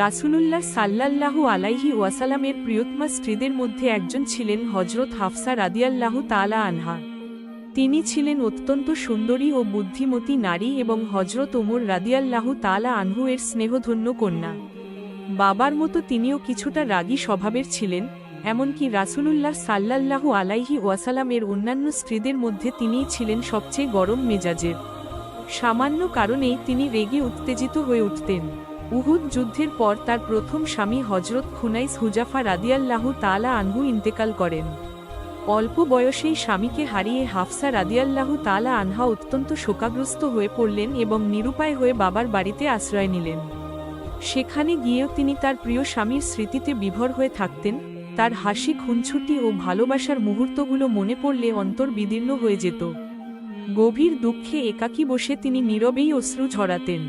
রাসূলুল্লাহ সাল্লাল্লাহু আলাইহি ওয়াসাল্লামের প্রিয়তমা স্ত্রীদের মধ্যে একজন ছিলেন হযরত হাফসা রাদিয়াল্লাহু তাআলা আনহা। তিনি ছিলেন অত্যন্ত সুন্দরী ও বুদ্ধিমতী নারী এবং হযরত ওমর রাদিয়াল্লাহু তাআলা আনহু এর স্নেহধন্য কন্যা। বাবার মতো তিনিও কিছুটা রাগী স্বভাবের ছিলেন, এমনকি রাসূলুল্লাহ সাল্লাল্লাহু আলাইহি ওয়াসাল্লামের অন্যান্য স্ত্রীদের মধ্যে তিনিই ছিলেন সবচেয়ে গরম মেজাজের। সামান্য কারণেই তিনি রেগে উত্তেজিত হয়ে উঠতেন। উহুদ যুদ্ধের পর তার প্রথম স্বামী হযরত খুনাইস হুজাফা রাদিয়াল্লাহু তাআলা আনহু ইন্তেকাল করেন। অল্প বয়সেই স্বামীকে হারিয়ে হাফসা রাদিয়াল্লাহু তাআলা আনহা অত্যন্ত শোকাগ্রস্ত হয়ে পড়লেন এবং নিরুপায় হয়ে বাবার বাড়িতে আশ্রয় নিলেন। সেখানে গিয়েও তিনি তার প্রিয় স্বামীর স্মৃতিতে বিভোর হয়ে থাকতেন। তার হাসি, খুনছুটি ও ভালোবাসার মুহূর্তগুলো মনে পড়লে অন্তর বিদীর্ণ হয়ে যেত। গভীর দুঃখে একাকী বসে তিনি নীরবেই অশ্রু ঝরাতেন।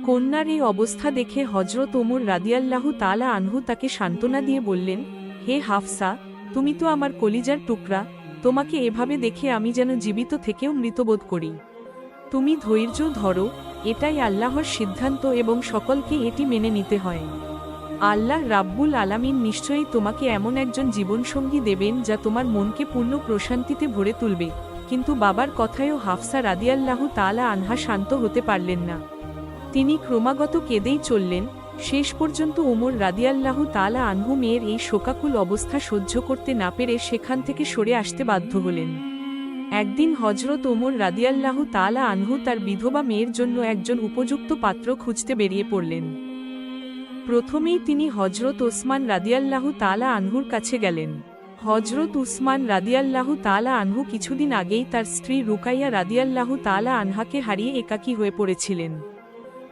কন্যার এই অবস্থা দেখে হযরত ওমর রাদিয়াল্লাহু তাআলা আনহু তাকে সান্ত্বনা দিয়ে বললেন, হে হাফসা, তুমি তো আমার কলিজার টুকরা, তোমাকে এভাবে দেখে আমি যেন জীবিত থেকেও মৃতবোধ করি। তুমি ধৈর্য ধরো, এটাই আল্লাহর সিদ্ধান্ত এবং সকলকে এটি মেনে নিতে হয়। আল্লাহ রাব্বুল আলামিন নিশ্চয়ই তোমাকে এমন একজন জীবনসঙ্গী দেবেন যা তোমার মনকে পূর্ণ প্রশান্তিতে ভরে তুলবে। কিন্তু বাবার কথায়ও হাফসা রাদিয়াল্লাহু তাআলা আনহা শান্ত হতে পারলেন না। তিনি ক্রমাগত কেঁদেই চললেন। শেষ পর্যন্ত ওমর রাদিয়াল্লাহু তাআলা আনহু মেয়ের এই শোকাকুল অবস্থা সহ্য করতে না পেরে সেখান থেকে সরে আসতে বাধ্য হলেন। একদিন হযরত ওমর রাদিয়াল্লাহু তাআলা আনহু তার বিধবা মেয়ের জন্য একজন উপযুক্ত পাত্র খুঁজতে বেরিয়ে পড়লেন। প্রথমেই তিনি হযরত ওসমান রাদিয়াল্লাহু তাআলা আনহুর কাছে গেলেন। হযরত উসমান রাদিয়াল্লাহু তাআলা আনহু কিছুদিন আগেই তার স্ত্রী রুকাইয়া রাদিয়াল্লাহু তাআলা আনহাকে হারিয়ে একাকী হয়ে পড়েছিলেন।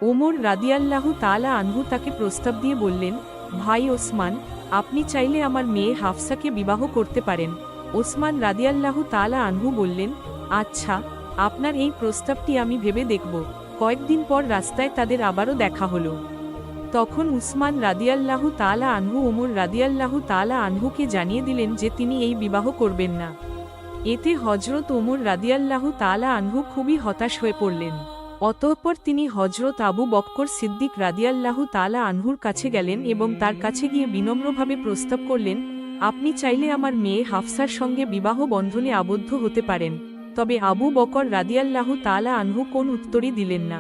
ওমর রাদিয়াল্লাহু তাআলা আনহু তাকে প্রস্তাব দিয়ে বললেন, ভাই ওসমান, আপনি চাইলে আমার মেয়ে হাফসাকে বিবাহ করতে পারেন। ওসমান রাদিয়াল্লাহু তাআলা আনহু বললেন, আচ্ছা, আপনার এই প্রস্তাবটি আমি ভেবে দেখব। কয়েকদিন পর রাস্তায় তাদের আবারও দেখা হলো। তখন উসমান রাদিয়াল্লাহু তাআলা আনহু ওমর রাদিয়াল্লাহু তাআলা আনহুকে জানিয়ে দিলেন যে তিনি এই বিবাহ করবেন না। এতে হযরত ওমর রাদিয়াল্লাহু তাআলা আনহু খুবই হতাশ হয়ে পড়লেন। অতঃপর তিনি হযরত আবু বকর সিদ্দিক রাদিয়াল্লাহু তাআলা আনহুর কাছে গেলেন এবং তার কাছে গিয়ে বিনম্রভাবে প্রস্তাব করলেন, আপনি চাইলে আমার মেয়ে হাফসার সঙ্গে বিবাহ বন্ধনে আবদ্ধ হতে পারেন। তবে আবু বকর রাদিয়াল্লাহু তাআলা আনহু কোন উত্তরই দিলেন না।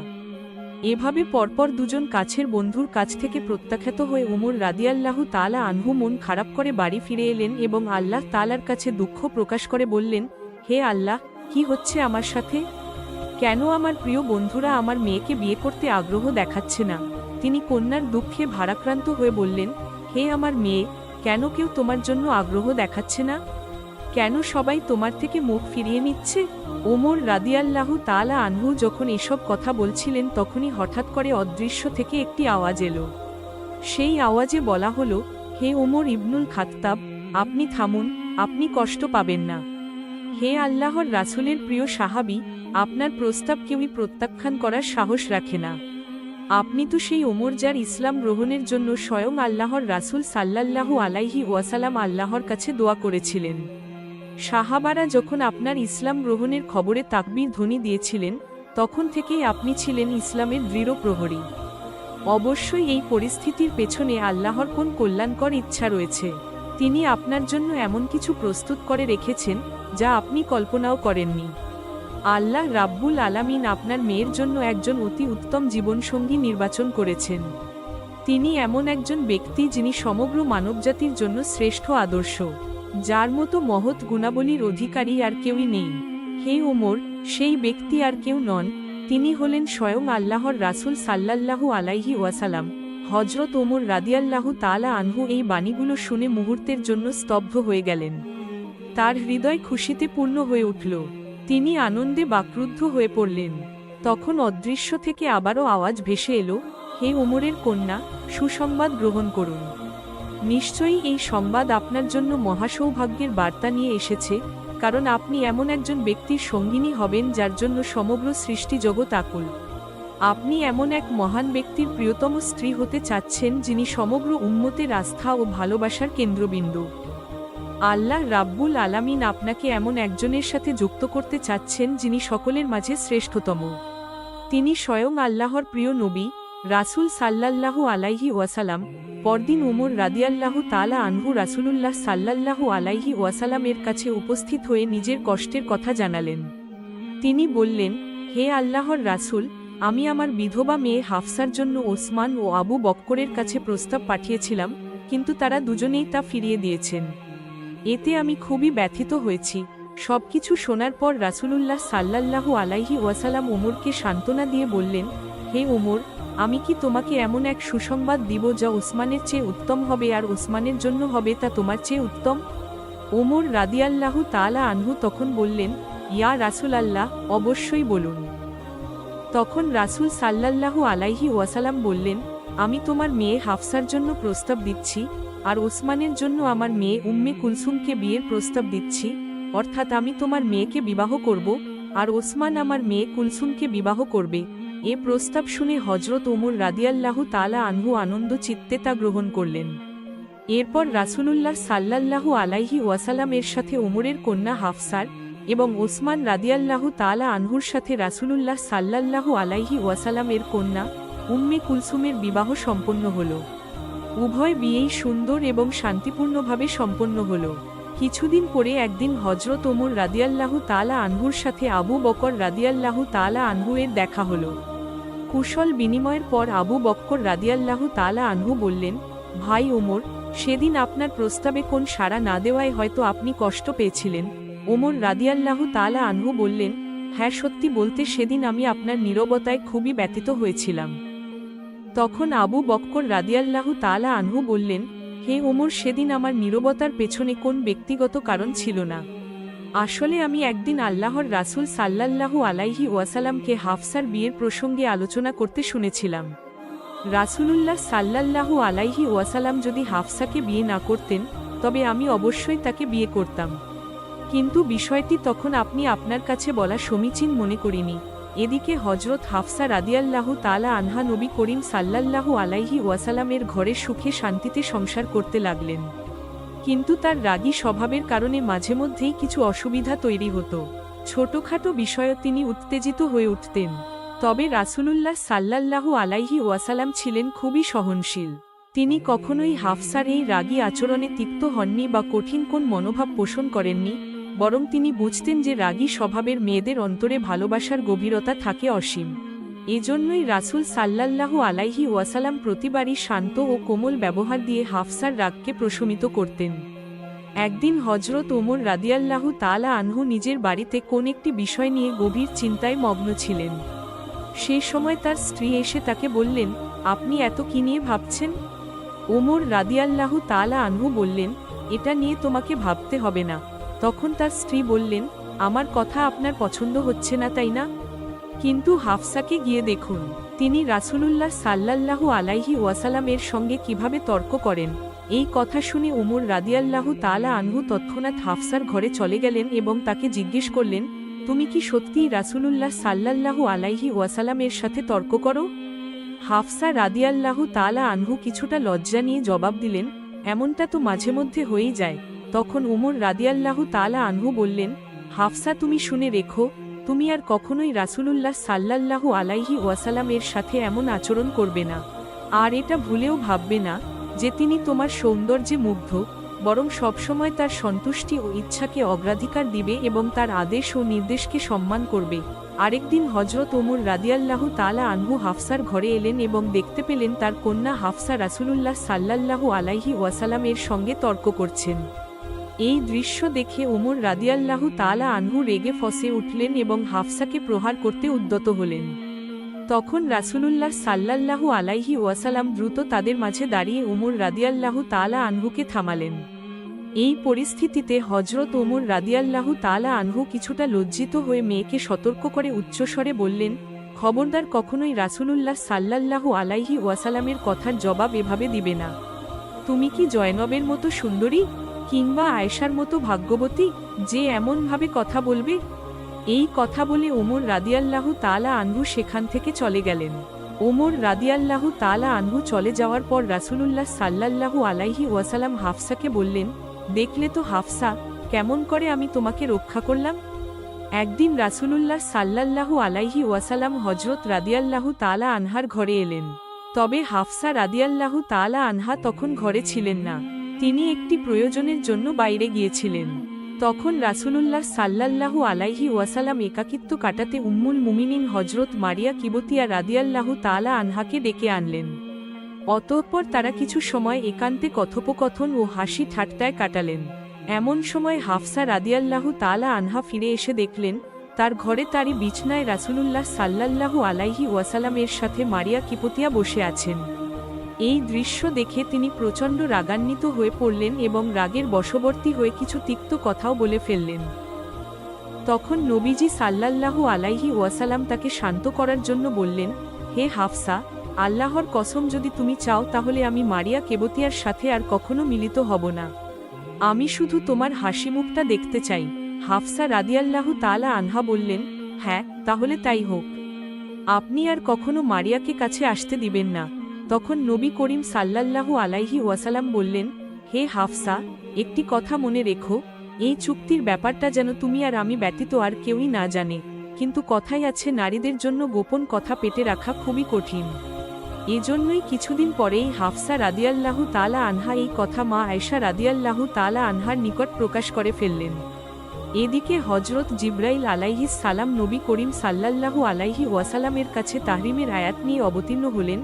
এভাবে পরপর দুজন কাছের বন্ধুর কাছ থেকে প্রত্যাখ্যাত হয়ে ওমর রাদিয়াল্লাহু তাআলা আনহু মন খারাপ করে বাড়ি ফিরে এলেন এবং আল্লাহ তাআলার কাছে দুঃখ প্রকাশ করে বললেন, হে আল্লাহ, কি হচ্ছে আমার সাথে? কেন আমার প্রিয় বন্ধুরা আমার মেয়েকে বিয়ে করতে আগ্রহ দেখাচ্ছে না? তিনি কন্যার দুঃখে ভারাক্রান্ত হয়ে বললেন, হে আমার মেয়ে, কেন কেউ তোমার জন্য আগ্রহ দেখাচ্ছে না? কেন সবাই তোমার থেকে মুখ ফিরিয়ে নিচ্ছে? ওমর রাদিয়াল্লাহু তাআলা আনহু যখন এসব কথা বলছিলেন তখনই হঠাৎ করে অদৃশ্য থেকে একটি আওয়াজ এলো। সেই আওয়াজে বলা হলো, হে ওমর ইবনুল খাত্তাব, আপনি থামুন, আপনি কষ্ট পাবেন না। হে আল্লাহর রাসূলের প্রিয় সাহাবী, আপনার প্রস্তাব কেউই প্রত্যাখ্যান করার সাহস রাখে না। আপনি তো সেই ওমর যার ইসলাম গ্রহণের জন্য স্বয়ং আল্লাহর রাসূল সাল্লাল্লাহু আলাইহি ওয়াসাল্লাম আল্লাহর কাছে দোয়া করেছিলেন। সাহাবারা যখন আপনার ইসলাম গ্রহণের খবরে তাকবীর ধ্বনি দিয়েছিলেন, তখন থেকেই আপনি ছিলেন ইসলামের দৃঢ় প্রহরী। অবশ্যই এই পরিস্থিতির পেছনে আল্লাহর কোন কল্যাণকর ইচ্ছা রয়েছে। তিনি আপনার জন্য এমন কিছু প্রস্তুত করে রেখেছেন যা আপনি কল্পনাও করেননি। আল্লাহ রাব্বুল আলামিন আপনার মেয়ের জন্য একজন অতি উত্তম জীবনসঙ্গী নির্বাচন করেছেন। তিনি এমন একজন ব্যক্তি যিনি সমগ্র মানবজাতির জন্য শ্রেষ্ঠ আদর্শ, যার মতো মহৎ গুণাবলীর অধিকারী আর কেউই নেই। হে ওমর, সেই ব্যক্তি আর কেউ নন, তিনি হলেন স্বয়ং আল্লাহর রাসূল সাল্লাল্লাহু আলাইহি ওয়াসাল্লাম। হযরত ওমর রাদিয়াল্লাহু তাআলা আনহু এই বাণীগুলো শুনে মুহূর্তের জন্য স্তব্ধ হয়ে গেলেন। তার হৃদয় খুশিতে পূর্ণ হয়ে উঠল। তিনি আনন্দে বাকরুদ্ধ হয়ে পড়লেন। তখন অদৃশ্য থেকে আবারও আওয়াজ ভেসে এলো, হে ওমরের কন্যা, সুসংবাদ গ্রহণ করুন। নিশ্চয়ই এই সংবাদ আপনার জন্য মহাসৌভাগ্যের বার্তা নিয়ে এসেছে, কারণ আপনি এমন একজন ব্যক্তির সঙ্গিনী হবেন যার জন্য সমগ্র সৃষ্টি জগৎ আকুল। আপনি এমন এক মহান ব্যক্তির প্রিয়তম স্ত্রী হতে চাচ্ছেন যিনি সমগ্র উম্মতের আস্থা ও ভালোবাসার কেন্দ্রবিন্দু। আল্লাহ রাব্বুল আলামিন আপনাকে এমন একজনের সাথে যুক্ত করতে চাচ্ছেন যিনি সকলের মাঝে শ্রেষ্ঠতম। তিনি স্বয়ং আল্লাহর প্রিয় নবী, রাসূল সাল্লাল্লাহু আলাইহি ওয়াসাল্লাম। পরদিন উমর রাদিয়াল্লাহু তাআলা আনহু রাসূলুল্লাহ সাল্লাল্লাহু আলাইহি ওয়াসাল্লামের কাছে উপস্থিত হয়ে নিজের কষ্টের কথা জানালেন। তিনি বললেন, হে আল্লাহর রাসূল, আমি আমার বিধবা মেয়ে হাফসার জন্য ওসমান ও আবু বক্করের কাছে প্রস্তাব পাঠিয়েছিলাম, কিন্তু তারা দুজনেই তা ফিরিয়ে দিয়েছেন। এতে আমি খুবই ব্যথিত হয়েছি। সবকিছু শোনার পর রাসূলুল্লাহ সাল্লাল্লাহু আলাইহি ওয়াসাল্লাম ওমরকে সান্ত্বনা দিয়ে বললেন, হে ওমর, আমি কি তোমাকে এমন এক সুসংবাদ দিব যা ওসমানের চেয়ে উত্তম হবে, আর ওসমানের জন্য হবে তা তোমার চেয়ে উত্তম? ওমর রাদিয়াল্লাহু তাআলা আনহু তখন বললেন, ইয়া রাসূলাল্লাহ, অবশ্যই বলুন। তখন রাসূল সাল্লাল্লাহু আলাইহি ওয়াসাল্লাম বললেন, আমি তোমার মেয়ে হাফসার জন্য প্রস্তাব দিচ্ছি, আর ওসমানের জন্য আমার মেয়ে উম্মে কুলসুমকে বিয়ের প্রস্তাব দিচ্ছি, অর্থাৎ আমি তোমার মেয়েকে বিবাহ করব, আর ওসমান আমার মেয়ে কুলসুমকে বিবাহ করবে। এ প্রস্তাব শুনে হযরত ওমর রাদিয়াল্লাহু তাআলা আনহু আনন্দ চিত্তে তা গ্রহণ করলেন। এরপর রাসূলুল্লাহ সাল্লাল্লাহু আলাইহি ওয়াসাল্লামের সাথে ওমরের কন্যা হাফসার এবং ওসমান রাদিয়াল্লাহু তাআলা আনহুর সাথে রাসূলুল্লাহ সাল্লাল্লাহু আলাইহি ওয়াসাল্লামের কন্যা উম্মে কুলসুমের বিবাহ সম্পন্ন হল। উভয় বিয়েই সুন্দর এবং শান্তিপূর্ণভাবে সম্পন্ন হল। কিছুদিন পরে একদিন হযরত ওমর রাদিয়াল্লাহু তাআলা আনহুর সাথে আবু বকর রাদিয়াল্লাহু তাআলা আনহু এর দেখা হল। কুশল বিনিময়ের পর আবু বকর রাদিয়াল্লাহু তাআলা আনহু বললেন, ভাই ওমর, সেদিন আপনার প্রস্তাবে কোন সাড়া না দেওয়ায় হয়তো আপনি কষ্ট পেয়েছিলেন। ওমর রাদিয়াল্লাহু তাআলা আনহু বললেন, হ্যাঁ, সত্যি বলতে সেদিন আমি আপনার নীরবতায় খুবই ব্যথিত হয়েছিলাম। তখন আবু বকর রাদিয়াল্লাহু তাআলা আনহু বললেন, হে ওমর, সেদিন আমার নীরবতার পেছনে কোন ব্যক্তিগত কারণ ছিল না। আসলে আমি একদিন আল্লাহর রাসূল সাল্লাল্লাহু আলাইহি ওয়াসাল্লামকে হাফসার বিয়ের প্রসঙ্গে আলোচনা করতে শুনেছিলাম। রাসূলুল্লাহ সাল্লাল্লাহু আলাইহি ওয়াসাল্লাম যদি হাফসাকে বিয়ে না করতেন, তবে আমি অবশ্যই তাকে বিয়ে করতাম। কিন্তু বিষয়টি তখন আপনি আপনার কাছে বলা সমীচীন মনে করিনি। এদিকে হযরত হাফসা রাদিয়াল্লাহু তাআলা আনহা নবী করিম সাল্লাল্লাহু আলাইহি ওয়াসাল্লামের ঘরে সুখে শান্তিতে সংসার করতে লাগলেন। কিন্তু তার রাগী স্বভাবের কারণে মাঝে মধ্যেই কিছু অসুবিধা তৈরি হতো। ছোটখাটো বিষয়ে তিনি উত্তেজিত হয়ে উঠতেন। তবে রাসূলুল্লাহ সাল্লাল্লাহু আলাইহি ওয়াসাল্লাম ছিলেন খুবই সহনশীল। তিনি কখনোই হাফসার এই রাগী আচরণে তিক্ত হননি বা কঠিন কোন মনোভাব পোষণ করেননি, বরং তিনি বুঝতেন যে রাগী স্বভাবের মেয়েদের অন্তরে ভালোবাসার গভীরতা থাকে অসীম। এজন্যই রাসূল সাল্লাল্লাহু আলাইহি ওয়াসাল্লাম প্রতিবারই শান্ত ও কোমল ব্যবহার দিয়ে হাফসার রাগকে প্রশমিত করতেন। একদিন হযরত ওমর রাদিয়াল্লাহু তাআলা আনহু নিজের বাড়িতে কোন একটি বিষয় নিয়ে গভীর চিন্তায় মগ্ন ছিলেন। সে সময় তার স্ত্রী এসে তাকে বললেন, আপনি এত কি নিয়ে ভাবছেন? ওমর রাদিয়াল্লাহু তাআলা আনহু বললেন, এটা নিয়ে তোমাকে ভাবতে হবে না। তখন তার স্ত্রী বললেন, আমার কথা আপনার পছন্দ হচ্ছে না, তাই না? কিন্তু হাফসাকে গিয়ে দেখুন, তিনি রাসূলুল্লাহ সাল্লাল্লাহু আলাইহি ওয়াসাল্লামের সঙ্গে কিভাবে তর্ক করেন। এই কথা শুনে ওমর রাদিয়াল্লাহু তাআলা আনহু তৎক্ষণাৎ হাফসার ঘরে চলে গেলেন এবং তাকে জিজ্ঞেস করলেন, তুমি কি সত্যিই রাসূলুল্লাহ সাল্লাল্লাহু আলাইহি ওয়াসাল্লামের সাথে তর্ক করো? হাফসা রাদিয়াল্লাহু তাআলা আনহু কিছুটা লজ্জা নিয়ে জবাব দিলেন, এমনটা তো মাঝে মধ্যে হয়েই যায়। তখন ওমর রাদিয়াল্লাহু তাআলা আনহু বললেন, হাফসা, তুমি শুনে রেখো, তুমি আর কখনোই রাসূলুল্লাহ সাল্লাল্লাহু আলাইহি ওয়াসাল্লামের সাথে এমন আচরণ করবে না। আর এটা ভুলেও ভাববে না যে তিনি তোমার সৌন্দর্যে মুগ্ধ, বরং সবসময় তার সন্তুষ্টি ও ইচ্ছাকে অগ্রাধিকার দিবে এবং তার আদেশ ও নির্দেশকে সম্মান করবে। আরেকদিন হযরত ওমর রাদিয়াল্লাহু তাআলা আনহু হাফসার ঘরে এলেন এবং দেখতে পেলেন তার কন্যা হাফসা রাসূলুল্লাহ সাল্লাল্লাহু আলাইহি ওয়াসাল্লামের সঙ্গে তর্ক করছেন। এই দৃশ্য দেখে ওমর রাদিয়াল্লাহু তাআলা আনহু রেগে ফসে উঠলেন এবং হাফসাকে প্রহার করতে উদ্যত হলেন। তখন রাসূলুল্লাহ সাল্লাল্লাহু আলাইহি ওয়াসাল্লাম দ্রুত তাদের মাঝে দাঁড়িয়ে ওমর রাদিয়াল্লাহু তাআলা আনহুকে থামালেন। এই পরিস্থিতিতে হযরত ওমর রাদিয়াল্লাহু তাআলা আনহু কিছুটা লজ্জিত হয়ে মেয়েকে সতর্ক করে উচ্চস্বরে বললেন, খবরদার কখনোই রাসূলুল্লাহ সাল্লাল্লাহু আলাইহি ওয়াসাল্লামের কথার জবাব এভাবে দিবে না। তুমি কি জয়নবের মতো সুন্দরী কিংবা আয়েশার মতো ভাগ্যবতী যে এমনভাবে কথা বলবে? এই কথা বলে ওমর রাদিয়াল্লাহু তাআলা আনহু সেখান থেকে চলে গেলেন। ওমর রাদিয়াল্লাহু তাআলা আনহু চলে যাওয়ার পর রাসূলুল্লাহ সাল্লাল্লাহু আলাইহি ওয়াসাল্লাম হাফসাকে বললেন, দেখলে তো হাফসা, কেমন করে আমি তোমাকে রক্ষা করলাম। একদিন রাসূলুল্লাহ সাল্লাল্লাহু আলাইহি ওয়াসাল্লাম হযরত রাদিয়াল্লাহু তাআলা আনহার ঘরে এলেন। তবে হাফসা রাদিয়াল্লাহু তাআলা আনহা তখন ঘরে ছিলেন না, তিনি একটি প্রয়োজনের জন্য বাইরে গিয়েছিলেন। তখন রাসূলুল্লাহ সাল্লাল্লাহু আলাইহি ওয়াসাল্লাম একাকিত্ব কাটাতে উম্মুল মুমিনিন হযরত মারিয়া কিবতিয়া রাদিয়াল্লাহু তাআলা আনহাকে ডেকে আনলেন। অতঃপর তারা কিছু সময় একান্তে কথোপকথন ও হাসি ঠাট্টায় কাটালেন। এমন সময় হাফসা রাদিয়াল্লাহু তাআলা আনহা ফিরে এসে দেখলেন তার ঘরে তারই বিছনায় রাসূলুল্লাহ সাল্লাল্লাহু আলাইহি ওয়াসাল্লামের সাথে মারিয়া কিবতিয়া বসে আছেন। এই দৃশ্য দেখে তিনি প্রচণ্ড রাগান্বিত হয়ে পড়লেন এবং রাগের বশবর্তী হয়ে কিছু তিক্ত কথাও বলে ফেললেন। তখন নবীজি সাল্লাল্লাহু আলাইহি ওয়াসাল্লাম তাকে শান্ত করার জন্য বললেন, হে হাফসা, আল্লাহর কসম যদি তুমি চাও তাহলে আমি মারিয়া কিবতিয়ার সাথে আর কখনো মিলিত হব না। আমি শুধু তোমার হাসি মুখটা দেখতে চাই। হাফসা রাদিয়াল্লাহু তাআলা আনহা বললেন, হ্যাঁ, তাহলে তাই হোক। আপনি আর কখনো মারিয়াকে কাছে আসতে দিবেন না। তখন নবী করিম সাল্লাল্লাহু আলাইহি ওয়াসাল্লাম বললেন, হে হাফসা, একটি কথা মনে রেখো, এই চুক্তির ব্যাপারটা যেন তুমি আর আমি ব্যতীত আর কেউই না জানে। কিন্তু কথাই আছে, নারীদের জন্য গোপন কথা পেটে রাখা খুবই কঠিন। এজন্যই কিছুদিন পরেই হাফসা রাদিয়াল্লাহু তাআলা আনহা এই কথা মা আয়েশা রাদিয়াল্লাহু তাআলা আনহার নিকট প্রকাশ করে ফেললেন। এদিকে হযরত জিবরাইল আলাইহিস সালাম নবী করিম সাল্লাল্লাহু আলাইহি ওয়াসাল্লামের কাছে তাহরিমের আয়াত নিয়ে অবতীর্ণ হলেন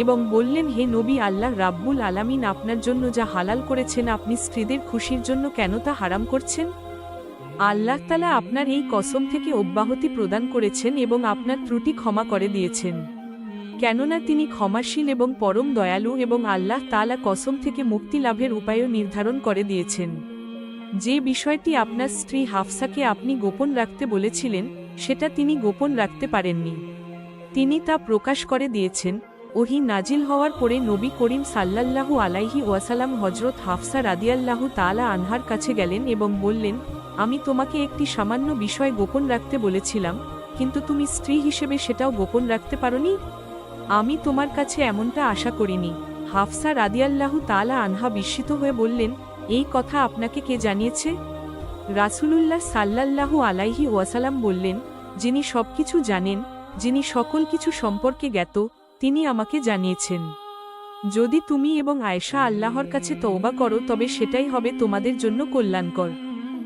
এবং বললেন, হে নবী, আল্লাহ রাব্বুল আলামিন আপনার জন্য যা হালাল করেছেন আপনি স্ত্রীদের খুশির জন্য কেন তা হারাম করছেন? আল্লাহ তাআলা আপনার এই কসম থেকে অব্যাহতি প্রদান করেছেন এবং আপনার ত্রুটি ক্ষমা করে দিয়েছেন, কেননা তিনি ক্ষমাশীল এবং পরম দয়ালু এবং আল্লাহ তাআলা কসম থেকে মুক্তি লাভের উপায়ও নির্ধারণ করে দিয়েছেন। যে বিষয়টি আপনার স্ত্রী হাফসাকে আপনি গোপন রাখতে বলেছিলেন সেটা তিনি গোপন রাখতে পারেননি, তিনি তা প্রকাশ করে দিয়েছেন। ওহী নাজিল হওয়ার পরে নবী করিম সাল্লাল্লাহু আলাইহি ওয়াসাল্লাম হযরত হাফসা রাদিয়াল্লাহু তাআলা আনহার কাছে গেলেন এবং বললেন, আমি তোমাকে একটি সামান্য বিষয় গোপন রাখতে বলেছিলাম, কিন্তু তুমি স্ত্রী হিসেবে সেটাও গোপন রাখতে পারোনি। আমি তোমার কাছে এমনটা আশা করিনি। হাফসা রাদিয়াল্লাহু তাআলা আনহা বিস্মিত হয়ে বললেন, এই কথা আপনাকে কে জানিয়েছে? রাসূলুল্লাহ সাল্লাল্লাহু আলাইহি ওয়াসাল্লাম বললেন, যিনি সবকিছু জানেন, যিনি সকল কিছু সম্পর্কে জ্ঞাত, তিনি আমাকে জানিয়েছেন। যদি তুমি এবং আয়েশা আল্লাহর কাছে তওবা করো তবে সেটাই হবে তোমাদের জন্য কল্যাণকর,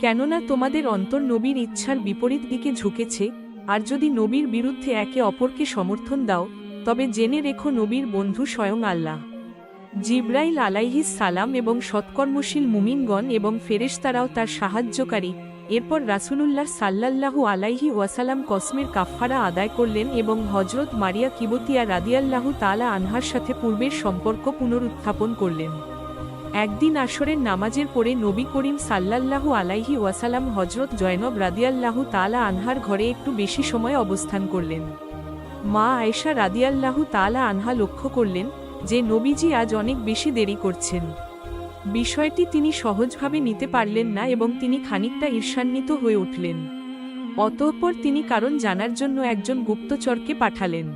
কেননা তোমাদের অন্তর নবীর ইচ্ছার বিপরীত দিকে ঝুঁকেছে। আর যদি নবীর বিরুদ্ধে একে অপরকে সমর্থন দাও তবে জেনে রেখো নবীর বন্ধু স্বয়ং আল্লাহ। জিবরাইল আলাইহিস সালাম এবং সৎকর্মশীল মুমিনগণ এবং ফেরেশতারাও তার সাহায্যকারী। এরপর রাসূলুল্লাহ সাল্লাল্লাহু আলাইহি ওয়াসাল্লাম কসমের কাফফারা আদায় করলেন এবং হযরত মারিয়া কিবতিয়া রাদিয়াল্লাহু তাআলা আনহার সাথে পূর্বের সম্পর্ক পুনরুত্থাপন করলেন। একদিন আসরের নামাজের পরে নবী করিম সাল্লাল্লাহু আলাইহি ওয়াসাল্লাম হযরত জয়নব রাদিয়াল্লাহু তাআলা আনহার ঘরে একটু বেশি সময় অবস্থান করলেন। মা আয়েশা রাদিয়াল্লাহু তাআলা আনহা লক্ষ্য করলেন যে নবীজি আজ অনেক বেশি দেরি করছেন। বিষয়টি তিনি সহজভাবে নিতে পারলেন না এবং তিনি খানিকটা ঈর্ষান্বিত হয়ে উঠলেন। অতঃপর তিনি কারণ জানার জন্য একজন গুপ্তচরকে পাঠালেন।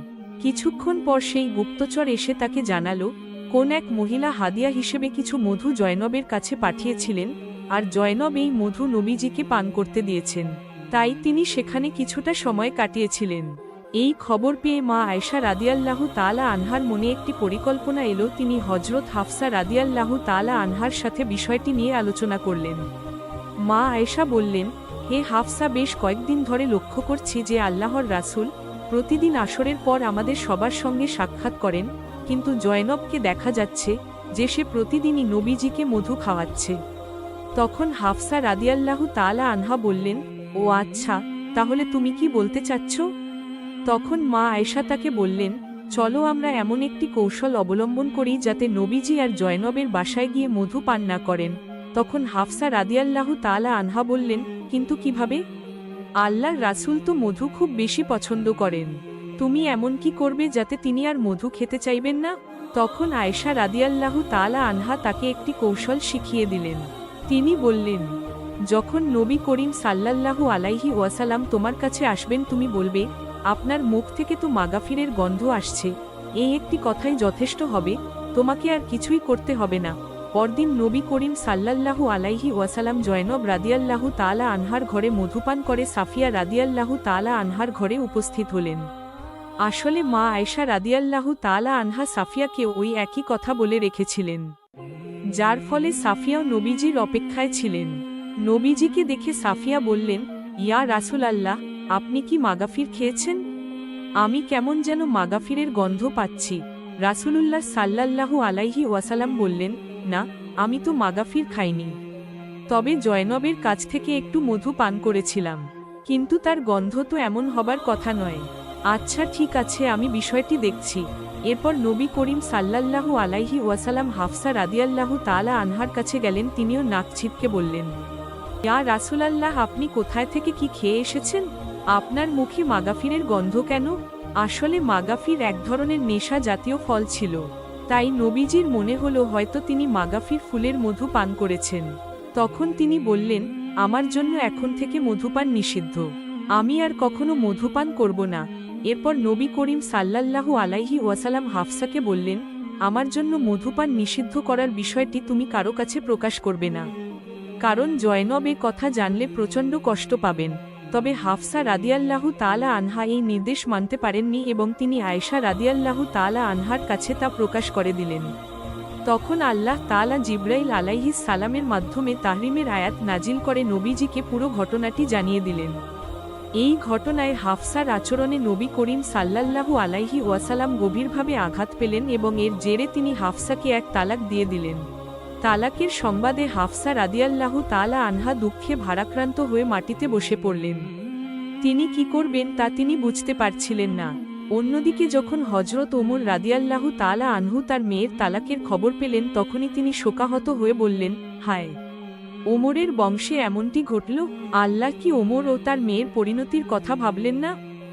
কিছুক্ষণ পর সেই গুপ্তচর এসে তাকে জানালো কোন এক মহিলা হাদিয়া হিসেবে কিছু মধু জয়নবের কাছে পাঠিয়েছিলেন, আর জয়নব এই মধু নবীজিকে পান করতে দিয়েছেন, তাই তিনি সেখানে কিছুটা সময় কাটিয়েছিলেন। এই খবর পেয়ে মা আয়েশা রাদিয়াল্লাহু তাআলা আনহার মনে একটি পরিকল্পনা এলো। তিনি হযরত হাফসা রাদিয়াল্লাহু তাআলা আনহার সাথে বিষয়টি নিয়ে আলোচনা করলেন। মা আয়েশা বললেন, হে হাফসা, বেশ কয়েকদিন ধরে লক্ষ্য করছি যে আল্লাহর রাসূল প্রতিদিন আসরের পর আমাদের সবার সঙ্গে সাক্ষাৎ করেন, কিন্তু জয়নবকে দেখা যাচ্ছে যে সে প্রতিদিনই নবীজিকে মধু খাওয়াচ্ছে। তখন হাফসা রাদিয়াল্লাহু তাআলা আনহা বললেন, ও আচ্ছা, তাহলে তুমি কি বলতে চাচ্ছ? তখন মা আয়েশা তাকে বললেন, চলো আমরা এমন একটি কৌশল অবলম্বন করি যাতে নবীজি আর জয়নবের বাসায় গিয়ে মধু পান না করেন। তখন হাফসা রাদিয়াল্লাহু তাআলা আনহা বললেন, কিন্তু কিভাবে? আল্লাহর রাসূল তো মধু খুব বেশি পছন্দ করেন, তুমি এমন কি করবে যাতে তিনি আর মধু খেতে চাইবেন না? তখন আয়েশা রাদিয়াল্লাহু তাআলা আনহা তাকে একটি কৌশল শিখিয়ে দিলেন। তিনি বললেন, যখন নবী করিম সাল্লাল্লাহু আলাইহি ওয়াসাল্লাম তোমার কাছে আসবেন তুমি বলবে, আপনার মুখ থেকে তো মাগফিরের গন্ধ আসছে, এই একটি কথাই যথেষ্ট হবে, তোমাকে আর কিছুই করতে হবে না। পরদিন নবী করিম সাল্লাল্লাহু আলাইহি ওয়াসাল্লাম জয়নব রাদিয়াল্লাহু তাআলা আনহার ঘরে মধুপান করে সাফিয়া রাদিয়াল্লাহু তাআলা আনহার ঘরে উপস্থিত হলেন। আসলে মা আয়েশা রাদিয়াল্লাহু তাআলা আনহা সাফিয়াকেও ওই একই কথা বলে রেখেছিলেন, যার ফলে সাফিয়াও নবীজির অপেক্ষায় ছিলেন। নবীজিকে দেখে সাফিয়া বললেন, ইয়া রাসূলাল্লাহ, আপনি কি মাগাফির খেয়েছেন? আমি কেমন যেন মাগাফিরের গন্ধ পাচ্ছি। রাসূলুল্লাহ সাল্লাল্লাহু আলাইহি ওয়াসাল্লাম বললেন, না, আমি তো মাগাফির খাইনি, তবে জয়নবের কাছ থেকে একটু মধু পান করেছিলাম, কিন্তু তার গন্ধ তো এমন হবার কথা নয়। আচ্ছা ঠিক আছে, আমি বিষয়টি দেখছি। এরপর নবী করিম সাল্লাল্লাহু আলাইহি ওয়াসাল্লাম হাফসা রাদিয়াল্লাহু তাআলা আনহার কাছে গেলেন। তিনিও নাক ছিটকে বললেন, ইয়া রাসূলাল্লাহ, আপনি কোথায় থেকে কি খেয়ে এসেছেন? আপনার মুখে মাগাফিরের গন্ধ কেন? আসলে মাগাফির এক ধরনের নেশা জাতীয় ফল ছিল, তাই নবীজির মনে হলো হয়তো তিনি মাগাফির ফুলের মধু পান করেছেন। তখন তিনি বললেন, আমার জন্য এখন থেকে মধুপান নিষিদ্ধ, আমি আর কখনো মধুপান করব না। এরপর নবী করিম সাল্লাল্লাহু আলাইহি ওয়াসাল্লাম হাফসাকে বললেন, আমার জন্য মধুপান নিষিদ্ধ করার বিষয়টি তুমি কারো কাছে প্রকাশ করবে না, কারণ জয়নব এ কথা জানলে প্রচণ্ড কষ্ট পাবেন। তবে হাফসা রাদিয়াল্লাহু তাআলা আনহা এই নির্দেশ মানতে পারেননি এবং তিনি আয়েশা রাদিয়াল্লাহু তাআলা আনহার কাছে তা প্রকাশ করে দিলেন। তখন আল্লাহ তাআলা জিবরাইল আলাইহিস সালামের মাধ্যমে তাহরিমের আয়াত নাজিল করে নবীজিকে পুরো ঘটনাটি জানিয়ে দিলেন। এই ঘটনায় হাফসার আচরণে নবী করিম সাল্লাল্লাহু আলাইহি ওয়াসাল্লাম গভীরভাবে আঘাত পেলেন এবং এর জেরে তিনি হাফসাকে এক তালাক দিয়ে দিলেন। তালাকের সংবাদে হাফসা রাদিয়াল্লাহু তাআলা আনহা দুঃখে ভারাক্রান্ত হয়ে মাটিতে বসে পড়লেন। তিনি কি করবেন তা তিনি বুঝতে পারছিলেন না। অন্যদিকে যখন হযরত ওমর রাদিয়াল্লাহু তাআলা আনহু তার মেয়ের তালাকের খবর পেলেন, তখনই তিনি শোকাহত হয়ে বললেন, হায়, ওমরের বংশে এমনটি ঘটল! আল্লাহ কি ওমর ও তার মেয়ের পরিণতির কথা ভাবলেন না?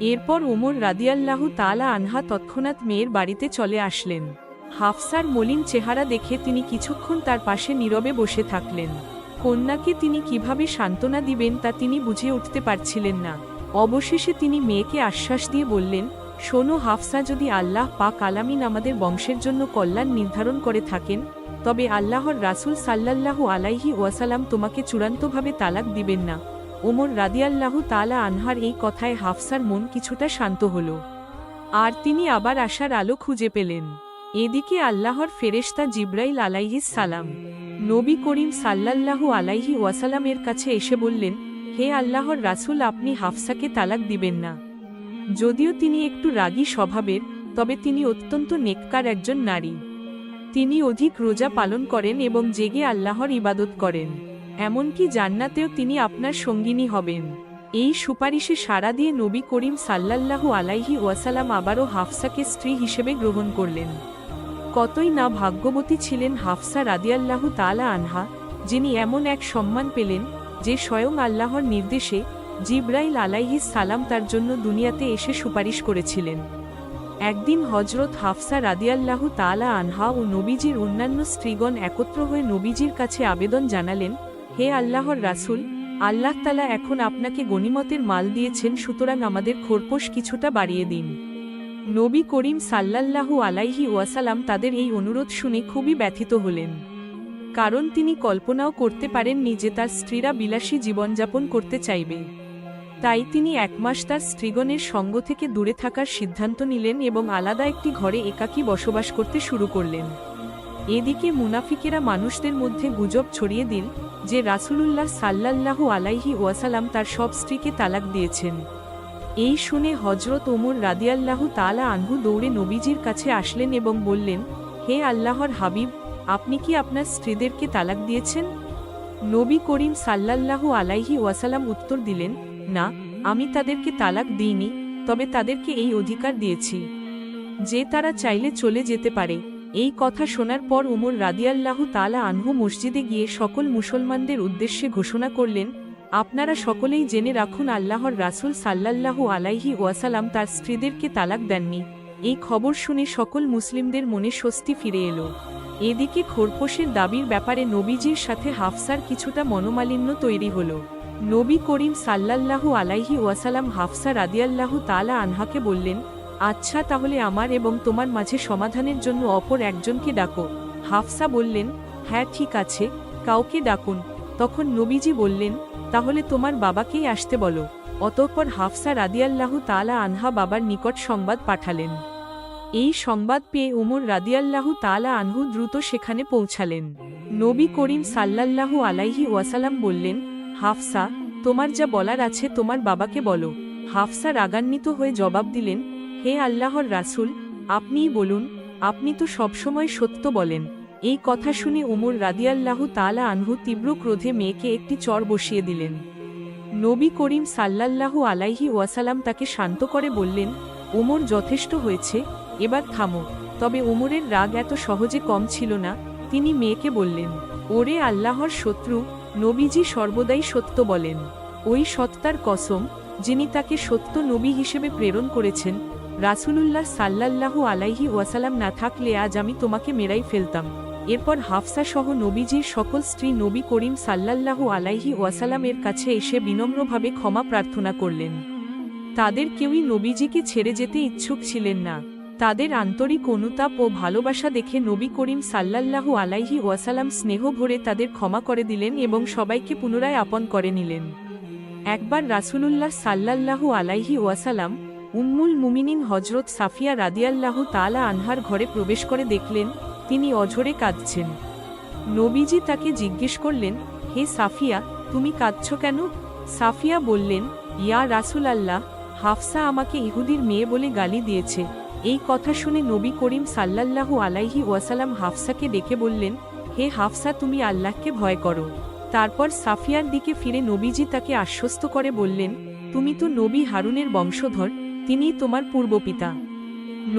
এরপর ওমর রাদিয়াল্লাহু তাআলা আনহা তৎক্ষণাৎ মেয়ের বাড়িতে চলে আসলেন। হাফসার মলিন চেহারা দেখে তিনি কিছুক্ষণ তার পাশে নীরবে বসে থাকলেন। কন্যাকে তিনি কিভাবে সান্ত্বনা দিবেন তা তিনি বুঝে উঠতে পারছিলেন না। অবশেষে তিনি মেয়েকে আশ্বাস দিয়ে বললেন, শোনো হাফসা, যদি আল্লাহ পাক আলামিন আমাদের বংশের জন্য কল্যাণ নির্ধারণ করে থাকেন, তবে আল্লাহর রাসূল সাল্লাল্লাহু আলাইহি ওয়াসাল্লাম তোমাকে চূড়ান্তভাবে তালাক দিবেন না। ওমর রাদিয়াল্লাহু তাআলা আনহার এই কথায় হাফসার মন কিছুটা শান্ত হল, আর তিনি আবার আশার আলো খুঁজে পেলেন। এদিকে আল্লাহর ফেরেশতা জিবরাইল আলাইহিস সালাম নবী করিম সাল্লাল্লাহু আলাইহি ওয়াসাল্লামের কাছে এসে বললেন, হে আল্লাহর রাসূল, আপনি হাফসাকে তালাক দিবেন না। যদিও তিনি একটু রাগী স্বভাবের, তবে তিনি অত্যন্ত নেককার একজন নারী। তিনি অধিক রোজা পালন করেন এবং জেগে আল্লাহর ইবাদত করেন। এমনকি জান্নাতেও তিনি আপনার সঙ্গিনী হবেন। এই সুপারিশে সাড়া দিয়ে নবী করিম সাল্লাল্লাহু আলাইহি ওয়াসাল্লাম আবারও হাফসাকে স্ত্রী হিসেবে গ্রহণ করলেন। কতই না ভাগ্যবতী ছিলেন হাফসা রাদিয়াল্লাহু তাআলা আনহা, যিনি এমন এক সম্মান পেলেন যে স্বয়ং আল্লাহর নির্দেশে জিবরাইল আলাইহিস সালাম তার জন্য দুনিয়াতে এসে সুপারিশ করেছিলেন। একদিন হযরত হাফসা রাদিয়াল্লাহু তাআলা আনহা ও নবীজির অন্যান্য স্ত্রীগণ একত্র হয়ে নবীজির কাছে আবেদন জানালেন, হে আল্লাহর রাসূল, আল্লাহ তাআলা এখন আপনাকে গনিমতের মাল দিয়েছেন, সুতরাং আমাদের খোরপোশ কিছুটা বাড়িয়ে দিন। নবী করিম সাল্লাল্লাহু আলাইহি ওয়াসাল্লাম তাদের এই অনুরোধ শুনে খুবই ব্যথিত হলেন, কারণ তিনি কল্পনাও করতে পারেননি যে তার স্ত্রীরা বিলাসী জীবনযাপন করতে চাইবে। তাই তিনি এক মাস তার স্ত্রীগণের সঙ্গ থেকে দূরে থাকার সিদ্ধান্ত নিলেন এবং আলাদা একটি ঘরে একাকী বসবাস করতে শুরু করলেন। এদিকে মুনাফিকেরা মানুষদের মধ্যে গুজব ছড়িয়ে দিল যে রাসূলুল্লাহ সাল্লাল্লাহু আলাইহি ওয়াসাল্লাম তার সব স্ত্রীকে তালাক দিয়েছেন। এই শুনে হযরত ওমর রাদিয়াল্লাহু তাআলা আনহু দৌড়ে নবীজির কাছে আসলেন এবং বললেন, হে আল্লাহর হাবিব, আপনি কি আপনার স্ত্রীদেরকে তালাক দিয়েছেন? নবী করিম সাল্লাল্লাহু আলাইহি ওয়াসাল্লাম উত্তর দিলেন, না, আমি তাদেরকে তালাক দিইনি, তবে তাদেরকে এই অধিকার দিয়েছি যে তারা চাইলে চলে যেতে পারে। এই কথা শোনার পর ওমর রাদিয়াল্লাহু তাআলা আনহু মসজিদে গিয়ে সকল মুসলমানদের উদ্দেশ্যে ঘোষণা করলেন, আপনারা সকলেই জেনে রাখুন, আল্লাহর রাসূল সাল্লাল্লাহু আলাইহি ওয়াসাল্লাম তার স্ত্রীদেরকে তালাক দেননি। এই খবর শুনে সকল মুসলিমদের মনে স্বস্তি ফিরে এলো। এদিকে খোরপোশের দাবির ব্যাপারে নবীজির সাথে হাফসার কিছুটা মনোমালিন্য তৈরি হলো। নবী করিম সাল্লাল্লাহু আলাইহি ওয়াসাল্লাম হাফসা রাদিয়াল্লাহু তাআলা আনহাকে বললেন, আচ্ছা, তাহলে আমার এবং তোমার মাঝে সমাধানের জন্য অপর একজনকে ডাকো। হাফসা বললেন, হ্যাঁ ঠিক আছে, কাউকে ডাকুন। তখন নবীজি বললেন, তাহলে তোমার বাবাকেই আসতে বলো। অতঃপর হাফসা রাদিয়াল্লাহু তাআলা আনহা বাবার নিকট সংবাদ পাঠালেন। এই সংবাদ পেয়ে ওমর রাদিয়াল্লাহু তাআলা আনহু দ্রুত সেখানে পৌঁছালেন। নবী করিম সাল্লাল্লাহু আলাইহি ওয়াসাল্লাম বললেন, হাফসা, তোমার যা বলার আছে তোমার বাবাকে বলো। হাফসা রাগান্বিত হয়ে জবাব দিলেন, হে আল্লাহর রাসূল, আপনিই বলুন, আপনি তো সবসময় সত্য বলেন। এই কথা শুনে ওমর রাদিয়াল্লাহু তাআলা আনহু তীব্র ক্রোধে মেয়েকে একটি চর বসিয়ে দিলেন। নবী করিম সাল্লাল্লাহু আলাইহি ওয়াসাল্লাম তাকে শান্ত করে বললেন, ওমর, যথেষ্ট হয়েছে, এবার থামো। তবে ওমরের রাগ এত সহজে কম ছিল না। তিনি মেয়েকে বললেন, ওরে আল্লাহর শত্রু, নবীজি সর্বদাই সত্য বলেন। ওই সত্তার কসম, যিনি তাকে সত্য নবী হিসেবে প্রেরণ করেছেন, রাসূলুল্লাহ সাল্লাল্লাহু আলাইহি ওয়াসাল্লাম না থাকলে আজ আমি তোমাকে মেরাই ফেলতাম। এরপর হাফসা সহ নবীজির সকল স্ত্রী নবী করিম সাল্লাল্লাহু আলাইহি ওয়াসাল্লামের কাছে এসে বিনম্রভাবে ক্ষমা প্রার্থনা করলেন। তাদের কেউই নবীজিকে ছেড়ে যেতে ইচ্ছুক ছিলেন না। তাদের আন্তরিক অনুতাপ ও ভালোবাসা দেখে নবী করিম সাল্লাল্লাহু আলাইহি ওয়াসাল্লাম স্নেহ ভরে তাদের ক্ষমা করে দিলেন এবং সবাইকে পুনরায় আপন করে নিলেন। একবার রাসূলুল্লাহ সাল্লাল্লাহু আলাইহি ওয়াসাল্লাম উম্মুল মুমিনিন হযরত সাফিয়া রাদিয়াল্লাহু তাআলা আনহার ঘরে প্রবেশ করে দেখলেন তিনি অঝরে কাঁদছেন। নবীজি তাকে জিজ্ঞেস করলেন, হে সাফিয়া, তুমি কাঁদছ কেন? সাফিয়া বললেন, ইয়া রাসূলাল্লাহ, হাফসা আমাকে ইহুদির মেয়ে বলে গালি দিয়েছে। এই কথা শুনে নবী করিম সাল্লাল্লাহু আলাইহি ওয়াসাল্লাম হাফসাকে ডেকে বললেন, হে হাফসা, তুমি আল্লাহকে ভয় করো। তারপর সাফিয়ার দিকে ফিরে নবীজি তাকে আশ্বস্ত করে বললেন, তুমি তো নবী হারুনের বংশধর, তিনিই তোমার পূর্বপিতা।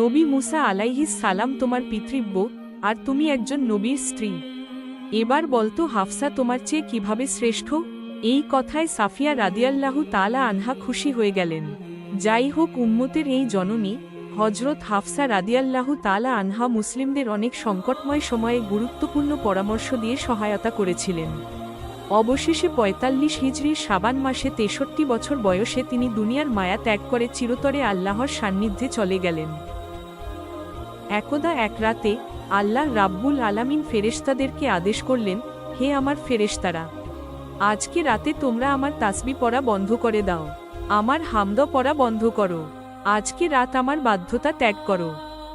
নবী মুসা আলাইহিস সালাম তোমার পিতৃব্য, আর তুমি একজন নবীর স্ত্রী। এবার বলতো হাফসা তোমার চেয়ে কিভাবে শ্রেষ্ঠ? এই কথায় সাফিয়া রাদিয়াল্লাহু তাআলা আনহা খুশি হয়ে গেলেন। যাই হোক, উম্মতের এই জননী হযরত হাফসা রাদিয়াল্লাহু তাআলা আনহা মুসলিমদের অনেক সংকটময় সময়ে গুরুত্বপূর্ণ পরামর্শ দিয়ে সহায়তা করেছিলেন। অবশেষে ৪৫ হিজরির শাবান মাসে ৬৩ বছর বয়সে তিনি দুনিয়ার মায়া ত্যাগ করে চিরতরে আল্লাহর সান্নিধ্যে চলে গেলেন। একদা এক রাতে আল্লাহ রাব্বুল আলামিন ফেরেশতাদেরকে আদেশ করলেন, হে আমার ফেরেশতারা, আজকে রাতে তোমরা আমার তাসবিহ পড়া বন্ধ করে দাও, আমার হামদ পড়া বন্ধ করো। আজকে রাত আমার বাধ্যতা ত্যাগ করো।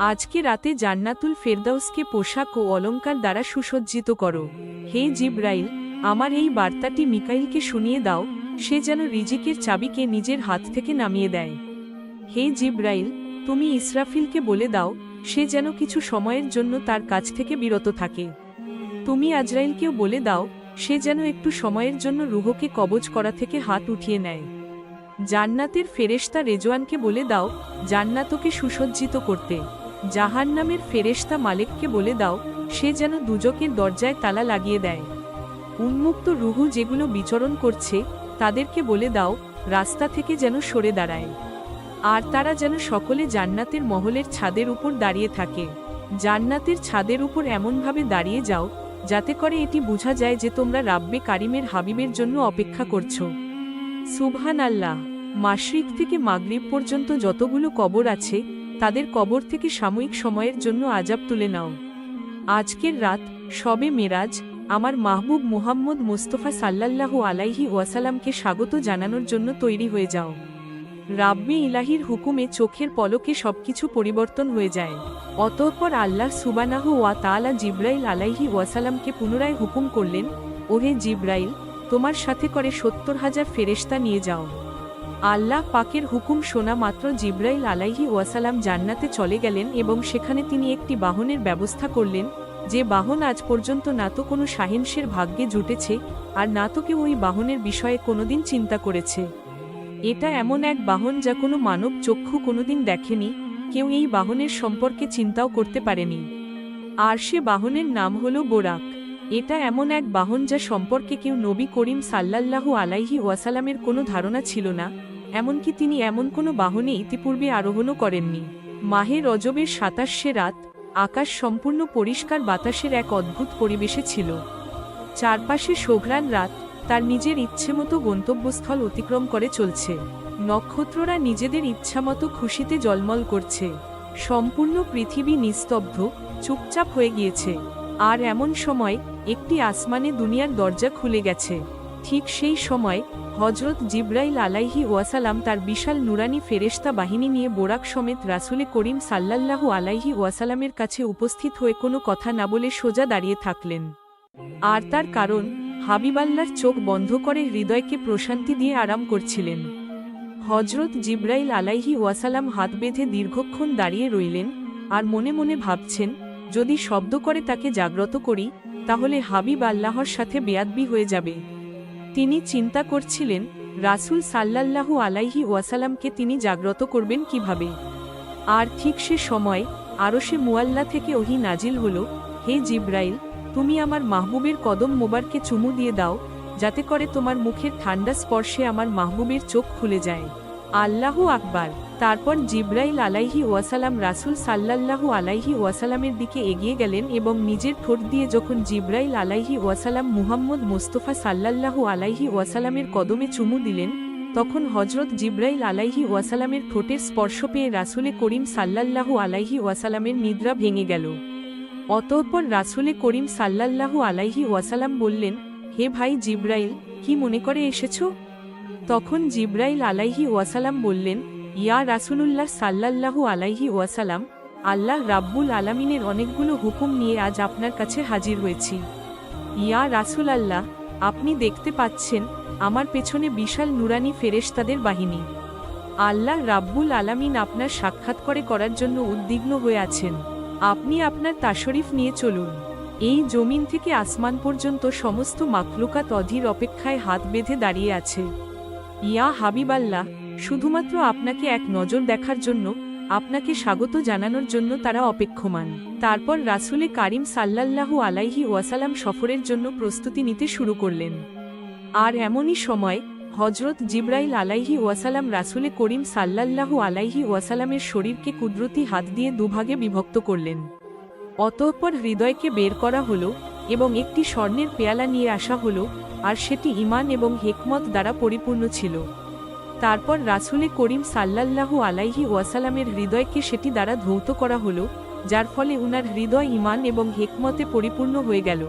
আজকে রাতে জান্নাতুল ফেরদাউসকে পোশাক ও অলংকার দ্বারা সুসজ্জিত করো। হে জিবরাইল, আমার এই বার্তাটি মিকাইলকে শুনিয়ে দাও, সে যেন রিজিকের চাবিকে নিজের হাত থেকে নামিয়ে দেয়। হে জিবরাইল, তুমি ইসরাফিলকে বলে দাও, সে যেন কিছু সময়ের জন্য তার কাছ থেকে বিরত থাকে। তুমি আজরাইলকেও বলে দাও, সে যেন একটু সময়ের জন্য রূহকে কবজ করা থেকে হাত উঠিয়ে নেয়। জান্নাতের ফেরেশতা রেজওয়ানকে বলে দাও, জান্নাতকে সুসজ্জিত করতে। জাহান্নামের ফেরেশতা মালিককে বলে দাও, সে যেন দুজকের দরজায় তালা লাগিয়ে দেয়। উন্মুক্ত রূহ যেগুলো বিচরণ করছে তাদেরকে বলে দাও, রাস্তা থেকে যেন সরে দাঁড়ায়। আর তারা যেন সকলে জান্নাতের মহলের ছাদের উপর দাঁড়িয়ে থাকে। জান্নাতের ছাদের উপর এমনভাবে দাঁড়িয়ে যাও যাতে করে এটি বোঝা যায় যে তোমরা রাব্বে কারিমের হাবিবের জন্য অপেক্ষা করছো। সুবহানাল্লাহ। মাশরিক থেকে মাগরিব পর্যন্ত যতগুলো কবর আছে তাদের কবর থেকে সাময়িক সময়ের জন্য আযাব তুলে নাও। আজকের রাত শবে মেরাজ, আমার মাহবুব মুহাম্মদ মুস্তাফা সাল্লাল্লাহু আলাইহি ওয়াসাল্লামকে স্বাগত জানানোর জন্য তৈরি হয়ে যাও। রাব্বে ইলাহির হুকুমে চোখের পলকে সবকিছু পরিবর্তন হয়ে যায়। অতঃপর আল্লাহ সুবহানাহু ওয়া তাআলা জিবরাইল আলাইহি ওয়াসাল্লামকে পুনরায় হুকুম করলেন, ওহে জিবরাইল, তোমার সাথে করে ৭০,০০০ ফেরেশতা নিয়ে যাও। আল্লাহ পাকের হুকুম শোনা মাত্র জিবরাইল আলাইহি ওয়াসাল্লাম জান্নাতে চলে গেলেন এবং সেখানে তিনি একটি বাহনের ব্যবস্থা করলেন, যে বাহন আজ পর্যন্ত না তো কোনো শাহিনশের ভাগ্যে জুটেছে আর না তো কেউ ওই বাহনের বিষয়ে কোনোদিন চিন্তা করেছে। এটা এমন এক বাহন যা কোনো মানব চক্ষু কোনোদিন দেখেনি, কেউ এই বাহনের সম্পর্কে চিন্তাও করতে পারেনি। আর সে বাহনের নাম হলো বোরাক। এটা এমন এক বাহন যা সম্পর্কে কেউ নবী করিম সাল্লাল্লাহু আলাইহি ওয়াসাল্লামের কোনো ধারণা ছিল না, এমনকি তিনি এমন কোনো বাহনে ইতিপূর্বে আরোহণও করেননি। মাহে রজবের ২৭শে রাত, আকাশ সম্পূর্ণ পরিষ্কার বাতাসের এক অদ্ভুত পরিবেশে ছিল। চারপাশে শোভরান রাত তার নিজের ইচ্ছেমতো গন্তব্যস্থল অতিক্রম করে চলছে। নক্ষত্ররা নিজেদের ইচ্ছামতো খুশিতে জলমল করছে। সম্পূর্ণ পৃথিবী নিস্তব্ধ, চুপচাপ হয়ে গিয়েছে। আর এমন সময় একটি আসমানে দুনিয়ার দরজা খুলে গেছে। ঠিক সেই সময় হজরত জিব্রাইল আলাইহি ওয়াসালাম তার বিশাল নুরানি ফেরেশতা বাহিনী নিয়ে বোরাক সমেত রাসূলে করিম সাল্লাল্লাহু আলাইহি ওয়াসালামের কাছে উপস্থিত হয়ে কোনো কথা না বলে সোজা দাঁড়িয়ে থাকলেন। আর তার কারণ, হাবিবাল্লাহর চোখ বন্ধ করে হৃদয়কে প্রশান্তি দিয়ে আরাম করছিলেন। হজরত জিব্রাইল আলাইহি ওয়াসালাম হাত বেঁধে দীর্ঘক্ষণ দাঁড়িয়ে রইলেন আর মনে মনে ভাবছেন, যদি শব্দ করে তাকে জাগ্রত করি তাহলে হাবিব আল্লাহর সাথে বেয়াদবি হয়ে যাবে। তিনি চিন্তা করছিলেন, রাসূল সাল্লাল্লাহু আলাইহি ওয়াসালামকে তিনি জাগ্রত করবেন কিভাবে। আর ঠিক সে সময় আরশে মুআল্লা থেকে ওহী নাজিল হলো, হে জিব্রাইল, তুমি আমার মাহবুবের কদম মোবারকে চুমু দিয়ে দাও, যাতে করে তোমার মুখের ঠান্ডা স্পর্শে আমার মাহবুবের চোখ খুলে যায়। আল্লাহু আকবার। তারপর জিব্রাইল আলাইহি ওয়াসালাম রাসূল সাল্লাল্লাহু আলাইহি ওয়াসালামের দিকে এগিয়ে গেলেন এবং নিজের ঠোঁট দিয়ে যখন জিব্রাইল আলাইহি ওয়াসালাম মুহাম্মদ মুস্তাফা সাল্লাল্লাহু আলাইহি ওয়াসালামের কদমে চুমু দিলেন, তখন হজরত জিব্রাইল আলাইহি ওয়াসালামের ঠোঁটের স্পর্শ পেয়ে রাসূলে করিম সাল্লাল্লাহু আলাইহি ওয়াসালামের নিদ্রা ভেঙে গেল। অতঃপর রাসূলে করিম সাল্লাল্লাহু আলাইহি ওয়াসালাম বললেন, হে ভাই জিব্রাইল, কি মনে করে এসেছো? তখন জিব্রাইল আলাইহি ওয়াসালাম বললেন, ইয়া রাসূলুল্লাহ সাল্লাল্লাহু আলাইহি ওয়াসালাম, আল্লাহ রাব্বুল আলামিনের অনেকগুলো হুকুম নিয়ে আজ আপনার কাছে হাজির হয়েছি। ইয়া রাসূলুল্লাহ, আপনি দেখতে পাচ্ছেন আমার পেছনে বিশাল নুরানি ফেরেশতাদের বাহিনী। আল্লাহ রাব্বুল আলামিন আপনার সাক্ষাৎ করার জন্য উদ্বিগ্ন হয়ে আছেন। আপনি আপনার তাশরিফ নিয়ে চলুন। এই জমিন থেকে আসমান পর্যন্ত সমস্ত মাখলুকাত অধীর অপেক্ষায় হাত বেঁধে দাঁড়িয়ে আছে। ইয়া হাবিবাল্লাহ, শুধুমাত্র আপনাকে এক নজর দেখার জন্য, আপনাকে স্বাগত জানানোর জন্য তারা অপেক্ষমান। তারপর রাসূলে কারিম সাল্লাল্লাহু আলাইহি ওয়াসালাম সফরের জন্য প্রস্তুতি নিতে শুরু করলেন। আর এমনই সময় হজরত জিব্রাইল আলাইহি ওয়াসালাম রাসূলে করিম সাল্লাল্লাহু আলাইহি ওয়াসালামের শরীরকে কুদরতি হাত দিয়ে দুভাগে বিভক্ত করলেন। অতঃপর হৃদয়কে বের করা হলো এবং একটি স্বর্ণের পেয়ালা নিয়ে আসা হলো, আর সেটি ঈমান এবং হিকমত দ্বারা পরিপূর্ণ ছিল। তারপর রাসূলে করিম সাল্লাল্লাহু আলাইহি ওয়াসালামের হৃদয়কে সেটি দ্বারা ধৌত করা হলো, যার ফলে উনার হৃদয় ঈমান এবং হিকমতে পরিপূর্ণ হয়ে গেল।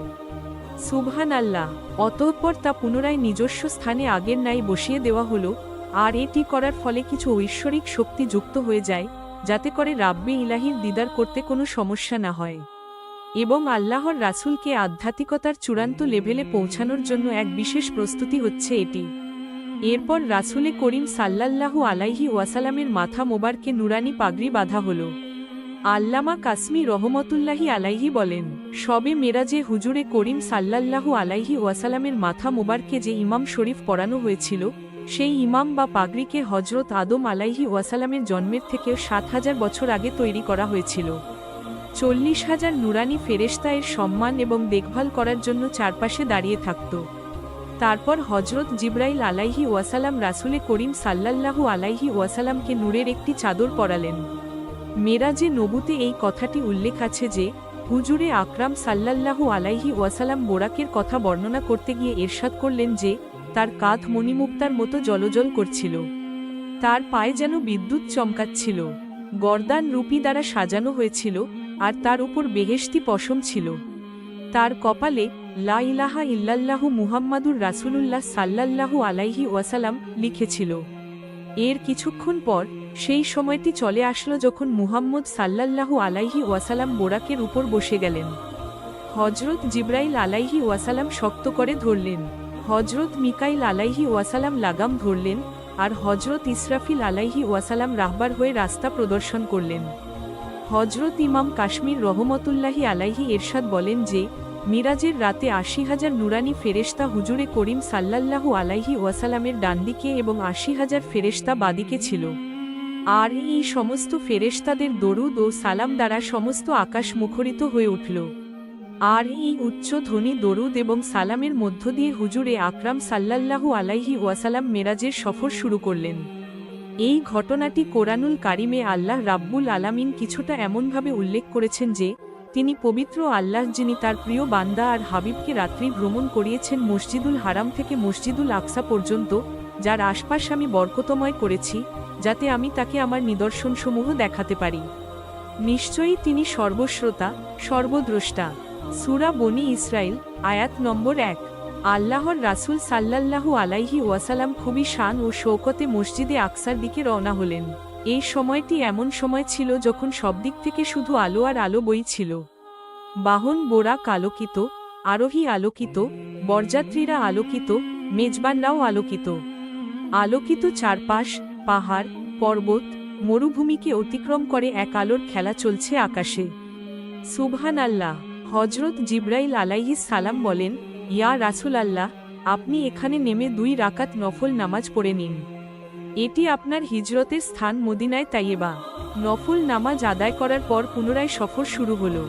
সুবহানাল্লাহ। অতঃপর তা পুনরায় নিজস্ব স্থানে আগের ন্যায় বসিয়ে দেওয়া হলো, আর এটি করার ফলে কিছু ঐশ্বরিক শক্তি যুক্ত হয়ে যায়, যাতে করে রাব্বে ইলাহির দিদার করতে কোনো সমস্যা না হয়। এবং আল্লাহর রাসূলকে আধ্যাত্মিকতার চূড়ান্ত লেভেলে পৌঁছানোর জন্য এক বিশেষ প্রস্তুতি হচ্ছে এটি। এরপর রাসূলে করিম সাল্লাল্লাহু আলাইহি ওয়াসালামের মাথা মোবারকে নুরানি পাগড়ি বাঁধা হলো। আল্লামা কাসমি রহমতুল্লাহি আলাইহি বলেন, শবে মেরাজে হুজুরে করিম সাল্লাল্লাহু আলাইহি ওয়াসালামের মাথা মোবারকে যে ইমাম শরীফ পরানো হয়েছিল, সেই ইমাম বা পাগড়িকে হজরত আদম আলাইহি ওয়াসালামের জন্মের থেকে ৭,০০০ বছর আগে তৈরি করা হয়েছিল। ৪০,০০০ নুরানি ফেরেশতা এর সম্মান এবং দেখভাল করার জন্য চারপাশে দাঁড়িয়ে থাকত। তারপর হজরত জিব্রাইল আলাইহি ওয়াসালাম রাসূলে করিম সাল্লাল্লাহু আলাইহি ওয়াসালামকে নূরের একটি চাদর পরালেন। মেরাজে নবুতে এই কথাটি উল্লেখ আছে যে, হুজুরে আকরাম সাল্লাল্লাহু আলাইহি ওয়াসালাম বোরাকের কথা বর্ণনা করতে গিয়ে ইরশাদ করলেন যে, তার কাঁধ মণিমুক্তার মতো জ্বলজ্বল করছিল, তার পায়ে যেন বিদ্যুৎ চমকাচ্ছিল, গর্দান রূপী দ্বারা সাজানো হয়েছিল, আর তার উপর বেহেশতি পশম ছিল। তার কপালে লা ইলাহা ইল্লাল্লাহু মুহাম্মাদুর রাসূলুল্লাহ সাল্লাল্লাহু আলাইহি ওয়াসাল্লাম লিখেছিল। এর কিছুক্ষণ পর সেই সময়টি চলে আসলো যখন মুহাম্মদ সাল্লাল্লাহু আলাইহি ওয়াসাল্লাম বোরাকের উপর বসে গেলেন। হজরত জিব্রাইল আলাইহি ওয়াসাল্লাম শক্ত করে ধরলেন, হজরত মিকাইল আলাইহি ওয়াসাল্লাম লাগাম ধরলেন, আর হজরত ইসরাফিল আলাইহি ওয়াসাল্লাম রাহবার হয়ে রাস্তা প্রদর্শন করলেন। হজরত ইমাম কাশ্মীর রহমতুল্লাহি আলাইহি ইরশাদ বলেন যে, মিরাজের রাতে ৮০,০০০ নুরানি ফেরেশতা হুজুরে করিম সাল্লাল্লাহু আলাইহি ওয়াসাল্লামের ডানদিকে এবং ৮০,০০০ ফেরেশতা বাদিকে ছিল। আর এই সমস্ত ফেরেশতাদের দরুদ ও সালাম দ্বারা সমস্ত আকাশ মুখরিত হয়ে উঠল। আর এই উচ্চ ধ্বনি দরুদ এবং সালামের মধ্য দিয়ে হুজুরে আকরাম সাল্লাল্লাহু আলাইহি ওয়াসাল্লাম মেরাজের সফর শুরু করলেন। এই ঘটনাটি কোরআনুল কারিমে আল্লাহ রাব্বুল আলামিন কিছুটা এমনভাবে উল্লেখ করেছেন যে, তিনি পবিত্র আল্লাহ যিনি তার প্রিয় বান্দা আর হাবিবকে রাত্রি ভ্রমণ করিয়েছেন মসজিদুল হারাম থেকে মসজিদুল আকসা পর্যন্ত, যার আশপাশ আমি বরকতময় করেছি, যাতে আমি তাকে আমার নিদর্শনসমূহ দেখাতে পারি। নিশ্চয়ই তিনি সর্বশ্রোতা, সর্বদ্রষ্টা। সূরা বনী ইসরাইল, আয়াত নম্বর ১। আল্লাহর রাসূল সাল্লাল্লাহু আলাইহি ওয়াসাল্লাম খুবই শান ও শৌকতে মসজিদে আকসার দিকে রওনা হলেন। এই সময়টি এমন সময় ছিল যখন সব দিক থেকে শুধু আলো আর আলো বইছিল। বাহন বোরাক আলোকিত, আরোহী আলোকিত, বরযাত্রীরা আলোকিত, মেজবানরাও আলোকিত। আলোকিত চারপাশ, পাহাড়, পর্বত, মরুভূমিকে অতিক্রম করে এক আলোর খেলা চলছে আকাশে। সুবহানাল্লাহ। হজরত জিবরাইল আলাইহিস সালাম বলেন, ইয়া রাসূলাল্লাহ, আপনি এখানে নেমে 2 রাকাত নফল নামাজ পড়ে নিন। এটি আপনার হিজরতের স্থান মদিনায় তাইয়েবা। নফল নামাজ আদায় করার পর পুনরায় সফর শুরু হলো।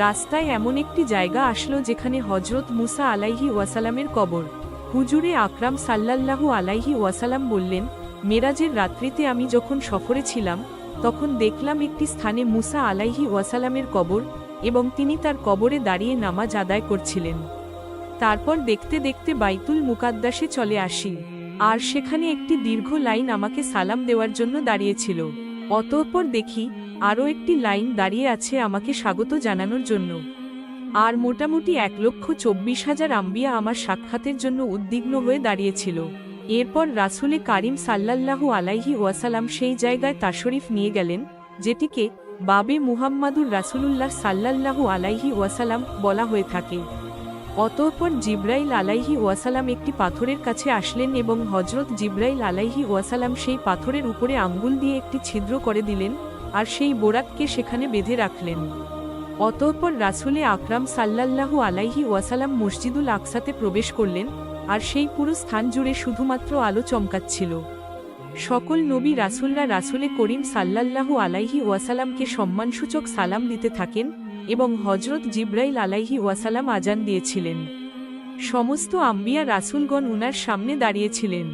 রাস্তায় এমন একটি জায়গা আসলো যেখানে হজরত মুসা আলাইহি ওয়াসালামের কবর। হুজুরে আকরাম সাল্লাল্লাহু আলাইহি ওয়াসালাম বললেন, মেরাজের রাত্রিতে আমি যখন সফরে ছিলাম তখন দেখলাম একটি স্থানে মুসা আলাইহি ওয়াসালামের কবর এবং তিনি তার কবরে দাঁড়িয়ে নামাজ আদায় করছিলেন। তারপর দেখতে দেখতে বাইতুল মুকাদ্দাসে চলে আসি, আর সেখানে একটি দীর্ঘ লাইন আমাকে সালাম দেওয়ার জন্য দাঁড়িয়েছিল। অতঃপর দেখি আরও একটি লাইন দাঁড়িয়ে আছে আমাকে স্বাগত জানানোর জন্য। আর মোটামুটি 1,24,000 আম্বিয়া আমার সাক্ষাতের জন্য উদ্বিগ্ন হয়ে দাঁড়িয়েছিল। এরপর রাসূলে কারিম সাল্লাল্লাহু আলাইহি ওয়াসাল্লাম সেই জায়গায় তাশরিফ নিয়ে গেলেন যেটিকে বাবে মুহাম্মাদুর রাসূলুল্লাহ সাল্লাল্লাহু আলাইহি ওয়াসাল্লাম বলা হয়ে থাকে। অতঃপর জিবরাইল আলাইহি ওয়াসাল্লাম একটি পাথরের কাছে আসলেন এবং হজরত জিবরাইল আলাইহি ওয়াসাল্লাম সেই পাথরের উপরে আঙ্গুল দিয়ে একটি ছিদ্র করে দিলেন আর সেই বোরাককে সেখানে বেঁধে রাখলেন। অতঃপর রাসূলে আকরাম সাল্লাল্লাহু আলাইহি ওয়াসাল্লাম মসজিদুল আকসাতে প্রবেশ করলেন, আর সেই পুরো স্থান জুড়ে শুধুমাত্র আলো চমকাচ্ছিল। সকল নবী রাসূলরা রাসূলে করিম সাল্লাল্লাহু আলাইহি ওয়াসাল্লামকে সম্মানসূচক সালাম দিতে থাকেন এবং হজরত জিবরাইল আলাইহি ওয়াসাল্লাম আজান দিয়েছিলেন। সমস্ত আম্বিয়া রাসূলগণ উনার সামনে দাঁড়িয়েছিলেন।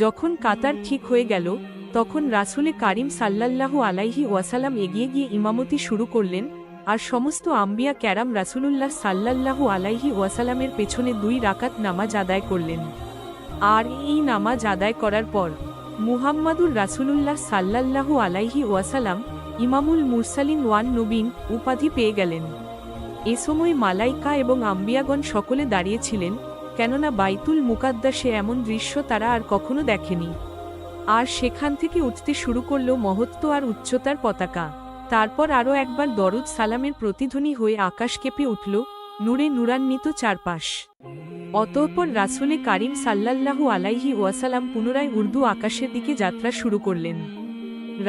যখন কাতার ঠিক হয়ে গেল তখন রাসূলে কারিম সাল্লাল্লাহু আলাইহি ওয়াসাল্লাম এগিয়ে গিয়ে ইমামতি শুরু করলেন, আর সমস্ত আম্বিয়া ক্যারাম রাসূলুল্লাহ সাল্লাল্লাহু আলাইহি ওয়াসাল্লামের পেছনে 2 রাকাত নামাজ আদায় করলেন। আর এই নামাজ আদায় করার পর মুহাম্মাদুর রাসূলুল্লাহ সাল্লাল্লাহু আলাইহি ওয়াসাল্লাম ইমামুল মুরসালিন ওয়ান নবীন উপাধি পেয়ে গেলেন। এ সময় মালাইকা এবং আম্বিয়াগণ সকলে দাঁড়িয়েছিলেন, কেননা বাইতুল মুকাদ্দাসে এমন দৃশ্য তারা আর কখনো দেখেনি। আর সেখান থেকে উঠতে শুরু করল মহত্ব আর উচ্চতার পতাকা। তারপর আরও একবার দরুদ সালামের প্রতিধ্বনি হয়ে আকাশ কেঁপে উঠল, নূরে নূরান্বিত চারপাশ। অতঃপর রাসূলে কারিম সাল্লাল্লাহু আলাইহি ওয়াসাল্লাম পুনরায় উর্দু আকাশের দিকে যাত্রা শুরু করলেন।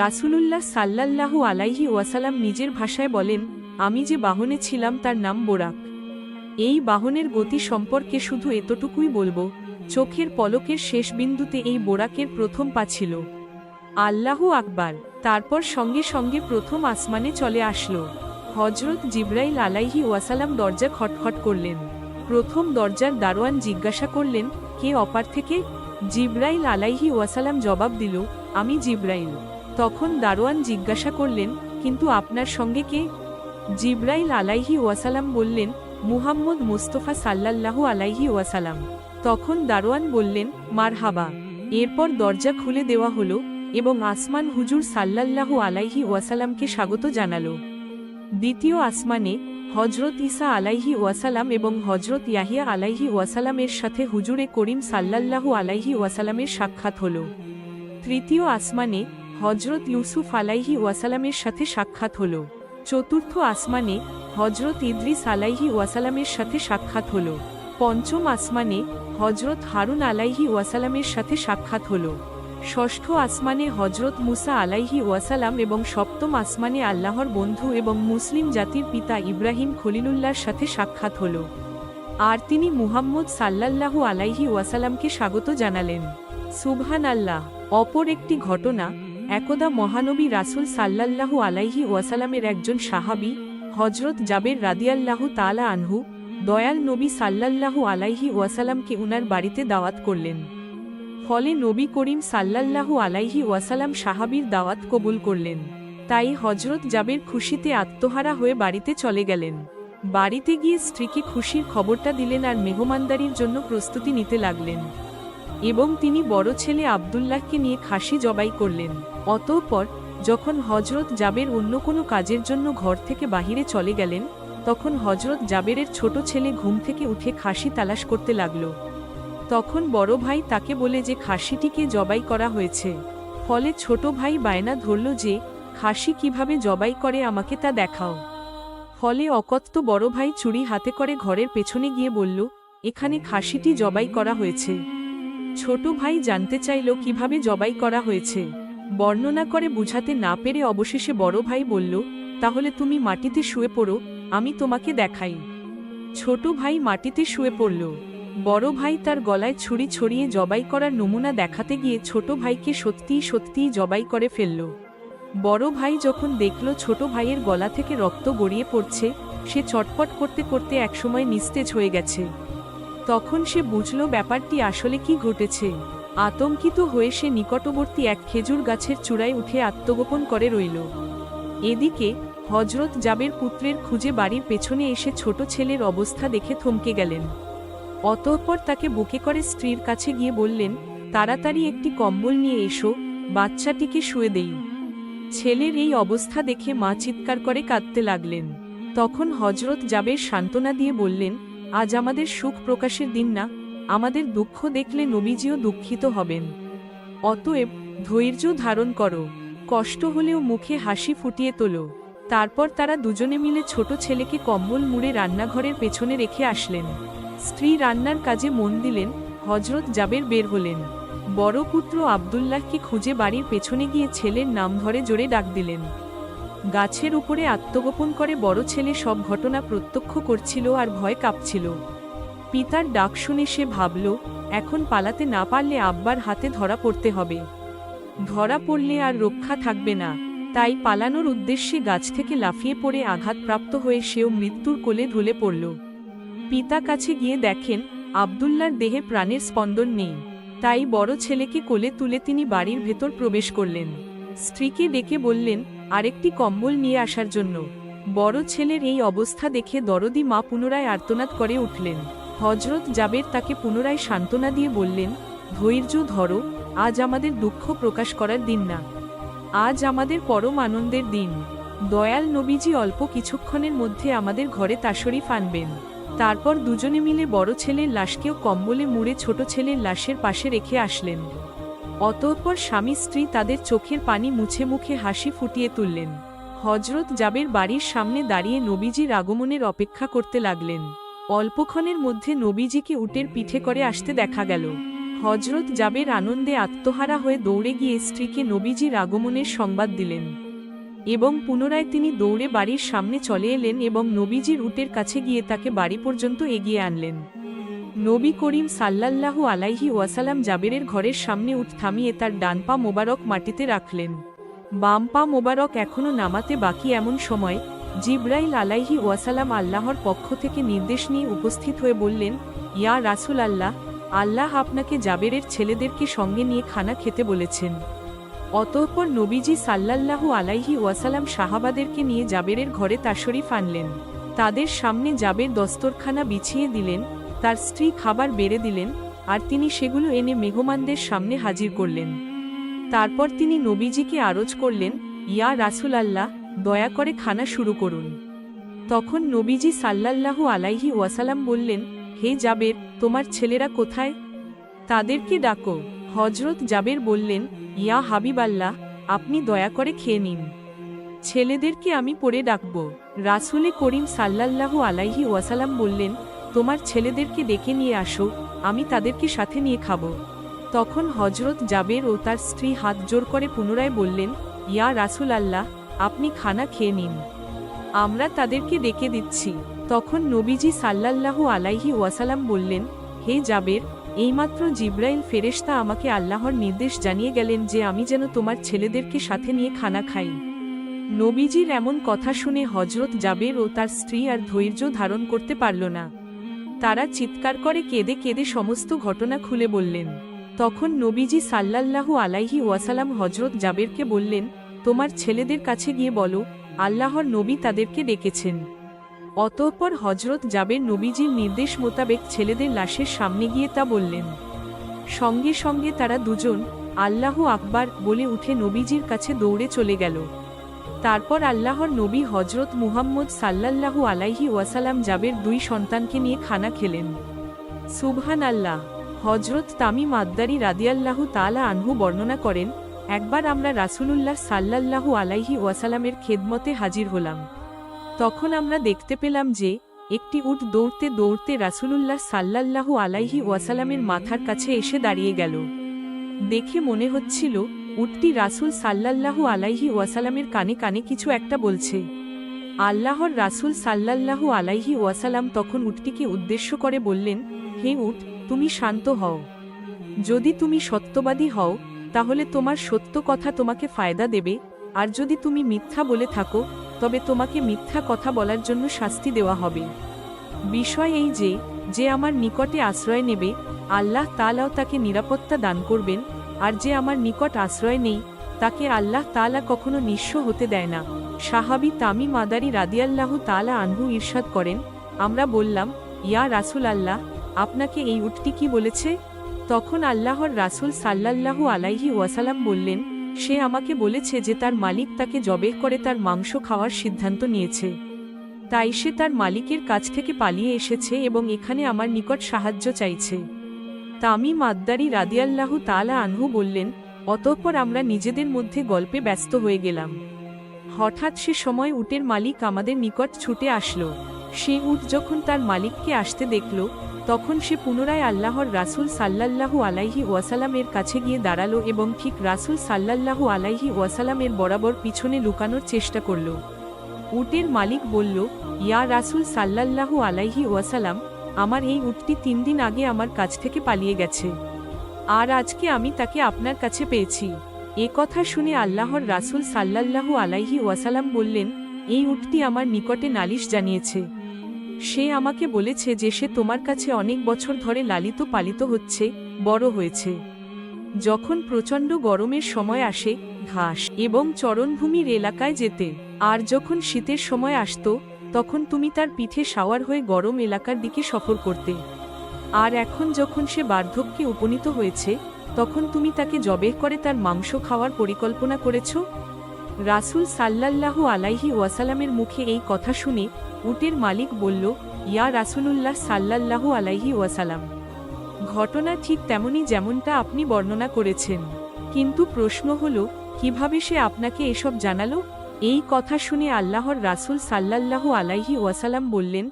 রাসূলুল্লাহ সাল্লাল্লাহু আলাইহি ওয়াসাল্লাম নিজের ভাষায় বলেন, আমি যে বাহনে ছিলাম তার নাম বোরাক। এই বাহনের গতি সম্পর্কে শুধু এতটুকুই বলবো, চোখের পলকের শেষ বিন্দুতে এই বোরাকের প্রথম পা ছিল। আল্লাহু আকবার। তারপর সঙ্গে সঙ্গে প্রথম আসমানে চলে আসলো। হজরত জিবরাইল আলাইহি ওয়াসাল্লাম দরজা খটখট করলেন। প্রথম দরজার দারোয়ান জিজ্ঞাসা করলেন, কে অপার থেকে? জিবরাইল আলাইহি ওয়াসাল্লাম জবাব দিল, আমি জিবরাইল। তখন দারোয়ান জিজ্ঞাসা করলেন, কিন্তু আপনার সঙ্গে কে? জিবরাইল আলাইহি ওয়াসাল্লাম বললেন, মুহাম্মদ মুস্তাফা সাল্লাল্লাহু আলাইহি ওয়াসাল্লাম। তখন দারোয়ান বললেন, মারহাবা। এরপর দরজা খুলে দেওয়া হলো এবং আসমান হুজুর সাল্লাল্লাহু আলাইহি ওয়াসাল্লামকে স্বাগত জানালো। দ্বিতীয় আসমানে হজরত ঈসা আলাইহি ওয়াসাল্লাম এবং হজরত ইয়াহিয়া আলাইহি ওয়াসাল্লামের সাথে হুজুরে করিম সাল্লাল্লাহু আলাইহি ওয়াসাল্লামের সাক্ষাৎ হলো। তৃতীয় আসমানে হজরত ইউসুফ আলাইহি ওয়াসাল্লামের সাথে সাক্ষাৎ হলো। চতুর্থ আসমানে হজরত ইদ্রিস আলাইহি ওয়াসাল্লামের সাথে সাক্ষাৎ হলো। পঞ্চম আসমানে হজরত হারুন আলাইহি ওয়াসাল্লামের সাথে সাক্ষাৎ হলো। ষষ্ঠ আসমানে হজরত মুসা আলাইহি ওয়াসাল্লাম এবং সপ্তম আসমানে আল্লাহর বন্ধু এবং মুসলিম জাতির পিতা ইব্রাহিম খলিলুল্লাহর সাথে সাক্ষাৎ হলো। আর তিনি মুহাম্মদ সাল্লাল্লাহু আলাইহি ওয়াসাল্লামকে স্বাগত জানালেন। সুবহানাল্লাহ। অপর একটি ঘটনা, একদা মহানবী রাসূল সাল্লাল্লাহু আলাইহি ওয়াসাল্লামের একজন সাহাবী হজরত জাবের রাদিয়াল্লাহু তাআলা আনহু দয়াল নবী সাল্লাল্লাহু আলাইহি ওয়াসাল্লামকে উনার বাড়িতে দাওয়াত করলেন। ফলে নবী করিম সাল্লাল্লাহু আলাইহি ওয়াসাল্লাম সাহাবীর দাওয়াত কবুল করলেন। তাই হজরত জাবের খুশিতে আত্মহারা হয়ে বাড়িতে চলে গেলেন। বাড়িতে গিয়ে স্ত্রীকে খুশির খবরটা দিলেন আর মেহমানদারির জন্য প্রস্তুতি নিতে লাগলেন এবং তিনি বড় ছেলে আব্দুল্লাহকে নিয়ে খাসি জবাই করলেন। অতঃপর যখন হজরত জাবের অন্য কোনো কাজের জন্য ঘর থেকে বাহিরে চলে গেলেন তখন হজরত জাবেরের ছোট ছেলে ঘুম থেকে উঠে খাসি তালাশ করতে লাগল। তখন বড় ভাই তাকে বলে যে খাসিটিকে জবাই করা হয়েছে। ফলে ছোট ভাই বায়না ধরল যে খাসি কিভাবে জবাই করে আমাকে তা দেখাও। ফলে অকথ্য বড় ভাই চুরি হাতে করে ঘরের পেছনে গিয়ে বলল, এখানে খাসিটি জবাই করা হয়েছে। ছোট ভাই জানতে চাইল কিভাবে জবাই করা হয়েছে। বর্ণনা করে বুঝাতে না পেরে অবশেষে বড় ভাই বলল, তাহলে তুমি মাটিতে শুয়ে পড়ো, আমি তোমাকে দেখাই। ছোট ভাই মাটিতে শুয়ে পড়ল। বড় ভাই তার গলায় ছুরি ছড়িয়ে জবাই করার নমুনা দেখাতে গিয়ে ছোট ভাইকে সত্যিই সত্যিই জবাই করে ফেলল। বড় ভাই যখন দেখল ছোট ভাইয়ের গলা থেকে রক্ত গড়িয়ে পড়ছে, সে চটপট করতে করতে একসময় নিস্তেজ হয়ে গেছে। তখন সে বুঝল ব্যাপারটি আসলে কি ঘটেছে। আতঙ্কিত হয়ে সে নিকটবর্তী এক খেজুর গাছের চূড়ায় উঠে আত্মগোপন করে রইল। এদিকে হজরত জাবের পুত্রের খুঁজে বাড়ির পেছনে এসে ছোট ছেলের অবস্থা দেখে থমকে গেলেন। অতঃপর তাকে বুকে করে স্ত্রীর কাছে গিয়ে বললেন, তাড়াতাড়ি একটি কম্বল নিয়ে এসো, বাচ্চাটিকে শুয়ে দেই। ছেলের এই অবস্থা দেখে মা চিৎকার করে কাঁদতে লাগলেন। তখন হজরত জাবের সান্ত্বনা দিয়ে বললেন, আজ আমাদের সুখ প্রকাশের দিন না, আমাদের দুঃখ দেখলে নবীজিও দুঃখিত হবেন। অতএব ধৈর্য ধারণ করো, কষ্ট হলেও মুখে হাসি ফুটিয়ে তোলো। তারপর তারা দুজনে মিলে ছোট ছেলেকে কম্বল মুড়ে রান্নাঘরের পেছনে রেখে আসলেন। স্ত্রী রান্নার কাজে মন দিলেন। হজরত জাবের বের হলেন। বড় পুত্র আব্দুল্লাহকে খুঁজে বাড়ির পেছনে গিয়ে ছেলের নাম ধরে জোরে ডাক দিলেন। গাছের উপরে আত্মগোপন করে বড় ছেলে সব ঘটনা প্রত্যক্ষ করছিল আর ভয় কাঁপছিল। পিতার ডাক শুনে সে ভাবল, এখন পালাতে না পারলে আব্বার হাতে ধরা পড়তে হবে। ধরা পড়লে আর রক্ষা থাকবে না। তাই পালানোর উদ্দেশ্যে গাছ থেকে লাফিয়ে পড়ে আঘাতপ্রাপ্ত হয়ে সেও মৃত্যুর কোলে ঢলে পড়ল। পিতা কাছে গিয়ে দেখেন আব্দুল্লাহর দেহে প্রাণের স্পন্দন নেই। তাই বড় ছেলেকে কোলে তুলে তিনি বাড়ির ভেতর প্রবেশ করলেন। স্ত্রীকে ডেকে বললেন আরেকটি কম্বল নিয়ে আসার জন্য। বড় ছেলের এই অবস্থা দেখে দরদি মা পুনরায় আর্তনাদ করে উঠলেন। হজরত জাবের তাকে পুনরায় সান্ত্বনা দিয়ে বললেন, ধৈর্য ধরো, আজ আমাদের দুঃখ প্রকাশ করার দিন না, আজ আমাদের পরম আনন্দের দিন। দয়াল নবীজি অল্প কিছুক্ষণের মধ্যে আমাদের ঘরে তাশরিফ আনবেন। তারপর দুজনে মিলে বড় ছেলের লাশকেও কম্বলে মুড়ে ছোট ছেলের লাশের পাশে রেখে আসলেন। অতঃপর স্বামী স্ত্রী তাদের চোখের পানি মুছে মুখে হাসি ফুটিয়ে তুললেন। হজরত জাবের বাড়ির সামনে দাঁড়িয়ে নবীজির আগমনের অপেক্ষা করতে লাগলেন। অল্পক্ষণের মধ্যে নবীজিকে উটের পিঠে করে আসতে দেখা গেল। হজরত জাবের আনন্দে আত্মহারা হয়ে দৌড়ে গিয়ে স্ত্রীকে নবীজির আগমনের সংবাদ দিলেন এবং পুনরায় তিনি দৌড়ে বাড়ির সামনে চলে এলেন এবং নবীজির উটের কাছে গিয়ে তাকে বাড়ি পর্যন্ত এগিয়ে আনলেন। নবী করিম সাল্লাল্লাহু আলাইহি ওয়াসাল্লাম জাবেরের ঘরের সামনে উট থামিয়ে তার ডান পা মোবারক মাটিতে রাখলেন। বাম পা মোবারক এখনও নামাতে বাকি এমন সময় জিবরাইল আলাইহি ওয়াসাল্লাম আল্লাহর পক্ষ থেকে নির্দেশ নিয়ে উপস্থিত হয়ে বললেন, ইয়া রাসূল আল্লাহ, আল্লাহ আপনাকে জাবেরের ছেলেদেরকে সঙ্গে নিয়ে খানা খেতে বলেছেন। অতঃপর নবীজি সাল্লাল্লাহু আলাইহি ওয়াসাল্লাম সাহাবাদেরকে নিয়ে জাবেরের ঘরে তাশরিফ আনলেন। তাদের সামনে জাবের দস্তরখানা বিছিয়ে দিলেন, তার স্ত্রী খাবার বেড়ে দিলেন, আর তিনি সেগুলো এনে মেহমানদের সামনে হাজির করলেন। তারপর তিনি নবীজিকে আরজ করলেন, ইয়া রাসূল আল্লাহ, দয়া করে খানা শুরু করুন। তখন নবীজি সাল্লাল্লাহু আলাইহি ওয়াসাল্লাম বললেন, হে জাবের, তোমার ছেলেরা কোথায়? তাদেরকে ডাকো। হজরত জাবের বললেন, ইয়া হাবিব আল্লাহ, আপনি দয়া করে খেয়ে নিন, ছেলেদেরকে আমি পরে ডাকব। রাসূলে করিম সাল্লাল্লাহু আলাইহি ওয়াসাল্লাম বললেন, তোমার ছেলেদেরকে ডেকে নিয়ে আসো, আমি তাদেরকে সাথে নিয়ে খাব। তখন হজরত জাবের ও তার স্ত্রী হাত জোর করে পুনরায় বললেন, ইয়া রাসূল আল্লাহ, আপনি খানা খেয়ে নিন, আমরা তাদেরকে ডেকে দিচ্ছি। তখন নবীজি সাল্লাল্লাহু আলাইহি ওয়াসাল্লাম বললেন, হে জাবের, এইমাত্র জিবরাইল ফেরেশতা আমাকে আল্লাহর নির্দেশ জানিয়ে গেলেন যে আমি যেন তোমার ছেলেদেরকে সাথে নিয়ে খানা খাই। নবীজির এমন কথা শুনে হজরত জাবের ও তার স্ত্রী আর ধৈর্য ধারণ করতে পারল না। তারা চিৎকার করে কেঁদে কেঁদে সমস্ত ঘটনা খুলে বললেন। তখন নবীজি সাল্লাল্লাহু আলাইহি ওয়াসাল্লাম হজরত জাবেরকে বললেন, তোমার ছেলেদের কাছে গিয়ে বলো, আল্লাহর নবী তাদেরকে ডেকেছেন। অতঃপর হজরত জাবের নবীজির নির্দেশ মোতাবেক ছেলেদের লাশের সামনে গিয়ে তা বললেন। সঙ্গে সঙ্গে তারা দুজন আল্লাহু আকবার বলে উঠে নবীজির কাছে দৌড়ে চলে গেল। তারপর আল্লাহর নবী হজরত মুহাম্মদ সাল্লাল্লাহু আলাইহি ওয়াসাল্লাম জাবের 2 সন্তানকে নিয়ে খানা খেলেন। সুবহান আল্লাহ। হজরত তামিম আদ্দারি রাদিয়াল্লাহু তাআলা আনহু বর্ণনা করেন, একবার আমরা রাসূলুল্লাহ সাল্লাল্লাহু আলাইহি ওয়াসাল্লামের খেদমতে হাজির হলাম। তখন আমরা দেখতে পেলাম যে একটি উট দৌড়তে দৌড়তে রাসূলুল্লাহ সাল্লাল্লাহু আলাইহি ওয়াসাল্লামের মাথার কাছে এসে দাঁড়িয়ে গেল। দেখে মনে হচ্ছিল উটটি রাসূল সাল্লাল্লাহু আলাইহি ওয়াসাল্লামের কানে কানে কিছু একটা বলছে। আল্লাহর রাসূল সাল্লাল্লাহু আলাইহি ওয়াসাল্লাম তখন উটটিকে উদ্দেশ্য করে বললেন, হে উট, তুমি শান্ত হও। যদি তুমি সত্যবাদী হও তাহলে তোমার সত্য কথা তোমাকে ফায়দা দেবে, আর যদি তুমি মিথ্যা বলে থাকো তবে তোমাকে মিথ্যা কথা বলার জন্য শাস্তি দেওয়া হবে। বিষয় এই যে যে আমার নিকটে আশ্রয় নেবে আল্লাহ তাআলাও তাকে নিরাপত্তা দান করবেন, আর যে আমার নিকট আশ্রয় নেই তাকে আল্লাহ তাআলা কখনো নিঃস্ব হতে দেয় না। সাহাবী তামিম আদারি রাদিয়াল্লাহু তাআলা আনহু ইরশাদ করেন, আমরা বললাম, ইয়া রাসূল আল্লাহ, আপনাকে এই উটটি কি বলেছে? তখন আল্লাহর রাসূল সাল্লাল্লাহু আলাইহি ওয়াসাল্লাম বললেন, সে আমাকে বলেছে যে তার মালিক তাকে জবেহ করে তার মাংস খাওয়ার সিদ্ধান্ত নিয়েছে, তাই সে তার মালিকের কাছ থেকে পালিয়ে এসেছে এবং এখানে আমার নিকট সাহায্য চাইছে। তামিম আদ্দারি রাদিয়াল্লাহু তাআলা আনহু বললেন, অতঃপর আমরা নিজেদের মধ্যে গল্পে ব্যস্ত হয়ে গেলাম। হঠাৎ সে সময় উটের মালিক আমাদের নিকট ছুটে আসলো। সে উট যখন তার মালিককে আসতে দেখল তখন সে পুনরায় আল্লাহর রাসূল সাল্লাল্লাহু আলাইহি ওয়াসাল্লামের কাছে গিয়ে দাঁড়ালো এবং ঠিক রাসূল সাল্লাল্লাহু আলাইহি ওয়াসাল্লামের বরাবর পিছনে লুকানোর চেষ্টা করল। উটের মালিক বলল, ইয়া রাসূল সাল্লাল্লাহু আলাইহি ওয়াসাল্লাম, আমার এই উটটি 3 দিন আগে আমার কাছ থেকে পালিয়ে গেছে, আর আজকে আমি তাকে আপনার কাছে পেয়েছি। এ কথা শুনে আল্লাহর রাসূল সাল্লাল্লাহু আলাইহি ওয়াসাল্লাম বললেন, এই উটটি আমার নিকটে নালিশ জানিয়েছে। সে আমাকে বলেছে যে সে তোমার কাছে অনেক বছর ধরে লালিত পালিত হচ্ছে, বড় হয়েছে। যখন প্রচণ্ড গরমের সময় আসে ঘাস এবং চরণভূমির এলাকায় যেতে, আর যখন শীতের সময় আসতো তখন তুমি তার পিঠে সাওয়ার হয়ে গরম এলাকার দিকে সফর করতে। আর এখন যখন সে বার্ধক্যে উপনীত হয়েছে তখন তুমি তাকে জবেহ করে তার মাংস খাওয়ার পরিকল্পনা করেছ। রাসূল সাল্লাল্লাহু আলাইহি ওয়াসাল্লামের মুখে এই কথা শুনে উটের মালিক বলল, ইয়া রাসূলুল্লাহ সাল্লাল্লাহু আলাইহি ওয়াসাল্লাম, ঘটনা ঠিক তেমনই যেমনটা আপনি বর্ণনা করেছেন, কিন্তু প্রশ্ন হলো কিভাবে সে আপনাকে এসব জানালো? এই কথা শুনে আল্লাহর রাসূল সাল্লাল্লাহু আলাইহি ওয়াসাল্লাম বললেন,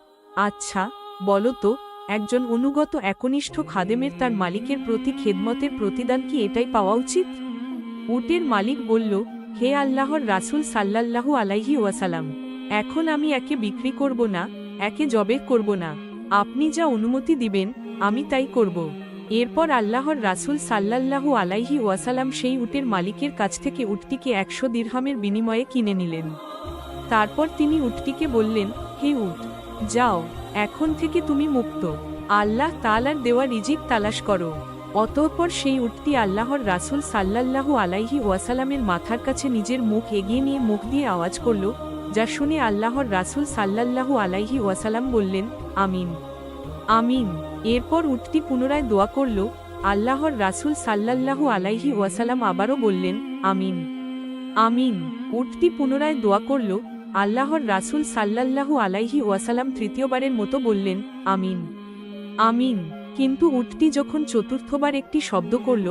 আচ্ছা বলো তো, একজন অনুগত একনিষ্ঠ খাদেমের তার মালিকের প্রতি খেদমতের প্রতিদান কি এটাই পাওয়া উচিত? উটের মালিক বলল, হে আল্লাহর রাসূল সাল্লাল্লাহু আলাইহি ওয়াসাল্লাম, এখন আমি একে বিক্রি করব না, একে জবেহ করব না। আপনি যা অনুমতি দিবেন আমি তাই করব। এরপর আল্লাহর রাসূল সাল্লাল্লাহু আলাইহি ওয়াসাল্লাম সেই উটের মালিকের কাছ থেকে উটটিকে 100 দিরহামের বিনিময়ে কিনে নিলেন। তারপর তিনি উটটিকে বললেন, হে উট, যাও, এখন থেকে তুমি মুক্ত, আল্লাহ তাআলার দেওয়া রিজিক তালাশ করো। অতঃপর সেই উটটি আল্লাহর রাসূল সাল্লাল্লাহু আলাইহি ওয়াসাল্লামের মাথার কাছে নিজের মুখ এগিয়ে নিয়ে মুখ দিয়ে আওয়াজ করল, যা শুনে আল্লাহর রাসূল সাল্লাল্লাহু আলাইহি ওয়াসাল্লাম বললেন, আমিন, আমিন। এরপর উটটি পুনরায় দোয়া করল। আল্লাহর রাসূল সাল্লাল্লাহু আলাইহি ওয়াসাল্লাম আবারও বললেন, আমিন, আমিন। উটটি পুনরায় দোয়া করল। আল্লাহর রাসূল সাল্লাল্লাহু আলাইহি ওয়াসাল্লাম তৃতীয়বারের মতো বললেন, আমিন, আমিন। কিন্তু উটটি যখন চতুর্থবার একটি শব্দ করল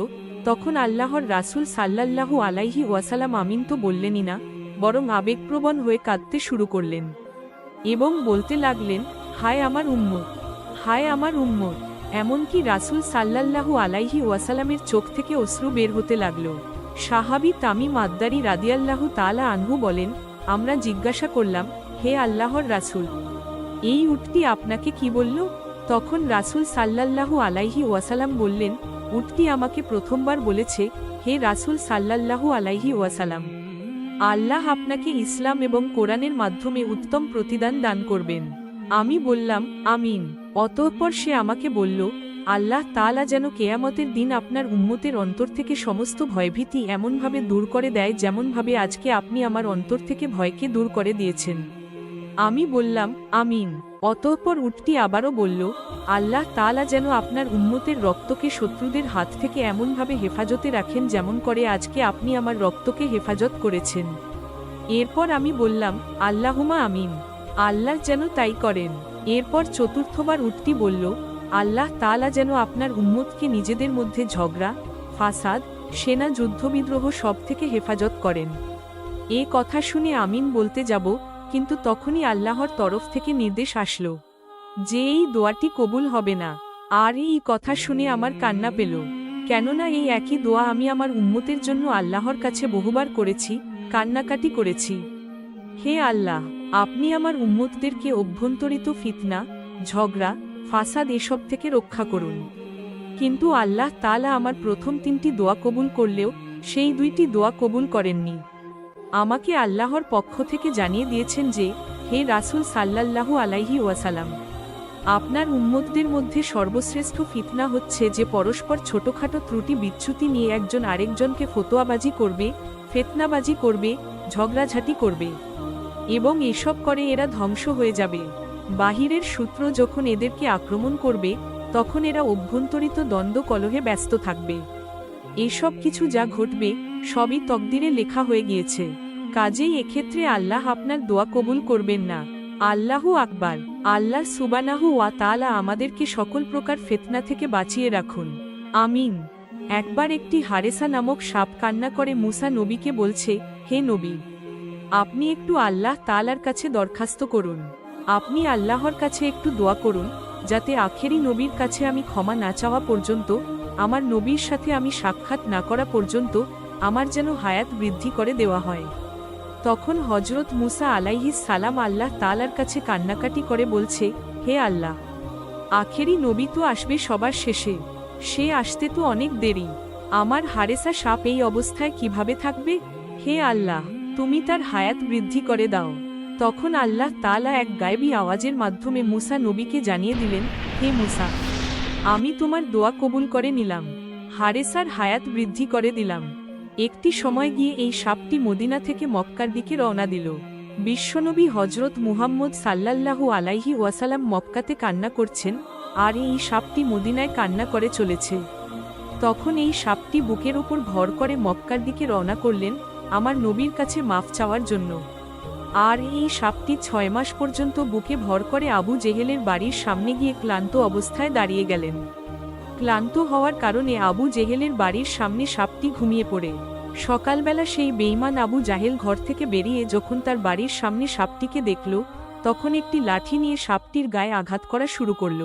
তখন আল্লাহর রাসূল সাল্লাল্লাহু আলাইহি ওয়াসাল্লাম আমিন তো বললেনই না, বরং আবেগপ্রবণ হয়ে কাঁদতে শুরু করলেন এবং বলতে লাগলেন, হায় আমার উম্মত, হায় আমার উম্মত। এমনকি রাসূল সাল্লাল্লাহু আলাইহি ওয়াসাল্লামের চোখ থেকে অশ্রু বের হতে লাগল। সাহাবী তামিম আদ্দারি রাদিয়াল্লাহু তাআলা আনহু বলেন, আমরা জিজ্ঞাসা করলাম, হে আল্লাহর রাসূল, এই উটটি আপনাকে কি বলল? তখন রাসূল সাল্লাল্লাহু আলাইহি ওয়াসাল্লাম বললেন, উটটি আমাকে প্রথমবার বলেছে, হে রাসূল সাল্লাল্লাহু আলাইহি ওয়াসাল্লাম, আল্লাহ আপনাকে ইসলাম এবং কোরআনের মাধ্যমে উত্তম প্রতিদান দান করবেন। আমি বললাম, আমিন। অতঃপর সে আমাকে বলল, আল্লাহ তাআলা যেন কিয়ামতের দিন আপনার উম্মতের অন্তর থেকে সমস্ত ভয়ভীতি এমনভাবে দূর করে দেয় যেমনভাবে আজকে আপনি আমার অন্তর থেকে ভয়কে দূর করে দিয়েছেন। আমি বললাম, আমিন। অতঃপর উটটি আবারও বলল, আল্লাহ তাআলা যেন আপনার উম্মতের রক্তকে শত্রুদের হাত থেকে এমনভাবে হেফাজতে রাখেন যেমন করে আজকে আপনি আমার রক্তকে হেফাজত করেছেন। এরপর আমি বললাম, আল্লাহুম্মা আমিন, আল্লাহ যেন তাই করেন। এরপর চতুর্থবার উটটি বলল, আল্লাহ তাআলা যেন আপনার উম্মতকে নিজেদের মধ্যে ঝগড়া, ফাসাদ, সেনা যুদ্ধবিদ্রোহ সব থেকে হেফাজত করেন। এ কথা শুনে আমিন বলতে যাব, কিন্তু তখনই আল্লাহর তরফ থেকে নির্দেশ আসলো যে এই দোয়াটি কবুল হবে না। আর এই কথা শুনে আমার কান্না পেল, কেননা এই একই দোয়া আমি আমার উম্মতের জন্য আল্লাহর কাছে বহুবার করেছি, কান্নাকাটি করেছি। হে আল্লাহ, আপনি আমার উম্মতদেরকে অভ্যন্তরিত ফিতনা, ঝগড়া, ফাসাদ এসব থেকে রক্ষা করুন। কিন্তু আল্লাহ তাআলা আমার প্রথম 3টি দোয়া কবুল করলেও সেই 2টি দোয়া কবুল করেননি। আমাকে আল্লাহর পক্ষ থেকে জানিয়ে দিয়েছেন যে, হে রাসূল সাল্লাল্লাহু আলাইহি ওয়াসাল্লাম, আপনার উম্মতদের মধ্যে সর্বশ্রেষ্ঠ ফিতনা হচ্ছে যে পরস্পর ছোটখাটো ত্রুটি বিচ্যুতি নিয়ে একজন আরেকজনকে ফতোয়াবাজি করবে, ফিতনাবাজি করবে, ঝগড়াঝাটি করবে, এবং এসব করে এরা ধ্বংস হয়ে যাবে। বাহিরের সূত্র যখন এদেরকে আক্রমণ করবে, তখন এরা অভ্যন্তরিত দ্বন্দ্ব কলহে ব্যস্ত থাকবে। এসব কিছু যা ঘটবে সবই তকদিরে লেখা হয়ে গিয়েছে। কাজেই এক্ষেত্রে আল্লাহ আপনার দোয়া কবুল করবেন না। আল্লাহু আকবার। আল্লাহ সুবহানাহু ওয়া তাআলা আমাদেরকে সকল প্রকার ফিতনা থেকে বাঁচিয়ে রাখুন, আমিন। একবার একটি হারেসা নামক সাপ কান্না করে মুসা নবীকে বলছে, হে নবী, আপনি একটু আল্লাহ তাআলার কাছে দরখাস্ত করুন, আপনি আল্লাহর কাছে একটু দোয়া করুন, যাতে আখেরি নবীর কাছে আমি ক্ষমা না চাওয়া পর্যন্ত, আমার নবীর সাথে আমি সাক্ষাৎ না করা পর্যন্ত আমার যেন হায়াত বৃদ্ধি করে দেওয়া হয়। তখন হযরত মুসা আলাইহিস সালাম আল্লাহ তাআলার কাছে কান্নাকাটি করে বলছে, হে আল্লাহ, আখেরি নবী তো আসবে সবার শেষে, সে আসতে তো অনেক দেরি, আমার হারেসা সাপ এই অবস্থায় কিভাবে থাকবে? হে আল্লাহ, তুমি তার হায়াত বৃদ্ধি করে দাও। তখন আল্লাহ তাআলা এক গায়েবী আওয়াজের মাধ্যমে মুসা নবীকে জানিয়ে দিলেন, হে মুসা, আমি তোমার দোয়া কবুল করে নিলাম, হারেসার হায়াত বৃদ্ধি করে দিলাম। একটি সময় গিয়ে এই সাপটি মদিনা থেকে মক্কার দিকে রওনা দিল। বিশ্বনবী হযরত মুহাম্মদ সাল্লাল্লাহু আলাইহি ওয়াসাল্লাম মক্কাতে কান্না করছেন, আর এই সাপটি মদিনায় কান্না করে চলেছে। তখন এই সাপটি বুকের উপর ভর করে মক্কার দিকে রওনা করলেন আমার নবীর কাছে মাফ চাওয়ার জন্য। আর এই সাপটি 6 মাস পর্যন্ত বুকে ভর করে আবু জেহেলের বাড়ির সামনে গিয়ে ক্লান্ত অবস্থায় দাঁড়িয়ে গেলেন। ক্লান্ত হওয়ার কারণে আবু জেহেলের বাড়ির সামনে সাপটি ঘুমিয়ে পড়ে। সকালবেলা সেই বেঈমান আবু জাহেল ঘর থেকে বেরিয়ে যখন তার বাড়ির সামনে সাপটিকে দেখল, তখন একটি লাঠি নিয়ে সাপটির গায়ে আঘাত করা শুরু করল।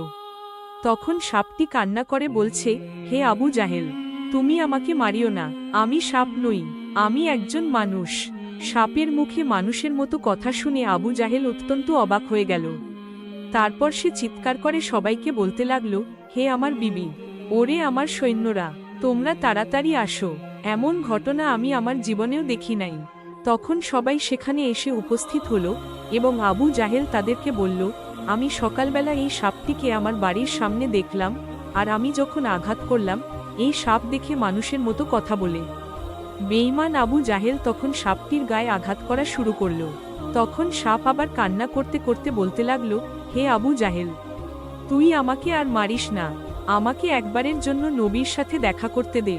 তখন সাপটি কান্না করে বলছে, হে আবু জাহেল, তুমি আমাকে মারিও না, আমি সাপ নই, আমি একজন মানুষ। সাপের মুখে মানুষের মতো কথা শুনে আবু জাহেল অত্যন্ত অবাক হয়ে গেল। তারপর সে চিৎকার করে সবাইকে বলতে লাগল, হে আমার বিবি, ওরে আমার সৈন্যরা, তোমরা তাড়াতাড়ি আসো, এমন ঘটনা আমি আমার জীবনেও দেখি নাই। তখন সবাই সেখানে এসে উপস্থিত হলো এবং আবু জাহেল তাদেরকে বলল, আমি সকালবেলা এই সাপটিকে আমার বাড়ির সামনে দেখলাম, আর আমি যখন আঘাত করলাম, এই সাপ দেখে মানুষের মতো কথা বলে। বেঈমান আবু জাহেল তখন সাপটির গায়ে আঘাত করা শুরু করল। তখন সাপ আবার কান্না করতে করতে বলতে লাগল, হে আবু জাহেল, তুই আমাকে আর মারিস না, আমাকে একবারের জন্য নবীর সাথে দেখা করতে দে,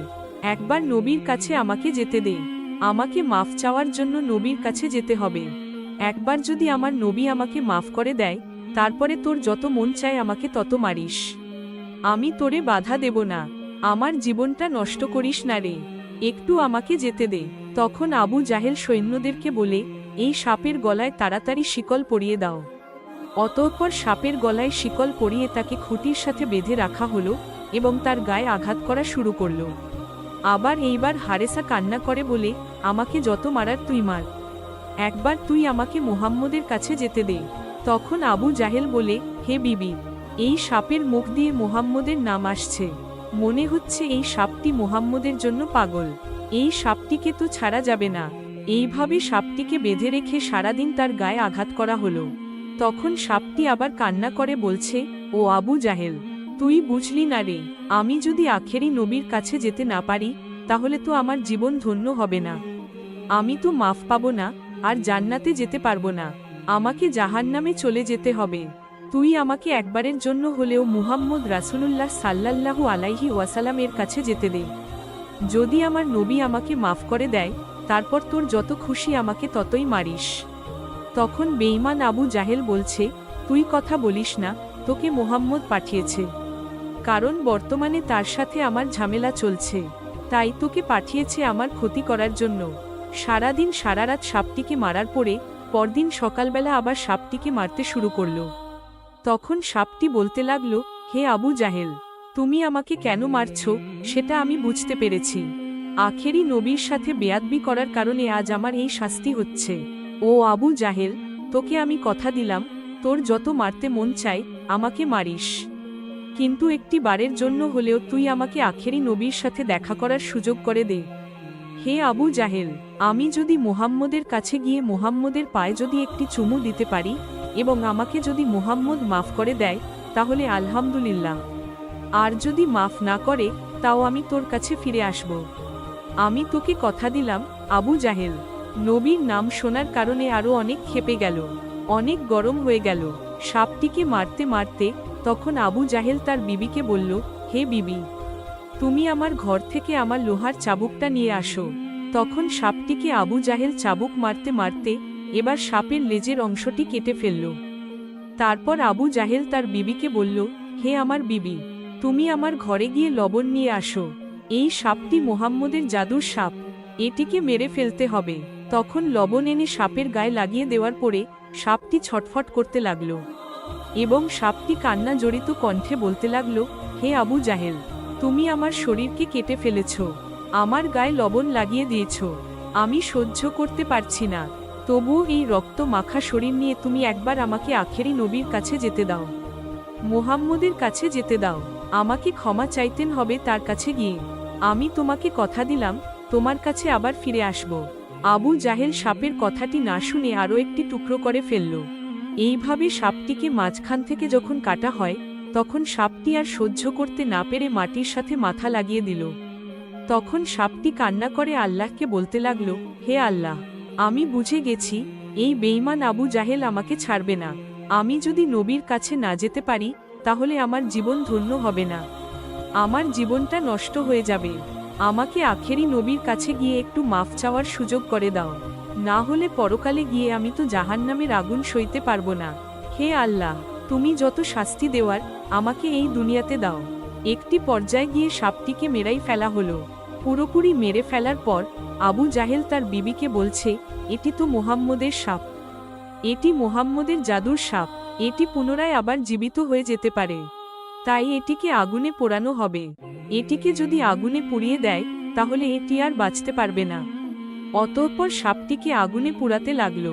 একবার নবীর কাছে আমাকে যেতে দে, আমাকে মাফ চাওয়ার জন্য নবীর কাছে যেতে হবে। একবার যদি আমার নবী আমাকে মাফ করে দেয়, তারপরে তোর যত মন চায় আমাকে তত মারিস, আমি তোরে বাধা দেব না, আমার জীবনটা নষ্ট করিস না রে, একটু আমাকে যেতে দে। তখন আবু জাহেল সৈন্যদেরকে বলে, এই সাপের গলায় তাড়াতাড়ি শিকল পরিয়ে দাও। অতঃপর সাপের গলায় শিকল পরিয়ে তাকে খুঁটির সাথে বেঁধে রাখা হলো এবং তার গায়ে আঘাত করা শুরু করল। আবার এইবার হারেসা কান্না করে বলে, আমাকে যত মারার তুই মার, একবার তুই আমাকে মুহাম্মদের কাছে যেতে দে। তখন আবু জাহেল বলে, হে বিবি, এই সাপের মুখ দিয়ে মুহাম্মদের নাম আসছে, মনে হচ্ছে এই সাপটি মুহাম্মদের জন্য পাগল, এই সাপটিকে তো ছাড়া যাবে না। এইভাবে সাপটিকে বেঁধে রেখে সারাদিন তার গায়ে আঘাত করা হলো। তখন সাপটি আবার কান্না করে বলছে, ও আবু জাহেল, তুই বুঝলি না রে, আমি যদি আখেরি নবীর কাছে যেতে না পারি, তাহলে তো আমার জীবন ধন্য হবে না, আমি তো মাফ পাবো না, আর জান্নাতে যেতে পারবো না, আমাকে জাহান্নামে চলে যেতে হবে। তুই আমাকে একবারের জন্য হলেও মুহাম্মদ রাসূলুল্লাহ সাল্লাল্লাহু আলাইহি ওয়াসাল্লামের কাছে যেতে দে। যদি আমার নবী আমাকে মাফ করে দেয়, তারপর তোর যত খুশি আমাকে ততই মারিস। তখন বেঈমান আবু জাহেল বলছে, তুই কথা বলিস না, তোকে মুহাম্মদ পাঠিয়েছে। কারণ বর্তমানে তার সাথে আমার ঝামেলা চলছে, তাই তোকে পাঠিয়েছে আমার ক্ষতি করার জন্য। সারাদিন সারারাত সাপটিকে মারার পরে পরদিন সকালবেলা আবার সাপটিকে মারতে শুরু করল। তখন সাপটি বলতে লাগল, হে আবু জাহেল, তুমি আমাকে কেন মারছ সেটা আমি বুঝতে পেরেছি। আখেরি নবীর সাথে বেয়াদবি করার কারণে আজ আমার এই শাস্তি হচ্ছে। ও আবু জাহেল, তোকে আমি কথা দিলাম, তোর যত মারতে মন চায় আমাকে মারিস, কিন্তু একটি বারের জন্য হলেও তুই আমাকে আখেরি নবীর সাথে দেখা করার সুযোগ করে দে। হে আবু জাহেল, আমি যদি মুহাম্মদের কাছে গিয়ে মুহাম্মদের পায়ে যদি একটি চুমু দিতে পারি এবং আমাকে যদি মুহাম্মদ মাফ করে দেয় তাহলে আলহামদুলিল্লাহ, আর যদি মাফ না করে তাও আমি তোর কাছে ফিরে আসব। আমি তোকে কথা দিলাম। আবু জাহেল নবীর নাম শোনার কারণে আরও অনেক ক্ষেপে গেল, অনেক গরম হয়ে গেল। সাপটিকে মারতে মারতে তখন আবু জাহেল তার বিবিকে বলল, হে বিবি, তুমি আমার ঘর থেকে আমার লোহার চাবুকটা নিয়ে আসো। তখন সাপটিকে আবু জাহেল চাবুক মারতে মারতে এবার সাপের লেজের অংশটি কেটে ফেলল। তারপর আবু জাহেল তার বিবিকে বলল, হে আমার বিবি, তুমি আমার ঘরে গিয়ে লবণ নিয়ে আসো। এই সাপটি মুহাম্মদের জাদুর সাপ, এটিকে মেরে ফেলতে হবে। তখন লবণ এনে সাপের গায়ে লাগিয়ে দেওয়ার পরে সাপটি ছটফট করতে লাগল এবং সাপটি কান্না জড়িত কণ্ঠে বলতে লাগল, হে আবু জাহেল, তুমি আমার শরীরকে কেটে ফেলেছ, আমার গায়ে লবণ লাগিয়ে দিয়েছ, আমি সহ্য করতে পারছি না। তবুও এই রক্ত মাখা শরীর নিয়ে তুমি একবার আমাকে আখেরি নবীর কাছে যেতে দাও, মুহাম্মদের কাছে যেতে দাও। আমাকে ক্ষমা চাইতেন হবে তার কাছে গিয়ে। আমি তোমাকে কথা দিলাম তোমার কাছে আবার ফিরে আসব। আবু জাহেল সাপের কথাটি না শুনে আরও একটি টুকরো করে ফেলল। এইভাবে সাপটিকে মাঝখান থেকে যখন কাটা হয় তখন সাপটি আর সহ্য করতে না পেরে মাটির সাথে মাথা লাগিয়ে দিল। তখন সাপটি কান্না করে আল্লাহকে বলতে লাগল, হে আল্লাহ, আমি বুঝে গেছি এই বেঈমান আবু জাহেল আমাকে ছাড়বে না। আমি যদি নবীর কাছে না যেতে পারি তাহলে আমার জীবন ধন্য হবে না, আমার জীবনটা নষ্ট হয়ে যাবে। আমাকে আখেরি নবীর কাছে গিয়ে একটু মাফ চাওয়ার সুযোগ করে দাও, না হলে পরকালে গিয়ে আমি তো জাহান্নামের আগুন সইতে পারবো না। হে আল্লাহ, তুমি যত শাস্তি দেওয়ার আমাকে এই দুনিয়াতে দাও। একটি পর্যায়ে গিয়ে সাপটিকে মেরাই ফেলা হলো। পুরোপুরি মেরে ফেলার পর আবু জাহেল তার বিবিকে বলছে, এটি তো মুহাম্মদের সাপ, এটি মুহাম্মদের জাদুর সাপ, এটি পুনরায় আবার জীবিত হয়ে যেতে পারে, তাই এটিকে আগুনে পোড়ানো হবে। এটিকে যদি আগুনে পুড়িয়ে দেয় তাহলে এটি আর বাঁচতে পারবে না। অতঃপর সাপটিকে আগুনে পোড়াতে লাগল।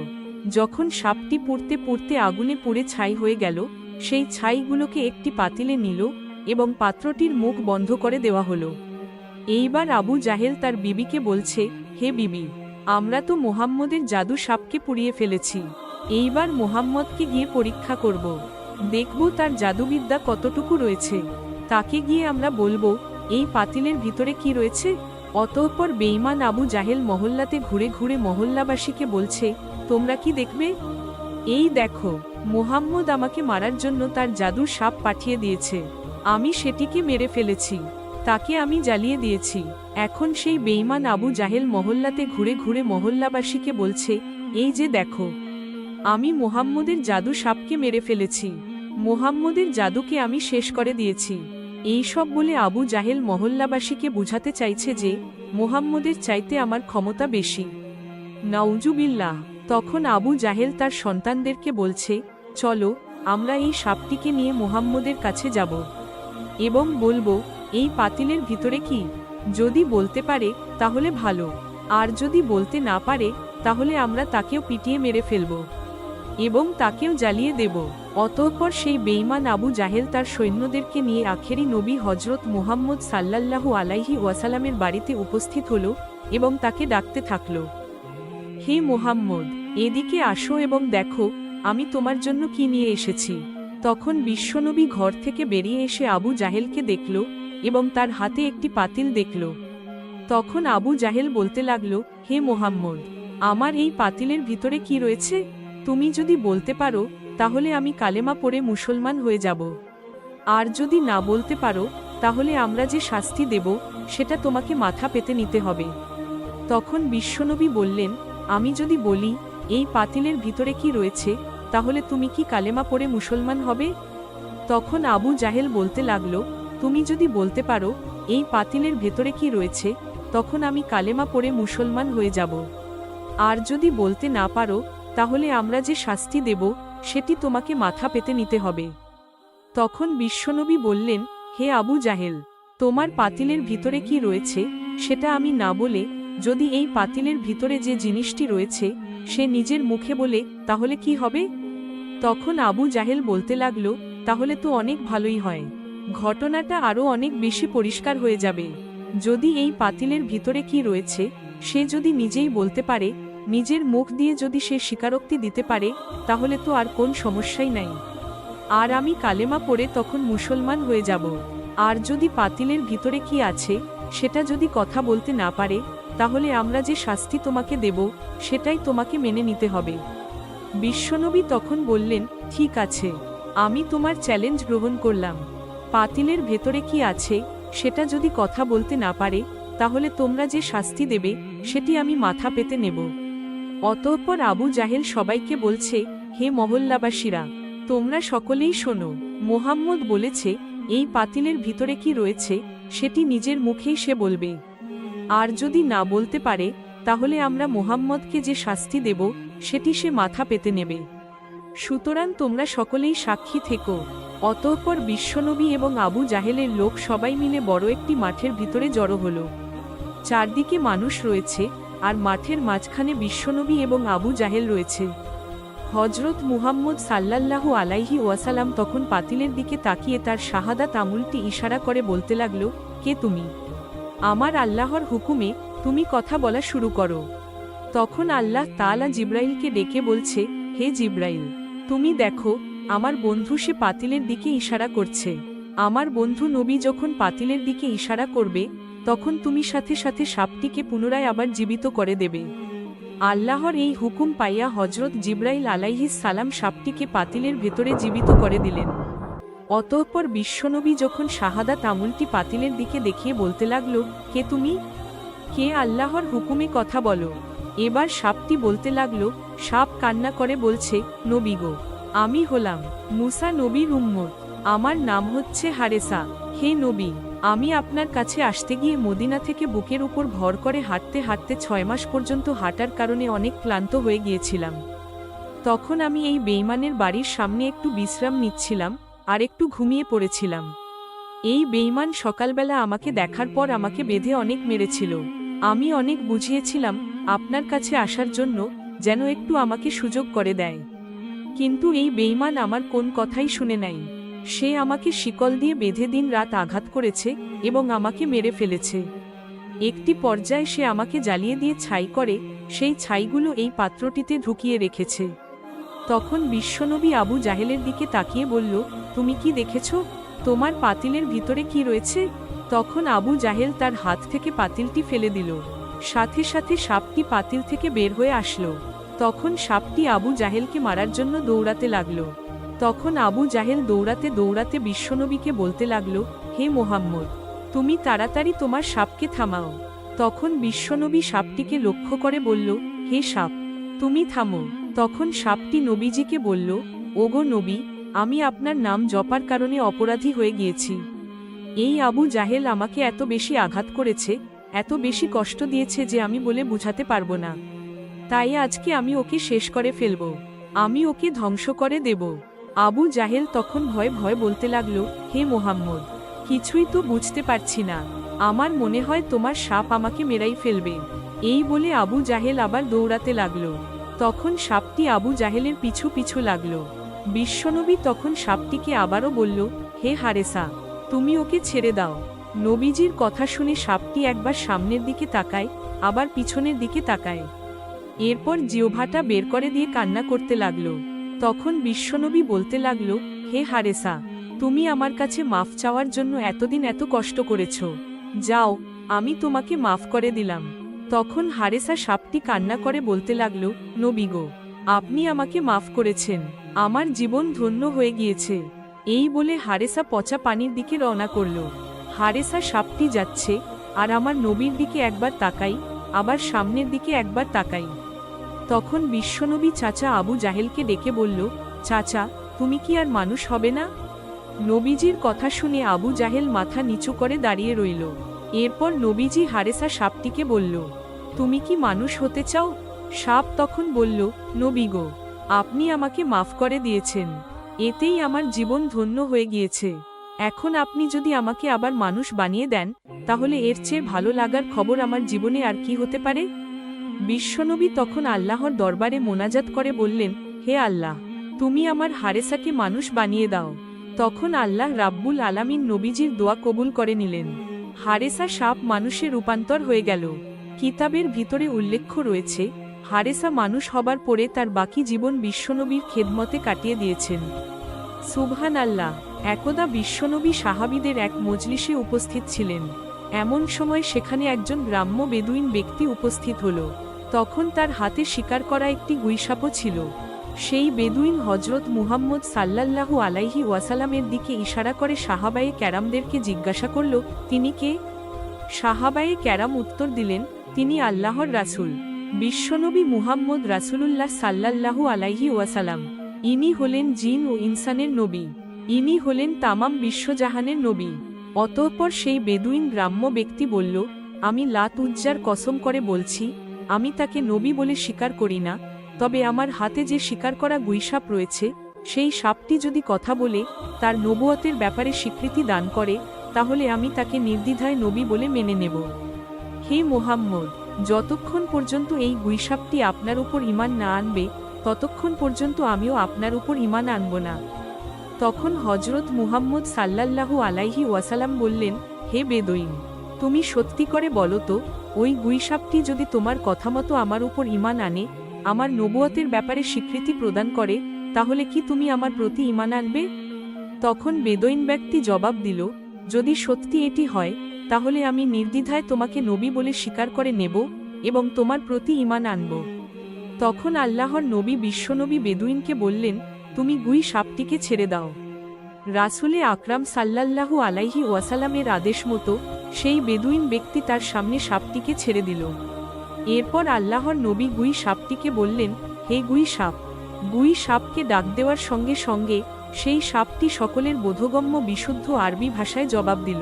যখন সাপটি পুড়তে পুড়তে আগুনে পুড়ে ছাই হয়ে গেল, সেই ছাইগুলোকে একটি পাতিলে নিল এবং পাত্রটির মুখ বন্ধ করে দেওয়া হলো। এইবার আবু জাহেল তার বিবিকে বলছে, হে বিবি, আমরা তো মুহাম্মদের জাদু সাপকে পুড়িয়ে ফেলেছি, এইবার মুহাম্মদকে গিয়ে পরীক্ষা করব, দেখব তার জাদুবিদ্যা কতটুকু রয়েছে। তাকে গিয়ে আমরা বলবো এই পাতিলের ভিতরে কি রয়েছে। অতঃপর বেঈমান আবু জাহেল মহল্লাতে ঘুরে ঘুরে মহল্লাবাসীকে বলছে, তোমরা কি দেখবে? এই দেখো, মুহাম্মদ আমাকে মারার জন্য তার জাদুর সাপ পাঠিয়ে দিয়েছে, আমি সেটিকে মেরে ফেলেছি, তাকে আমি জ্বালিয়ে দিয়েছি। এখন সেই বেঈমান আবু জাহেল মহল্লাতে ঘুরে ঘুরে মহল্লাবাসীকে বলছে, এই যে দেখো, আমি মুহাম্মদের জাদু সাপকে মেরে ফেলেছি, মুহাম্মদের জাদুকে আমি শেষ করে দিয়েছি। এই সব বলে আবু জাহেল মহল্লাবাসীকে বুঝাতে চাইছে যে মুহাম্মদের চাইতে আমার ক্ষমতা বেশি। নাউজুবিল্লাহ। তখন আবু জাহেল তার সন্তানদেরকে বলছে, চলো আমরা এই সাপটিকে নিয়ে মুহাম্মদের কাছে যাব এবং বলবো এই পাতিলের ভিতরে কি। যদি বলতে পারে তাহলে ভালো, আর যদি বলতে না পারে তাহলে আমরা তাকেও পিটিয়ে মেরে ফেলব এবং তাকেও জ্বালিয়ে দেব। অতঃপর সেই বেঈমান আবু জাহেল তার সৈন্যদেরকে নিয়ে আখেরি নবী হজরত মুহাম্মদ সাল্লাল্লাহু আলাইহি ওয়াসাল্লামের বাড়িতে উপস্থিত হল এবং তাকে ডাকতে থাকল, হে মুহাম্মদ, এদিকে আসো এবং দেখো আমি তোমার জন্য কি নিয়ে এসেছি। তখন বিশ্বনবী ঘর থেকে বেরিয়ে এসে আবু জাহেলকে দেখল এবং তার হাতে একটি পাতিল দেখল। তখন আবু জাহেল বলতে লাগল, হে মুহাম্মদ, আমার এই পাতিলের ভিতরে কি রয়েছে? তুমি যদি বলতে পারো তাহলে আমি কালেমা পড়ে মুসলমান হয়ে যাব, আর যদি না বলতে পারো তাহলে আমরা যে শাস্তি দেব সেটা তোমাকে মাথা পেতে নিতে হবে। তখন বিশ্বনবী বললেন, আমি যদি বলি এই পাতিলের ভিতরে কি রয়েছে, তাহলে তুমি কি কালেমা পড়ে মুসলমান হবে? তখন আবু জাহেল বলতে লাগলো, তুমি যদি বলতে পারো এই পাতিলের ভেতরে কি রয়েছে, তখন আমি কালেমা পড়ে মুসলমান হয়ে যাব। আর যদি বলতে না পারো, তাহলে আমরা যে শাস্তি দেব সেটি তোমাকে মাথা পেতে নিতে হবে। তখন বিশ্বনবী বললেন, হে আবু জাহেল, তোমার পাতিলের ভিতরে কি রয়েছে সেটা আমি না বলে যদি এই পাতিলের ভিতরে যে জিনিসটি রয়েছে সে নিজের মুখে বলে, তাহলে কি হবে? তখন আবু জাহেল বলতে লাগলো, তাহলে তো অনেক ভালোই হয়, ঘটনাটা আরও অনেক বেশি পরিষ্কার হয়ে যাবে। যদি এই পাতিলের ভিতরে কি রয়েছে সে যদি নিজেই বলতে পারে, নিজের মুখ দিয়ে যদি সে স্বীকারোক্তি দিতে পারে, তাহলে তো আর কোন সমস্যাই নাই, আর আমি কালেমা পড়ে তখন মুসলমান হয়ে যাব। আর যদি পাতিলের ভিতরে কি আছে সেটা যদি কথা বলতে না পারে, তাহলে আমরা যে শাস্তি তোমাকে দেব সেটাই তোমাকে মেনে নিতে হবে। বিশ্বনবী তখন বললেন, ঠিক আছে, আমি তোমার চ্যালেঞ্জ গ্রহণ করলাম। পাতিলের ভেতরে কি আছে সেটা যদি কথা বলতে না পারে, তাহলে তোমরা যে শাস্তি দেবে সেটি আমি মাথা পেতে নেব। অতঃপর আবু জাহেল সবাইকে বলছে, হে মহল্লাবাসীরা, তোমরা সকলেই শোনো, মোহাম্মদ বলেছে এই পাতিলের ভিতরে কি রয়েছে সেটি নিজের মুখেই সে বলবে, আর যদি না বলতে পারে, তাহলে আমরা মোহাম্মদকে যে শাস্তি দেব সেটি সে মাথা পেতে নেবে। সুতরাং তোমরা সকলেই সাক্ষী থেকো। অতঃপর বিশ্বনবী এবং আবু জাহেলের লোক সবাই মিলে বড় একটি মাঠের ভিতরে জড়ো হল। চারদিকে মানুষ রয়েছে, আর মাঠের মাঝখানে বিশ্বনবী এবং আবু জাহেল রয়েছে। হজরত মুহাম্মদ সাল্লাল্লাহু আলাইহি ওয়াসাল্লাম তখন পাতিলের দিকে তাকিয়ে তার শাহাদাত আঙুলটি ইশারা করে বলতে লাগলো, কে তুমি? আমার আল্লাহর হুকুমে তুমি কথা বলা শুরু করো। তখন আল্লাহ তাআলা জিব্রাইলকে ডেকে বলছে, হে জিব্রাইল, তুমি দেখো আমার বন্ধু সে পাতিলের দিকে ইশারা করছে। আমার বন্ধু নবী যখন পাতিলের দিকে ইশারা করবে, তখন তুমি সাথে সাথে সাপটিকে পুনরায় আবার জীবিত করে দেবে। আল্লাহর এই হুকুম পাইয়া হজরত জিব্রাইল আলাইহিস সালাম সাপটিকে পাতিলের ভেতরে জীবিত করে দিলেন। অতঃপর বিশ্বনবী যখন শাহাদাত আঙুলটি পাতিলের দিকে দেখিয়ে বলতে লাগলো, কে তুমি? কে আল্লাহর হুকুমে কথা বলো? এবার সাপটি বলতে লাগলো, সাপ কান্না করে বলছে, নবী গো, আমি হলাম মুসা নবীর উম্মত, আমার নাম হচ্ছে হারেসা। হে নবী, আমি আপনার কাছে আসতে গিয়ে মদিনা থেকে বুকের উপর ভর করে হাঁটতে হাঁটতে 6 মাস পর্যন্ত হাঁটার কারণে অনেক ক্লান্ত হয়ে গিয়েছিলাম। তখন আমি এই বেঈমানের বাড়ির সামনে একটু বিশ্রাম নিচ্ছিলাম আর একটু ঘুমিয়ে পড়েছিলাম। এই বেঈমান সকালবেলা আমাকে দেখার পর আমাকে বেঁধে অনেক মেরেছিল। আমি অনেক বুঝিয়েছিলাম আপনার কাছে আসার জন্য, যেন একটু আমাকে সুযোগ করে দেয়, কিন্তু এই বেঈমান আমার কোন কথাই শুনে নাই। সে আমাকে শিকল দিয়ে বেঁধে দিন রাত আঘাত করেছে এবং আমাকে মেরে ফেলেছে। একটি পর্যায়ে সে আমাকে জ্বালিয়ে দিয়ে ছাই করে সেই ছাইগুলো এই পাত্রটিতে ঢুকিয়ে রেখেছে। তখন বিশ্বনবী আবু জাহেলের দিকে তাকিয়ে বলল, তুমি কি দেখেছ? তোমার পাতিলের ভিতরে কি রয়েছে? তখন আবু জাহেল তার হাত থেকে পাতিলটি ফেলে দিল। সাথে সাথে সাপটি পাতিল থেকে বের হয়ে আসলো। তখন সাপটি আবু জাহেলকে মারার জন্য দৌড়াতে লাগলো। তখন আবু জাহেল দৌড়াতে দৌড়াতে বিশ্বনবীকে বলতে লাগলো, হে মোহাম্মদ, তুমি তাড়াতাড়ি তোমার সাপকে থামাও। তখন বিশ্বনবী সাপটিকে লক্ষ্য করে বলল, হে সাপ, তুমি থামো। তখন সাপটি নবীজিকে বলল, ওগো নবী, আমি আপনার নাম জপার কারণে অপরাধী হয়ে গিয়েছি। এই আবু জাহেল আমাকে এত বেশি আঘাত করেছে, এত বেশি কষ্ট দিয়েছে যে আমি বলে বুঝাতে পারবো না। তাই আজকে আমি ওকে শেষ করে ফেলব, আমি ওকে ধ্বংস করে দেব। আবু জাহেল তখন ভয় ভয় বলতে লাগলো, হে মোহাম্মদ, কিছুই তো বুঝতে পারছি না, আমার মনে হয় তোমার সাপ আমাকে মেরাই ফেলবে। এই বলে আবু জাহেল আবার দৌড়াতে লাগলো। তখন সাপটি আবু জাহেলের পিছু পিছু লাগলো। বিশ্বনবী তখন সাপটিকে আবারও বলল, হে হারেসা, তুমি ওকে ছেড়ে দাও। নবীজির কথা শুনে সাপটি একবার সামনের দিকে তাকায়, আবার পিছনের দিকে তাকায়। এরপর জিহ্বাটা বের করে দিয়ে কান্না করতে লাগলো। তখন বিশ্বনবী বলতে লাগলো, হে হারেসা, তুমি আমার কাছে মাফ চাওয়ার জন্য এতদিন এত কষ্ট করেছ, যাও, আমি তোমাকে মাফ করে দিলাম। তখন হারেসা সাপটি কান্না করে বলতে লাগলো, নবী গো, আপনি আমাকে মাফ করেছেন, আমার জীবন ধন্য হয়ে গিয়েছে। এই বলে হারেসা পচা পানির দিকে রওনা করল। হারেসা সাপটি যাচ্ছে, আর আমার নবীর দিকে একবার তাকাই, আবার সামনের দিকে একবার তাকাই। তখন বিশ্বনবী চাচা আবু জাহেলকে ডেকে বলল, চাচা, তুমি কি আর মানুষ হবে না? নবীজির কথা শুনে আবু জাহেল মাথা নিচু করে দাঁড়িয়ে রইল। এরপর নবীজি হারেসা সাপটিকে বলল, তুমি কি মানুষ হতে চাও? সাপ তখন বলল, নবী গো, আপনি আমাকে মাফ করে দিয়েছেন, এতেই আমার জীবন ধন্য হয়ে গিয়েছে। এখন আপনি যদি আমাকে আবার মানুষ বানিয়ে দেন, তাহলে এর চেয়ে ভালো লাগার খবর আমার জীবনে আর কি হতে পারে? বিশ্বনবী তখন আল্লাহর দরবারে মোনাজাত করে বললেন, হে আল্লাহ, তুমি আমার হারেসাকে মানুষ বানিয়ে দাও। তখন আল্লাহ রাব্বুল আলামিন নবীজির দোয়া কবুল করে নিলেন। হারেসা সাপ মানুষে রূপান্তর হয়ে গেল। কিতাবের ভিতরে উল্লেখ রয়েছে, হারেসা মানুষ হবার পরে তার বাকি জীবন বিশ্বনবীর খেদমতে কাটিয়ে দিয়েছেন। সুবহান আল্লাহ। একদা বিশ্বনবী সাহাবীদের এক মজলিসে উপস্থিত ছিলেন। এমন সময় সেখানে একজন গ্রাম্য বেদুইন ব্যক্তি উপস্থিত হল। তখন তার হাতে শিকার করা একটি গুইসাপও ছিল। সেই বেদুইন হজরত মুহাম্মদ সাল্লাল্লাহু আলাইহি ওয়াসাল্লামের দিকে ইশারা করে সাহাবায়ে কেরামদেরকে জিজ্ঞাসা করল, তিনি কে? সাহাবায়ে কেরাম উত্তর দিলেন, তিনি আল্লাহর রাসূল, বিশ্বনবী মুহাম্মদ রাসূলুল্লাহ সাল্লাল্লাহু আলাইহি ওয়াসাল্লাম। ইনি হলেন জিন ও ইনসানের নবী, ইনি হলেন তামাম বিশ্বজাহানের নবী। অতঃপর সেই বেদুইন গ্রাম্য ব্যক্তি বলল, আমি লাত উজ্জার কসম করে বলছি, আমি তাকে নবী বলে স্বীকার করি না, তবে আমার হাতে যে শিকার করা গুইসাপ রয়েছে, সেই সাপটি যদি কথা বলে তার নবুয়তের ব্যাপারে স্বীকৃতি দান করে, তাহলে আমি তাকে নির্দ্বিধায় নবী বলে মেনে নেব। হে মুহাম্মদ, যতক্ষণ পর্যন্ত এই গুইসাপটি আপনার উপর ঈমান না আনবে, ততক্ষণ পর্যন্ত আমিও আপনার উপর ঈমান আনব না। তখন হজরত মুহাম্মদ সাল্লাল্লাহু আলাইহি ওয়াসাল্লাম বললেন, হে বেদুইন, তুমি সত্যি করে বলো তো, ওই গুইসাপটি যদি তোমার কথা মতো আমার উপর ঈমান আনে, আমার নবুয়তের ব্যাপারে স্বীকৃতি প্রদান করে, তাহলে কি তুমি আমার প্রতি ঈমান আনবে? তখন বেদুইন ব্যক্তি জবাব দিল, যদি সত্যি এটি হয়, তাহলে আমি নির্দ্বিধায় তোমাকে নবী বলে স্বীকার করে নেব এবং তোমার প্রতি ঈমান আনব। তখন আল্লাহর নবী বিশ্বনবী বেদুইনকে বললেন, তুমি গুই সাপটিকে ছেড়ে দাও। রাসূলে আকরাম সাল্লাল্লাহু আলাইহি ওয়াসাল্লামের আদেশ মতো সেই বেদুইন ব্যক্তি তার সামনে সাপটিকে ছেড়ে দিল। এরপর আল্লাহর নবী গুই সাপটিকে বললেন, হে গুই সাপ। গুই সাপকে ডাক দেওয়ার সঙ্গে সঙ্গে সেই সাপটি সকলের বোধগম্য বিশুদ্ধ আরবি ভাষায় জবাব দিল,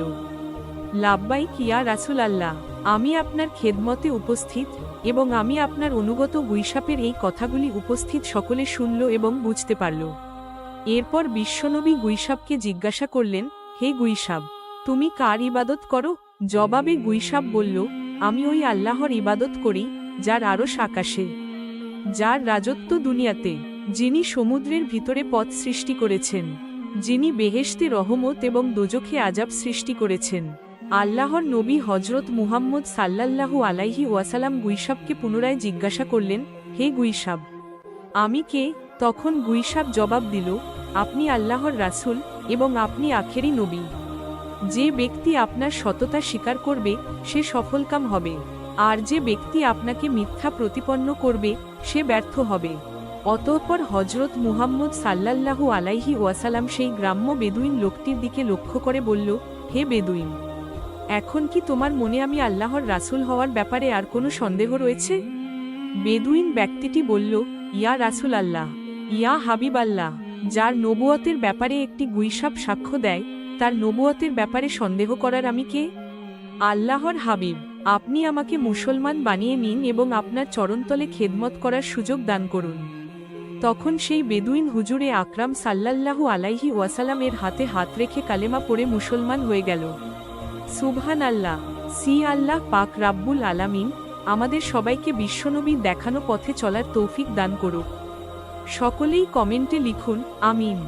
লাব্বাইক ইয়া রাসূল আল্লাহ, আমি আপনার খেদমতে উপস্থিত এবং আমি আপনার অনুগত। গুইসাপের এই কথাগুলি উপস্থিত সকলে শুনল এবং বুঝতে পারল। এরপর বিশ্বনবী গুইসাপকে জিজ্ঞাসা করলেন, হে গুইসাপ, তুমি কার ইবাদত করো? জবাবে গুইসাপ বলল, আমি ওই আল্লাহর ইবাদত করি, যার আরশ আকাশে, যার রাজত্ব দুনিয়াতে, যিনি সমুদ্রের ভিতরে পথ সৃষ্টি করেছেন, যিনি বেহেশতে রহমত এবং দোজখে আযাব সৃষ্টি করেছেন। আল্লাহর নবী হজরত মুহাম্মদ সাল্লাল্লাহু আলাইহি ওয়াসাল্লাম গুইসাপকে পুনরায় জিজ্ঞাসা করলেন, হে গুইসাপ, আমি কে? তখন গুইসাপ জবাব দিল, আপনি আল্লাহর রাসূল এবং আপনি আখেরি নবী। যে ব্যক্তি আপনার সততা স্বীকার করবে, সে সফলকাম হবে, আর যে ব্যক্তি আপনাকে মিথ্যা প্রতিপন্ন করবে, সে ব্যর্থ হবে। অতঃপর হজরত মুহাম্মদ সাল্লাল্লাহু আলাইহি ওয়াসাল্লাম সেই গ্রাম্য বেদুইন লোকটির দিকে লক্ষ্য করে বলল, হে বেদুইন, এখন কি তোমার মনে আমি আল্লাহর রাসূল হওয়ার ব্যাপারে আর কোনো সন্দেহ রয়েছে? বেদুইন ব্যক্তিটি বলল, ইয়া রাসূল আল্লাহ, ইয়া হাবিব আল্লাহ, যার নবুয়তের ব্যাপারে একটি গুইসাপ সাক্ষ্য দেয়, তার নবুয়তের ব্যাপারে সন্দেহ করার আমি কে? আল্লাহর হাবিব, আপনি আমাকে মুসলমান বানিয়ে নিন এবং আপনার চরণতলে খেদমত করার সুযোগ দান করুন। তখন সেই বেদুইন হুজুরে আকরাম সাল্লাল্লাহু আলাইহি ওয়াসাল্লামের হাতে হাত রেখে কালেমা পড়ে মুসলমান হয়ে গেল। সুবহান আল্লাহ। সি আল্লাহ পাক রাব্বুল আলামিন আমাদের সবাইকে বিশ্বনবীর দেখানো পথে চলার তৌফিক দান করুক। সকলেই কমেন্টে লিখুন, আমিন।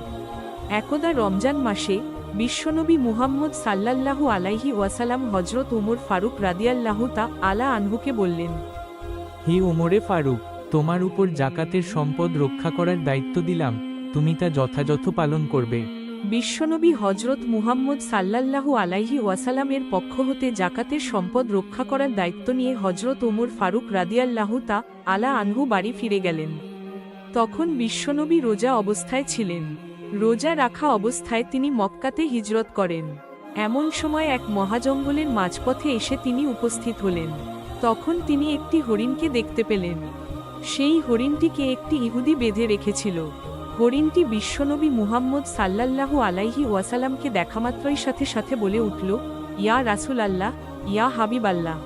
একদা রমজান মাসে বিশ্বনবী মুহাম্মদ সাল্লাল্লাহু আলাইহি ওয়াসাল্লাম হজরত উমর ফারুক রাদিয়াল্লাহু তাআলা আনহুকে বললেন, হে উমরে ফারুক, তোমার উপর জাকাতের সম্পদ রক্ষা করার দায়িত্ব দিলাম, তুমি তা যথাযথ পালন করবে। বিশ্বনবী হজরত মুহাম্মদ সাল্লাল্লাহু আলাইহি ওয়াসাল্লামের পক্ষ হতে জাকাতের সম্পদ রক্ষা করার দায়িত্ব নিয়ে হজরত উমর ফারুক রাদিয়াল্লাহু তাআলা আনহু বাড়ি ফিরে গেলেন। তখন বিশ্বনবী রোজা অবস্থায় ছিলেন। রোজা রাখা অবস্থায় তিনি মক্কাতে হিজরত করেন। এমন সময় এক মহাজঙ্গলের মাঝপথে এসে তিনি উপস্থিত হলেন। তখন তিনি একটি হরিণকে দেখতে পেলেন। সেই হরিণটিকে একটি ইহুদি বেঁধে রেখেছিল। হরিণটি বিশ্বনবী মুহাম্মদ সাল্লাল্লাহু আলাইহি ওয়াসাল্লামকে দেখামাত্রই সাথে সাথে বলে উঠল, ইয়া রাসূল আল্লাহ, ইয়া হাবিব আল্লাহ।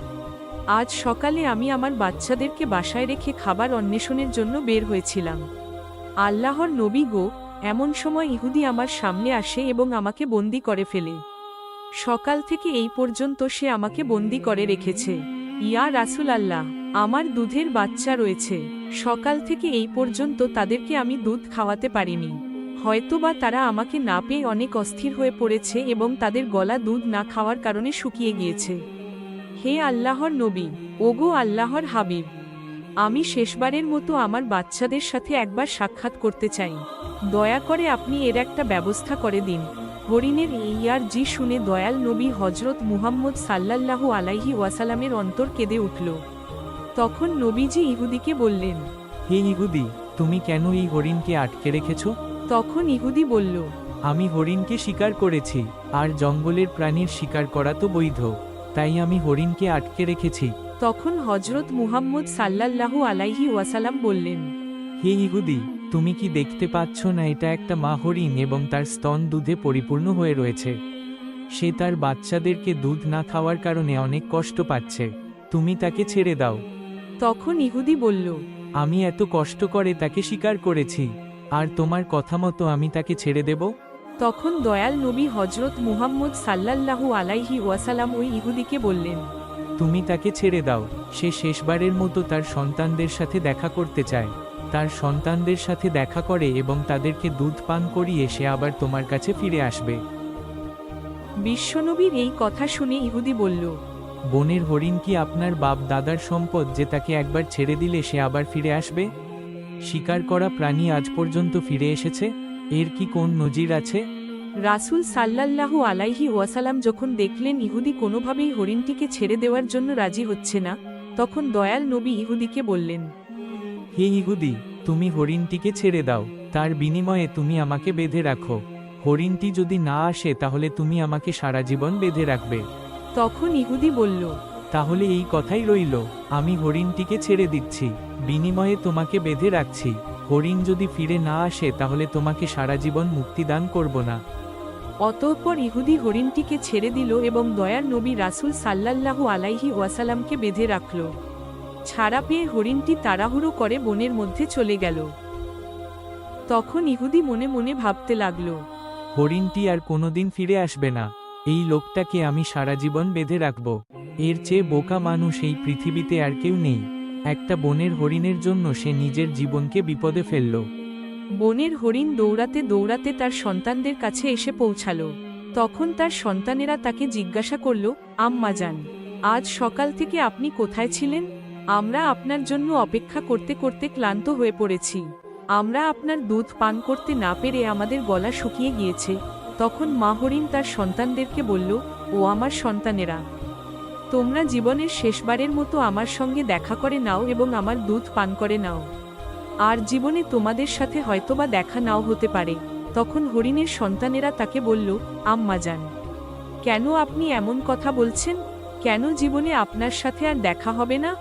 আজ সকালে আমি আমার বাচ্চাদেরকে বাসায় রেখে খাবার অন্বেষণের জন্য বের হয়েছিলাম। আল্লাহর নবী গো, এমন সময় ইহুদি আমার সামনে আসে এবং আমাকে বন্দি করে ফেলে। সকাল থেকে এই পর্যন্ত সে আমাকে বন্দি করে রেখেছে। ইয়া রাসূল আল্লাহ, আমার দুধের বাচ্চা রয়েছে। সকাল থেকে এই পর্যন্ত তাদেরকে আমি দুধ খাওয়াতে পারিনি। হয়তোবা তারা আমাকে না পেয়ে অনেক অস্থির হয়ে পড়েছে এবং তাদের গলা দুধ না খাওয়ার কারণে শুকিয়ে গিয়েছে। হে আল্লাহর নবী, ওগো আল্লাহর হাবিব, আমি শেষবারের মতো আমার বাচ্চাদের সাথে একবার সাক্ষাৎ করতে চাই। দয়া করে আপনি এর একটা ব্যবস্থা করে দিন। হরিণের এই আরজি শুনে দয়াল নবী হজরত মুহাম্মদ সাল্লাল্লাহু আলাইহি ওয়াসাল্লামের অন্তর কেঁদে উঠল। তখন নবীজি ইহুদিকে বললেন, হে ইহুদি, তুমি কেন এই হরিণকে আটকে রেখেছ? তখন ইহুদি বলল, আমি হরিণকে শিকার করেছি, আর জঙ্গলের প্রাণীর শিকার করা তো বৈধ, তাই আমি হরিণকে আটকে রেখেছি। তখন হজরত মুহাম্মদ সাল্লাল্লাহু আলাইহি ওয়াসাল্লাম বললেন, হে ইহুদি, তুমি কি দেখতে পাচ্ছ না এটা একটা মা হরিণ এবং তার স্তন দুধে পরিপূর্ণ হয়ে রয়েছে। সে তার বাচ্চাদেরকে দুধ না খাওয়ার কারণে অনেক কষ্ট পাচ্ছে। তুমি তাকে ছেড়ে দাও। তখন ইহুদি বলল, আমি এত কষ্ট করে তাকে শিকার করেছি, আর তোমার কথা মতো আমি তাকে ছেড়ে দেব? তখন দয়াল নবী হজরত মুহাম্মদ সাল্লাল্লাহু আলাইহি ওয়াসাল্লাম ওই ইহুদিকে বললেন, তুমি তাকে ছেড়ে দাও। সে শেষবারের মতো তার সন্তানদের সাথে দেখা করতে চায়। তার সন্তানদের সাথে দেখা করে এবং তাদেরকে দুধ পান করিয়ে সে আবার তোমার কাছে ফিরে আসবে। বিশ্বনবীর এই কথা শুনে ইহুদি বলল, বনের হরিণ কি আপনার বাপ দাদার সম্পদ যে তাকে একবার ছেড়ে দিলে সে আবার ফিরে আসবে? শিকার করা প্রাণী আজ পর্যন্ত ফিরে এসেছে? এর কি কোন নজির আছে? রাসূল সাল্লাল্লাহু আলাইহি ওয়াসাল্লাম যখন দেখলেন ইহুদি কোনোভাবেই হরিণটিকে ছেড়ে দেওয়ার জন্য রাজি হচ্ছে না, তখন দয়াল নবী ইহুদিকে বললেন, হে ইহুদি, তুমি হরিণটিকে ছেড়ে দাও, তার বিনিময়ে তুমি আমাকে বেঁধে রাখো। হরিণটি যদি না আসে তাহলে তুমি আমাকে সারা জীবন বেঁধে রাখবে। তখন ইহুদি বলল, তাহলে এই কথাই রইল, আমি হরিণটিকে ছেড়ে দিচ্ছি, বিনিময়ে তোমাকে বেঁধে রাখছি। হরিণ যদি ফিরে না আসে তাহলে তোমাকে সারা জীবন মুক্তি দান করব না। অতঃপর ইহুদি হরিণটিকে ছেড়ে দিল এবং দয়ার নবী রাসূল সাল্লাল্লাহু আলাইহি ওয়াসাল্লামকে বেঁধে রাখল। ছাড়া পেয়ে হরিণটি তাড়াহুড়ো করে বনের মধ্যে চলে গেল। তখন ইহুদি মনে মনে ভাবতে লাগল, হরিণটি আর কোনোদিন ফিরে আসবে না। এই লোকটাকে আমি সারা জীবন বেঁধে রাখব। এর চেয়ে বোকা মানুষ এই পৃথিবীতে আর কেউ নেই। একটা বনের হরিণের জন্য সে নিজের জীবনকে বিপদে ফেলল। বনের হরিণ দৌড়াতে দৌড়াতে তার সন্তানদের কাছে এসে পৌঁছাল। তখন তার সন্তানেরা তাকে জিজ্ঞাসা করল, আম্মাজান, আজ সকাল থেকে আপনি কোথায় ছিলেন? আমরা আপনার জন্য অপেক্ষা করতে করতে ক্লান্ত হয়ে পড়েছি। আমরা আপনার দুধ পান করতে না পেরে আমাদের গলা শুকিয়ে গিয়েছে। তখন মা হরিণ তার সন্তানদেরকে বলল, ও আমার সন্তানেরা, তোমরা জীবনের শেষবারের মতো আমার সঙ্গে দেখা করে নাও এবং আমার দুধ পান করে নাও। আর জীবনে তোমাদের সাথে হয়তোবা দেখা নাও হতে পারে। তখন হরিণের সন্তানেরা তাকে বলল, আম্মাজান, কেন আপনি এমন কথা বলছেন? কেন জীবনে আপনার সাথে আর দেখা হবে না?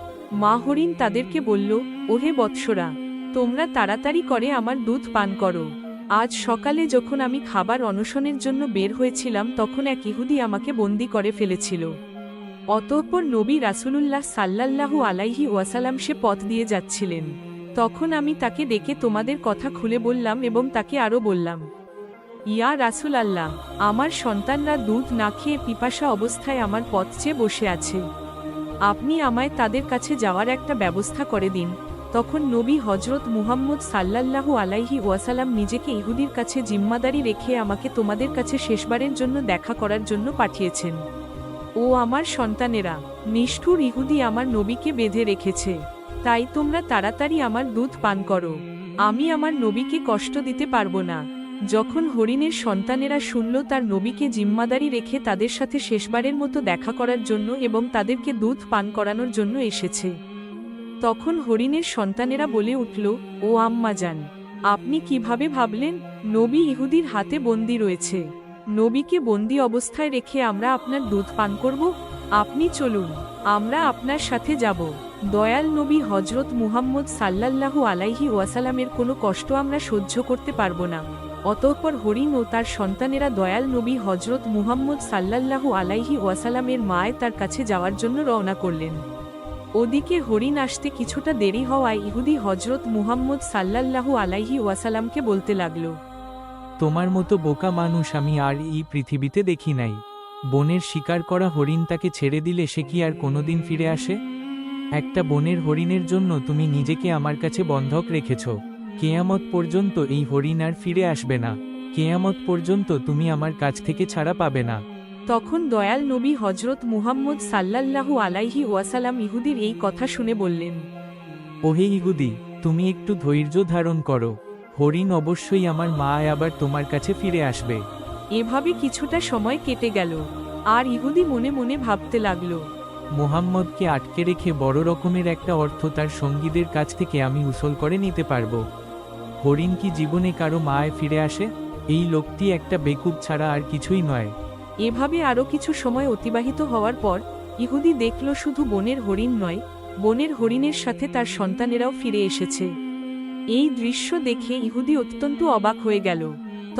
মা হরিণ তাদেরকে বলল, ওহে বৎসরা, তোমরা তাড়াতাড়ি করে আমার দুধ পান করো। আজ সকালে যখন আমি খাবার অনশনের জন্য বের হয়েছিলাম তখন এক ইহুদি আমাকে বন্দি করে ফেলেছিল। অতঃপর নবী রাসূলুল্লাহ সাল্লাল্লাহু আলাইহি ওয়াসাল্লাম সে পথ দিয়ে যাচ্ছিলেন। তখন আমি তাকে ডেকে তোমাদের কথা খুলে বললাম এবং তাকে আরও বললাম, ইয়া রাসূল আল্লাহ, আমার সন্তানরা দুধ না খেয়ে পিপাসা অবস্থায় আমার পথ চেয়ে বসে আছে। আপনি আমায় তাদের কাছে যাওয়ার একটা ব্যবস্থা করে দিন। তখন নবী হজরত মুহাম্মদ সাল্লাল্লাহু আলাইহি ওয়াসাল্লাম নিজেকে ইহুদির কাছে জিম্মাদারি রেখে আমাকে তোমাদের কাছে শেষবারের জন্য দেখা করার জন্য পাঠিয়েছেন। ও আমার সন্তানেরা, নিষ্ঠুর ইহুদি আমার নবীকে বেঁধে রেখেছে, তাই তোমরা তাড়াতাড়ি আমার দুধ পান করো। আমি আমার নবীকে কষ্ট দিতে পারবো না। যখন হরিণের সন্তানেরা শুনল তার নবীকে জিম্মাদারি রেখে তাদের সাথে শেষবারের মতো দেখা করার জন্য এবং তাদেরকে দুধ পান করানোর জন্য এসেছে, তখন হরিণের সন্তানেরা বলে উঠল, ও আম্মাজান, আপনি কিভাবে ভাবলেন? নবী ইহুদির হাতে বন্দী রয়েছে। নবীকে বন্দী অবস্থায় রেখে আমরা আপনার দুধ পান করব? আপনি চলুন। আমরা আপনার সাথে যাব। দয়াল নবী হজরত মুহাম্মদ সাল্লাল্লাহু আলাইহি ওয়াসাল্লামের কোনো কষ্ট আমরা সহ্য করতে পারব না। অতঃপর হরিণ ও তার সন্তানেরা দয়াল নবী হজরত মুহাম্মদ সাল্লাল্লাহু আলাইহি ওয়াসাল্লামের মায় তার কাছে যাওয়ার জন্য রওনা করলেন। ওদিকে হরিণ আসতে কিছুটা দেরি হওয়ায় ইহুদি হজরত মুহাম্মদ সাল্লাল্লাহু আলাইহি ওয়াসাল্লামকে বলতে লাগল, তোমার মতো বোকা মানুষ আমি আর এই পৃথিবীতে দেখি নাই। বনের শিকার করা হরিণ তাকে ছেড়ে দিলে সে কি আর কোনোদিন ফিরে আসে? একটা বনের হরিণের জন্য তুমি নিজেকে আমার কাছে বন্ধক রেখেছ। কেয়ামত পর্যন্ত এই হরিণ আর ফিরে আসবে না। কেয়ামত পর্যন্ত তুমি আমার কাছ থেকে ছাড়া পাবে না। তখন দয়াল নবী হজরত মুহাম্মদ সাল্লাল্লাহু আলাইহি ওয়াসাল্লাম ইহুদির এই কথা শুনে বললেন, ওহে ইহুদি, তুমি একটু ধৈর্য ধারণ করো। হরিণ অবশ্যই আমার মা আবার তোমার কাছে ফিরে আসবে। এভাবে কিছুটা সময় কেটে গেল, আর ইহুদি মনে মনে ভাবতে লাগল, মুহাম্মদকে আটকে রেখে বড় রকমের একটা অর্থ তার সঙ্গীদের কাছ থেকে আমি উসল করে নিতে পারবো। হরিণ কি জীবনে কারো মায় ফিরে আসে? এই লোকটি একটা বেকুব ছাড়া আর কিছুই নয়। এভাবে আরও কিছু সময় অতিবাহিত হওয়ার পর ইহুদি দেখল শুধু বনের হরিণ নয়, বনের হরিণের সাথে তার সন্তানেরাও ফিরে এসেছে। এই দৃশ্য দেখে ইহুদি অত্যন্ত অবাক হয়ে গেল।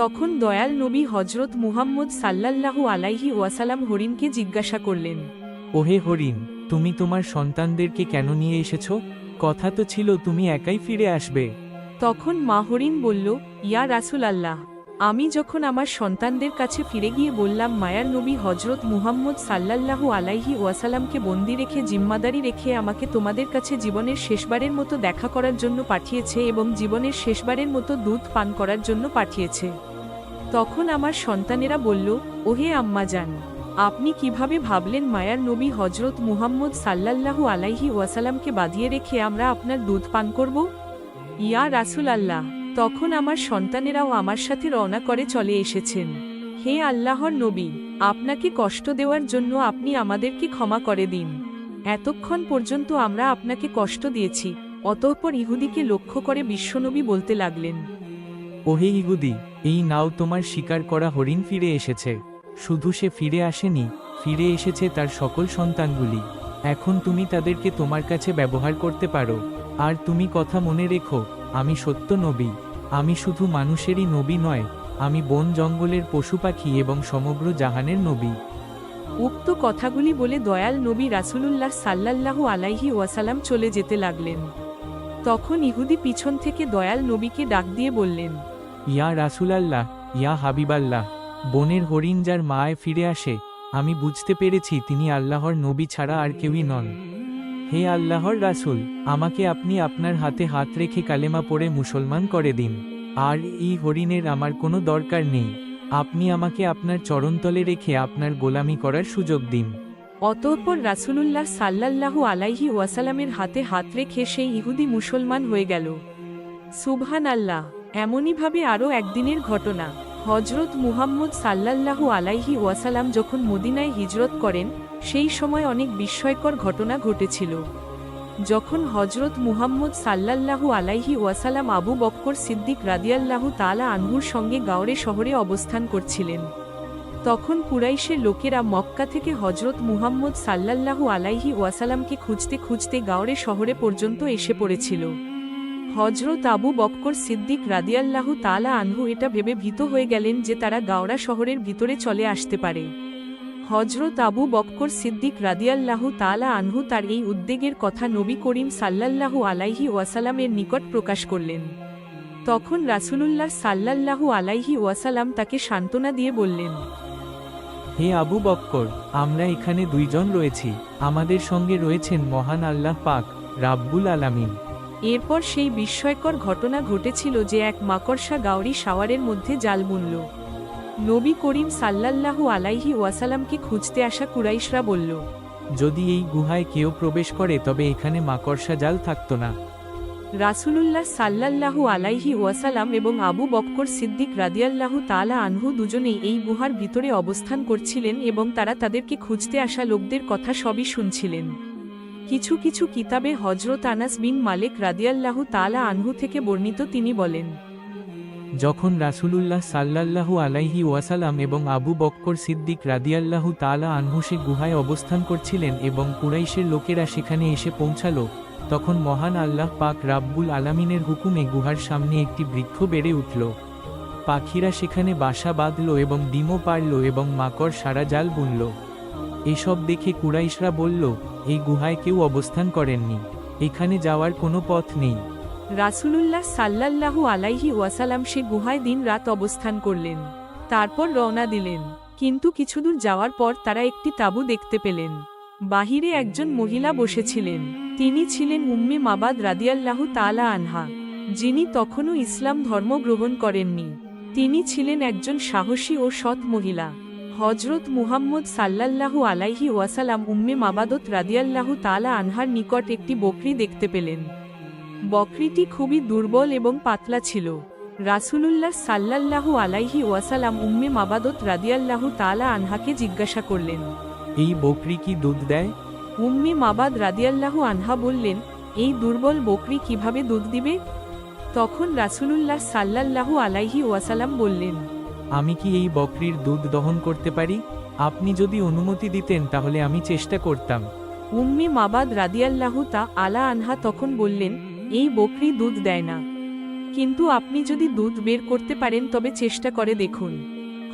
তখন দয়াল নবী হজরত মুহাম্মদ সাল্লাল্লাহু আলাইহি ওয়াসাল্লাম হরিণকে জিজ্ঞাসা করলেন, ওহে হরিণ, তুমি তোমার সন্তানদেরকে কেন নিয়ে এসেছো? কথা তো ছিল তুমি একাই ফিরে আসবে। তখন মা হরিণ বলল, ইয়া রাসূল আল্লাহ, আমি যখন আমার সন্তানদের কাছে ফিরে গিয়ে বললাম মায়ার নবী হজরত মুহাম্মদ সাল্লাল্লাহু আলাইহি ওয়াসাল্লামকে বন্দি রেখে জিম্মাদারি রেখে আমাকে তোমাদের কাছে জীবনের শেষবারের মতো দেখা করার জন্য পাঠিয়েছে এবং জীবনের শেষবারের মতো দুধ পান করার জন্য পাঠিয়েছে, তখন আমার সন্তানেরা বলল, ওহে আম্মাজান, আপনি কিভাবে ভাবলেন মায়ার নবী হজরত মুহাম্মদ সাল্লাল্লাহু আলাইহি ওয়াসাল্লামকে বাঁধিয়ে রেখে আমরা আপনার দুধ পান করব? ইয়া রাসূল আল্লাহ, তখন আমার সন্তানেরাও আমার সাথে রওনা করে চলে এসেছেন। হে আল্লাহর নবী, আপনাকে কষ্ট দেওয়ার জন্য আপনি আমাদেরকে ক্ষমা করে দিন। এতক্ষণ পর্যন্ত আমরা আপনাকে কষ্ট দিয়েছি। অতঃপর ইহুদিকে লক্ষ্য করে বিশ্বনবী বলতে লাগলেন, ওহে ইহুদি, এই নাও তোমার শিকার করা হরিণ ফিরে এসেছে। শুধু সে ফিরে আসেনি, ফিরে এসেছে তার সকল সন্তানগুলি। এখন তুমি তাদেরকে তোমার কাছে ব্যবহার করতে পারো। আর তুমি কথা মনে রেখো, আমি সত্য নবী। আমি শুধু মানুষেরই নবী নয়, আমি বন জঙ্গলের পশু পাখি এবং সমগ্র জাহানের নবী। উক্ত কথাগুলি বলে দয়াল নবী রাসূলুল্লাহ সাল্লাল্লাহু আলাইহি ওয়াসাল্লাম চলে যেতে লাগলেন। তখন ইহুদি পিছন থেকে দয়াল নবীকে ডাক দিয়ে বললেন, ইয়া রাসূলাল্লাহ, ইয়া হাবিবাল্লাহ, বনের হরিণ যার মায় ফিরে আসে, আমি বুঝতে পেরেছি তিনি আল্লাহর নবী ছাড়া আর কেউই নন। হে আল্লাহর রাসূল, আমাকে আপনি আপনার হাতে হাত রেখে কালেমা পড়ে মুসলমান করে দিন। আর এই হরিণের আমার কোনো দরকার নেই। আপনি আমাকে আপনার চরণতলে রেখে আপনার গোলামি করার সুযোগ দিন। অতঃপর রাসূলুল্লাহ সাল্লাল্লাহু আলাইহি ওয়াসাল্লামের হাতে হাত রেখে সেই ইহুদি মুসলমান হয়ে গেল। সুবহানাল্লাহ। এমনইভাবে আরও একদিনের ঘটনা। হজরত মুহাম্মদ সাল্লাল্লাহু আলাইহি ওয়াসাল্লাম যখন মদিনায় হিজরত করেন, সেই সময় অনেক বিস্ময়কর ঘটনা ঘটেছিল। যখন হজরত মুহাম্মদ সাল্লাল্লাহু আলাইহি ওয়াসাল্লাম আবু বকর সিদ্দিক রাদিয়াল্লাহু তাআলা আনহুর সঙ্গে গাওরে শহরে অবস্থান করছিলেন, তখন কুরাইশের লোকেরা মক্কা থেকে হজরত মুহাম্মদ সাল্লাল্লাহু আলাইহি ওয়াসাল্লামকে খুঁজতে খুঁজতে গাওরে শহরে পর্যন্ত এসে পড়েছিল। হজরত আবু বকর সিদ্দিক রাদিয়াল্লাহু তাআলা আনহু এটা ভেবে ভীত হয়ে গেলেন যে তারা গাওরা শহরের ভিতরে চলে আসতে পারে। হজরত আবু বকর সিদ্দিক রাদিয়াল্লাহু তাআলা আনহু তার এই উদ্বেগের কথা নবী করিম সাল্লাল্লাহু আলাইহি ওয়াসাল্লামের নিকট প্রকাশ করলেন। তখন রাসূলুল্লাহ সাল্লাল্লাহু আলাইহি ওয়াসাল্লাম তাকে সান্ত্বনা দিয়ে বললেন, হে আবু বক্কর, আমরা এখানে দুইজন রয়েছি, আমাদের সঙ্গে রয়েছেন মহান আল্লাহ পাক রাব্বুল আলামিন। এরপর সেই বিস্ময়কর ঘটনা ঘটেছিল যে এক মাকড়সা গাওরি শাওয়ারের মধ্যে জাল বুনল। নবী করিম সাল্লাল্লাহু আলাইহি ওয়াসাল্লামকে খুঁজতে আসা কুরাইশরা বলল, যদি এই গুহায় কেউ প্রবেশ করে তবে এখানে মাকড়সা জাল থাকতো না। রাসূলুল্লাহ সাল্লাল্লাহু আলাইহি ওয়াসাল্লাম এবং আবু বকর সিদ্দিক রাদিয়াল্লাহু তাআলা আনহু দুজনেই এই গুহার ভিতরে অবস্থান করছিলেন এবং তারা তাদেরকে খুঁজতে আসা লোকদের কথা সবই শুনছিলেন। কিছু কিছু কিতাবে হজরত আনাস বিন মালিক রাদিয়াল্লাহু তাআলা আনহু থেকে বর্ণিত, তিনি বলেন, যখন রাসূলুল্লাহ সাল্লাল্লাহু আলাইহি ওয়াসাল্লাম এবং আবু বক্কর সিদ্দিক রাদিয়াল্লাহু তাআলা আনহু সে গুহায় অবস্থান করছিলেন এবং কুরাইশের লোকেরা সেখানে এসে পৌঁছালো, তখন মহান আল্লাহ পাক রাব্বুল আলামিনের হুকুমে গুহার সামনে একটি বৃক্ষ বেড়ে উঠল। পাখিরা সেখানে বাসা বাঁধল এবং ডিমও পাড়ল এবং মাকড় সারা জাল বুনল। এসব দেখে কুরাইশরা বলল, এই গুহায় কেউ অবস্থান করেননি, এখানে যাওয়ার কোনো পথ নেই। রাসূলুল্লাহ সাল্লাল্লাহু আলাইহি ওয়াসাল্লাম সে গুহায় দিন রাত অবস্থান করলেন। তারপর রওনা দিলেন। কিন্তু কিছুদূর যাওয়ার পর তারা একটি তাঁবু দেখতে পেলেন। বাহিরে একজন মহিলা বসেছিলেন। তিনি ছিলেন উম্মে মাবাদ রাদিয়াল্লাহু তাআলা আনহা, যিনি তখনও ইসলাম ধর্ম গ্রহণ করেননি। তিনি ছিলেন একজন সাহসী ও সৎ মহিলা। হযরত মুহাম্মদ সাল্লাল্লাহু আলাইহি ওয়াসাল্লাম উম্মে মাবাদত রাদিয়াল্লাহু তাআলা আনহার নিকট একটি বকরি দেখতে পেলেন। বকরিটি খুবই দুর্বল এবং পাতলা ছিল। রাসূলুল্লাহ সাল্লাল্লাহু আলাইহি ওয়াসাল্লাম উম্মে মাবাদত রাদিয়াল্লাহু তাআলা আনহাকে জিজ্ঞাসা করলেন, এই বকরি কি দুধ দেয়? উম্মে মাবাদ রাদিয়াল্লাহু আনহা বললেন, এই দুর্বল বকরি কিভাবে দুধ দিবে? তখন রাসূলুল্লাহ সাল্লাল্লাহু আলাইহি ওয়াসাল্লাম বললেন, আমি কি এই বকরির দুধ দহন করতে পারি? আপনি যদি অনুমতি দিতেন তাহলে আমি চেষ্টা করতাম। উম্মে মাবাদ রাদিয়াল্লাহু তাআলা আনহা তখন বললেন, এই বকরি দুধ দেয় না, কিন্তু আপনি যদি দুধ বের করতে পারেন তবে চেষ্টা করে দেখুন।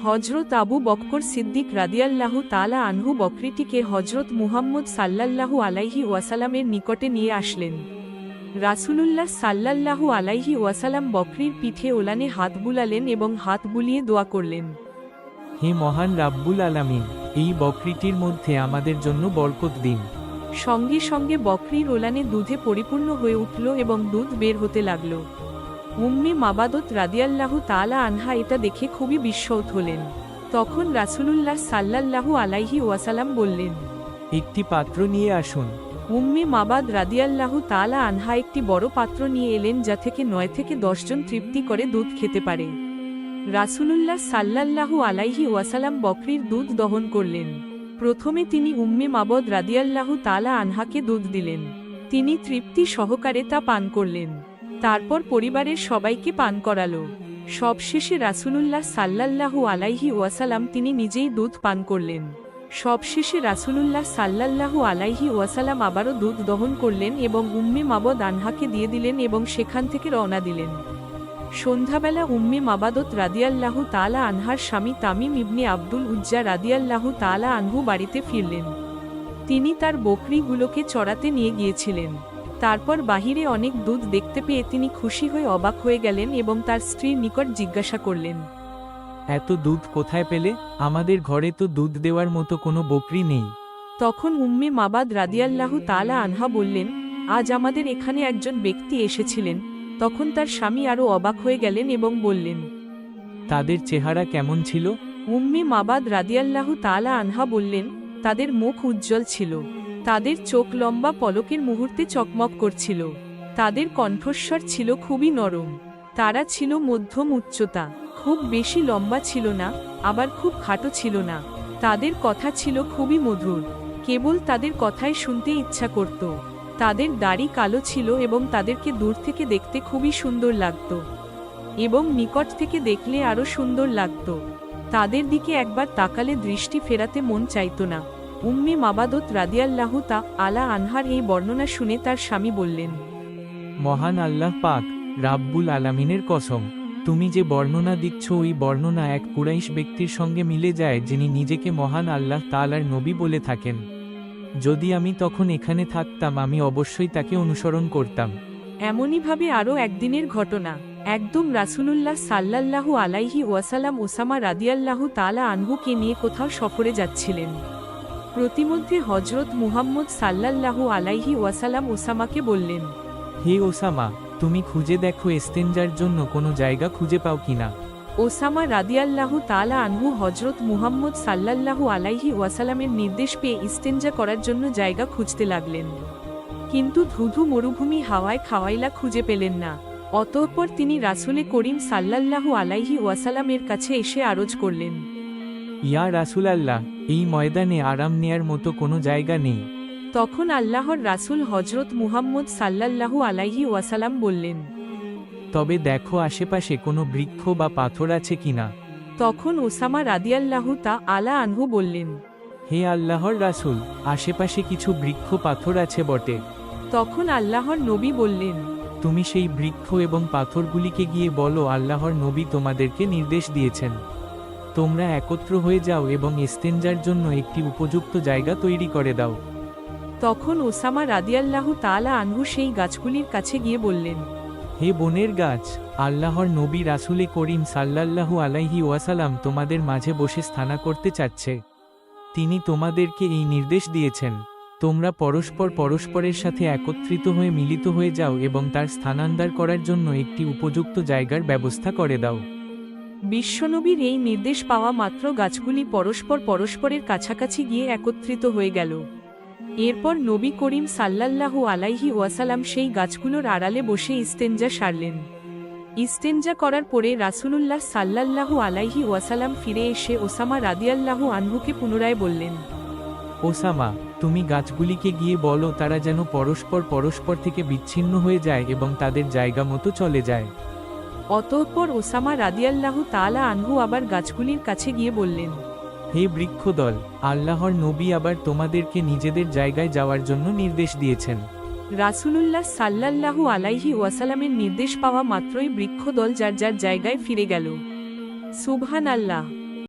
হযরত আবু বকর সিদ্দিক রাদিয়াল্লাহু তাআলা আনহু বকরিটিকে হযরত মুহাম্মদ সাল্লাল্লাহু আলাইহি ওয়াসাল্লামের নিকটে নিয়ে আসলেন। রাসূলুল্লাহ সাল্লাল্লাহু আলাইহি ওয়াসাল্লাম বকরির পিঠে ওলানে হাত বুলালেন এবং হাত বুলিয়ে দোয়া করলেন, হে মহান রাব্বুল আলামিন, এই বকরিটির মধ্যে আমাদের জন্য বরকত দিন। সঙ্গে সঙ্গে বকরির ওলানে দুধে পরিপূর্ণ হয়ে উঠল এবং দুধ বের হতে লাগল। উম্মে মাবাদত রাদিয়াল্লাহু তাআলা আনহা এটা দেখে খুবই বিস্মিত হলেন। তখন রাসূলুল্লাহ সাল্লাল্লাহু আলাইহি ওয়াসাল্লাম বললেন, একটি পাত্র নিয়ে আসুন। উম্মে মাবাদ রাদিয়াল্লাহু তাআলা আনহা একটি বড় পাত্র নিয়ে এলেন, যা থেকে 9 থেকে 10 জন তৃপ্তি করে দুধ খেতে পারে। রাসূলুল্লাহ সাল্লাল্লাহু আলাইহি ওয়াসাল্লাম বকরির দুধ দহন করলেন। প্রথমে তিনি উম্মে মাবাদ রাদিয়াল্লাহু তাআলা আনহাকে দুধ দিলেন। তিনি তৃপ্তি সহকারে তা পান করলেন। তারপর পরিবারের সবাইকে পান করালো। সবশেষে রাসূলুল্লাহ সাল্লাল্লাহু আলাইহি ওয়াসাল্লাম তিনি নিজেই দুধ পান করলেন। সবশেষে রাসূলুল্লাহ সাল্লাল্লাহু আলাইহি ওয়াসাল্লাম আবারও দুধ দহন করলেন এবং উম্মে মাবাদ আনহাকে দিয়ে দিলেন এবং সেখান থেকে রওনা দিলেন। সন্ধ্যাবেলা উম্মে মাবাদত রাদিয়াল্লাহু তাআলা আনহার স্বামী তামিম ইবনে আব্দুল উজ্জা রাদিয়াল্লাহু তাআলা আনহু বাড়িতে ফিরলেন। তিনি তার বকরিগুলোকে চড়াতে নিয়ে গিয়েছিলেন। তারপর বাহিরে অনেক দুধ দেখতে পেয়ে তিনি খুশি হয়ে অবাক হয়ে গেলেন এবং তার স্ত্রীর নিকট জিজ্ঞাসা করলেন, এত দুধ কোথায় পেলে? আমাদের ঘরে তো দুধ দেওয়ার মতো কোনো বকরি নেই। তখন উম্মে মাবাদ রাদিয়াল্লাহু তাআলা আনহা বললেন, আজ আমাদের এখানে একজন ব্যক্তি এসেছিলেন। তখন তার স্বামী আরও অবাক হয়ে গেলেন এবং বললেন, তাদের চেহারা কেমন ছিল? উম্মে মাবাদ রাদিয়াল্লাহু তাআলা আনহা বললেন, তাদের মুখ উজ্জ্বল ছিল, তাদের চোখ লম্বা পলকের মুহূর্তে চকমক করছিল, তাদের কণ্ঠস্বর ছিল খুবই নরম, তারা ছিল মধ্যম উচ্চতা, খুব বেশি লম্বা ছিল না, আবার খুব খাটো ছিল না। তাদের কথা ছিল খুবই মধুর, কেবল তাদের কথাই শুনতে ইচ্ছা করত। তাদের দাড়ি কালো ছিল এবং তাদেরকে দূর থেকে দেখতে খুবই সুন্দর লাগত এবং নিকট থেকে দেখলে আরও সুন্দর লাগত। তাদের দিকে একবার তাকালে দৃষ্টি ফেরাতে মন চাইত না। উম্মে মাবাদত রাদিয়াল্লাহু তাআলা আনহার এই বর্ণনা শুনে তার স্বামী বললেন, মহান আল্লাহ পাক রাব্বুল আলামিনের কসম, তুমি যে বর্ণনা দিচ্ছ ওই বর্ণনা এক কুরাইশ ব্যক্তির সঙ্গে মিলে যায়, যিনি নিজেকে মহান আল্লাহ তাআলার নবী বলে থাকেন। যদি আমি তখন এখানে থাকতাম আমি অবশ্যই তাকে অনুসরণ করতাম। এমনইভাবে আরও একদিনের ঘটনা। একদম রাসূলুল্লাহ সাল্লাল্লাহু আলাইহি ওয়াসাল্লাম ওসামা রাদিয়াল্লাহু তাআলা আনহুকে নিয়ে কোথাও সফরে যাচ্ছিলেন। প্রতিমধ্যে হযরত মুহাম্মদ সাল্লাল্লাহু আলাইহি ওয়াসাল্লাম ওসামাকে বললেন, হে ওসামা, তুমি খুঁজে দেখো ইস্তেঞ্জার জন্য কোনো জায়গা খুঁজে পাও কিনা। ওসামা রাদিয়াল্লাহু তাআলা আনহু হযরত মুহাম্মদ সাল্লাল্লাহু আলাইহি ওয়াসাল্লামের নির্দেশ পেয়ে ইস্তেঞ্জা করার জন্য জায়গা খুঁজতে লাগলেন। কিন্তু ধুধু মরুভূমি হাওয়ায় খাওয়াইলা খুঁজে পেলেন না। অতঃপর তিনি রাসূলে করিম সাল্লাল্লাহু আলাইহি ওয়াসাল্লামের কাছে এসে আরজ করলেন, ইয়া রাসূলাল্লাহ, এই ময়দানে আরাম নেয়ার মতো কোনো জায়গা নেই। তখন আল্লাহর রাসূল হযরত মুহাম্মদ সাল্লাল্লাহু আলাইহি ওয়াসাল্লাম বললেন, তবে দেখো আশেপাশে কোনো বৃক্ষ বা পাথর আছে কিনা। তখন ওসামা রাদিয়াল্লাহু তাআলা আনহু বললেন, হে আল্লাহর রাসূল, আশেপাশে কিছু বৃক্ষ পাথর আছে বটে। তখন আল্লাহর নবী বললেন, তুমি সেই বৃক্ষ এবং পাথরগুলিকে গিয়ে বলো আল্লাহর নবী তোমাদেরকে নির্দেশ দিয়েছেন, তোমরা একত্র হয়ে যাও এবং ইস্তেঞ্জার জন্য একটি উপযুক্ত জায়গা তৈরি করে দাও। তখন ওসামা রাদিয়াল্লাহু তাআলা আনহু সেই গাছগুলির কাছে গিয়ে বললেন, হে বনের গাছ, আল্লাহর নবী রাসূলে করিম সাল্লাল্লাহু আলাইহি ওয়াসাল্লাম তোমাদের মাঝে বসে স্থানা করতে চাচ্ছে। তিনি তোমাদেরকে এই নির্দেশ দিয়েছেন, তোমরা পরস্পরের সাথে একত্রিত হয়ে মিলিত হয়ে যাও এবং তার স্থানান্তর করার জন্য একটি উপযুক্ত জায়গার ব্যবস্থা করে দাও। বিশ্বনবীর এই নির্দেশ পাওয়া মাত্র গাছগুলি পরস্পরের কাছাকাছি গিয়ে একত্রিত হয়ে গেল। এরপর নবী করিম সাল্লাল্লাহু আলাইহি ওয়াসাল্লাম সেই গাছগুলোর আড়ালে বসে ইস্তেঞ্জা সারলেন। ইস্তেঞ্জা করার পরে রাসূলুল্লাহ সাল্লাল্লাহু আলাইহি ওয়াসাল্লাম ফিরে এসে ওসামা রাদিয়াল্লাহু আনহুকে পুনরায় বললেন, ওসামা, তুমি গাছগুলিকে গিয়ে বলো তারা যেন পরস্পর থেকে বিচ্ছিন্ন হয়ে যায় এবং তাদের জায়গা মতো চলে যায়। অতঃপর ওসামা রাদিয়াল্লাহু তাআলা আনহু আবার গাছগুলির কাছে গিয়ে বললেন, হে বৃক্ষদল, আল্লাহর নবী আবার তোমাদেরকে নিজেদের জায়গায় যাওয়ার জন্য নির্দেশ দিয়েছেন। রাসূলুল্লাহ সাল্লাল্লাহু আলাইহি ওয়াসাল্লামের নির্দেশ পাওয়া মাত্রই বৃক্ষদল যার যার জায়গায় ফিরে গেল। সুবহানাল্লাহ।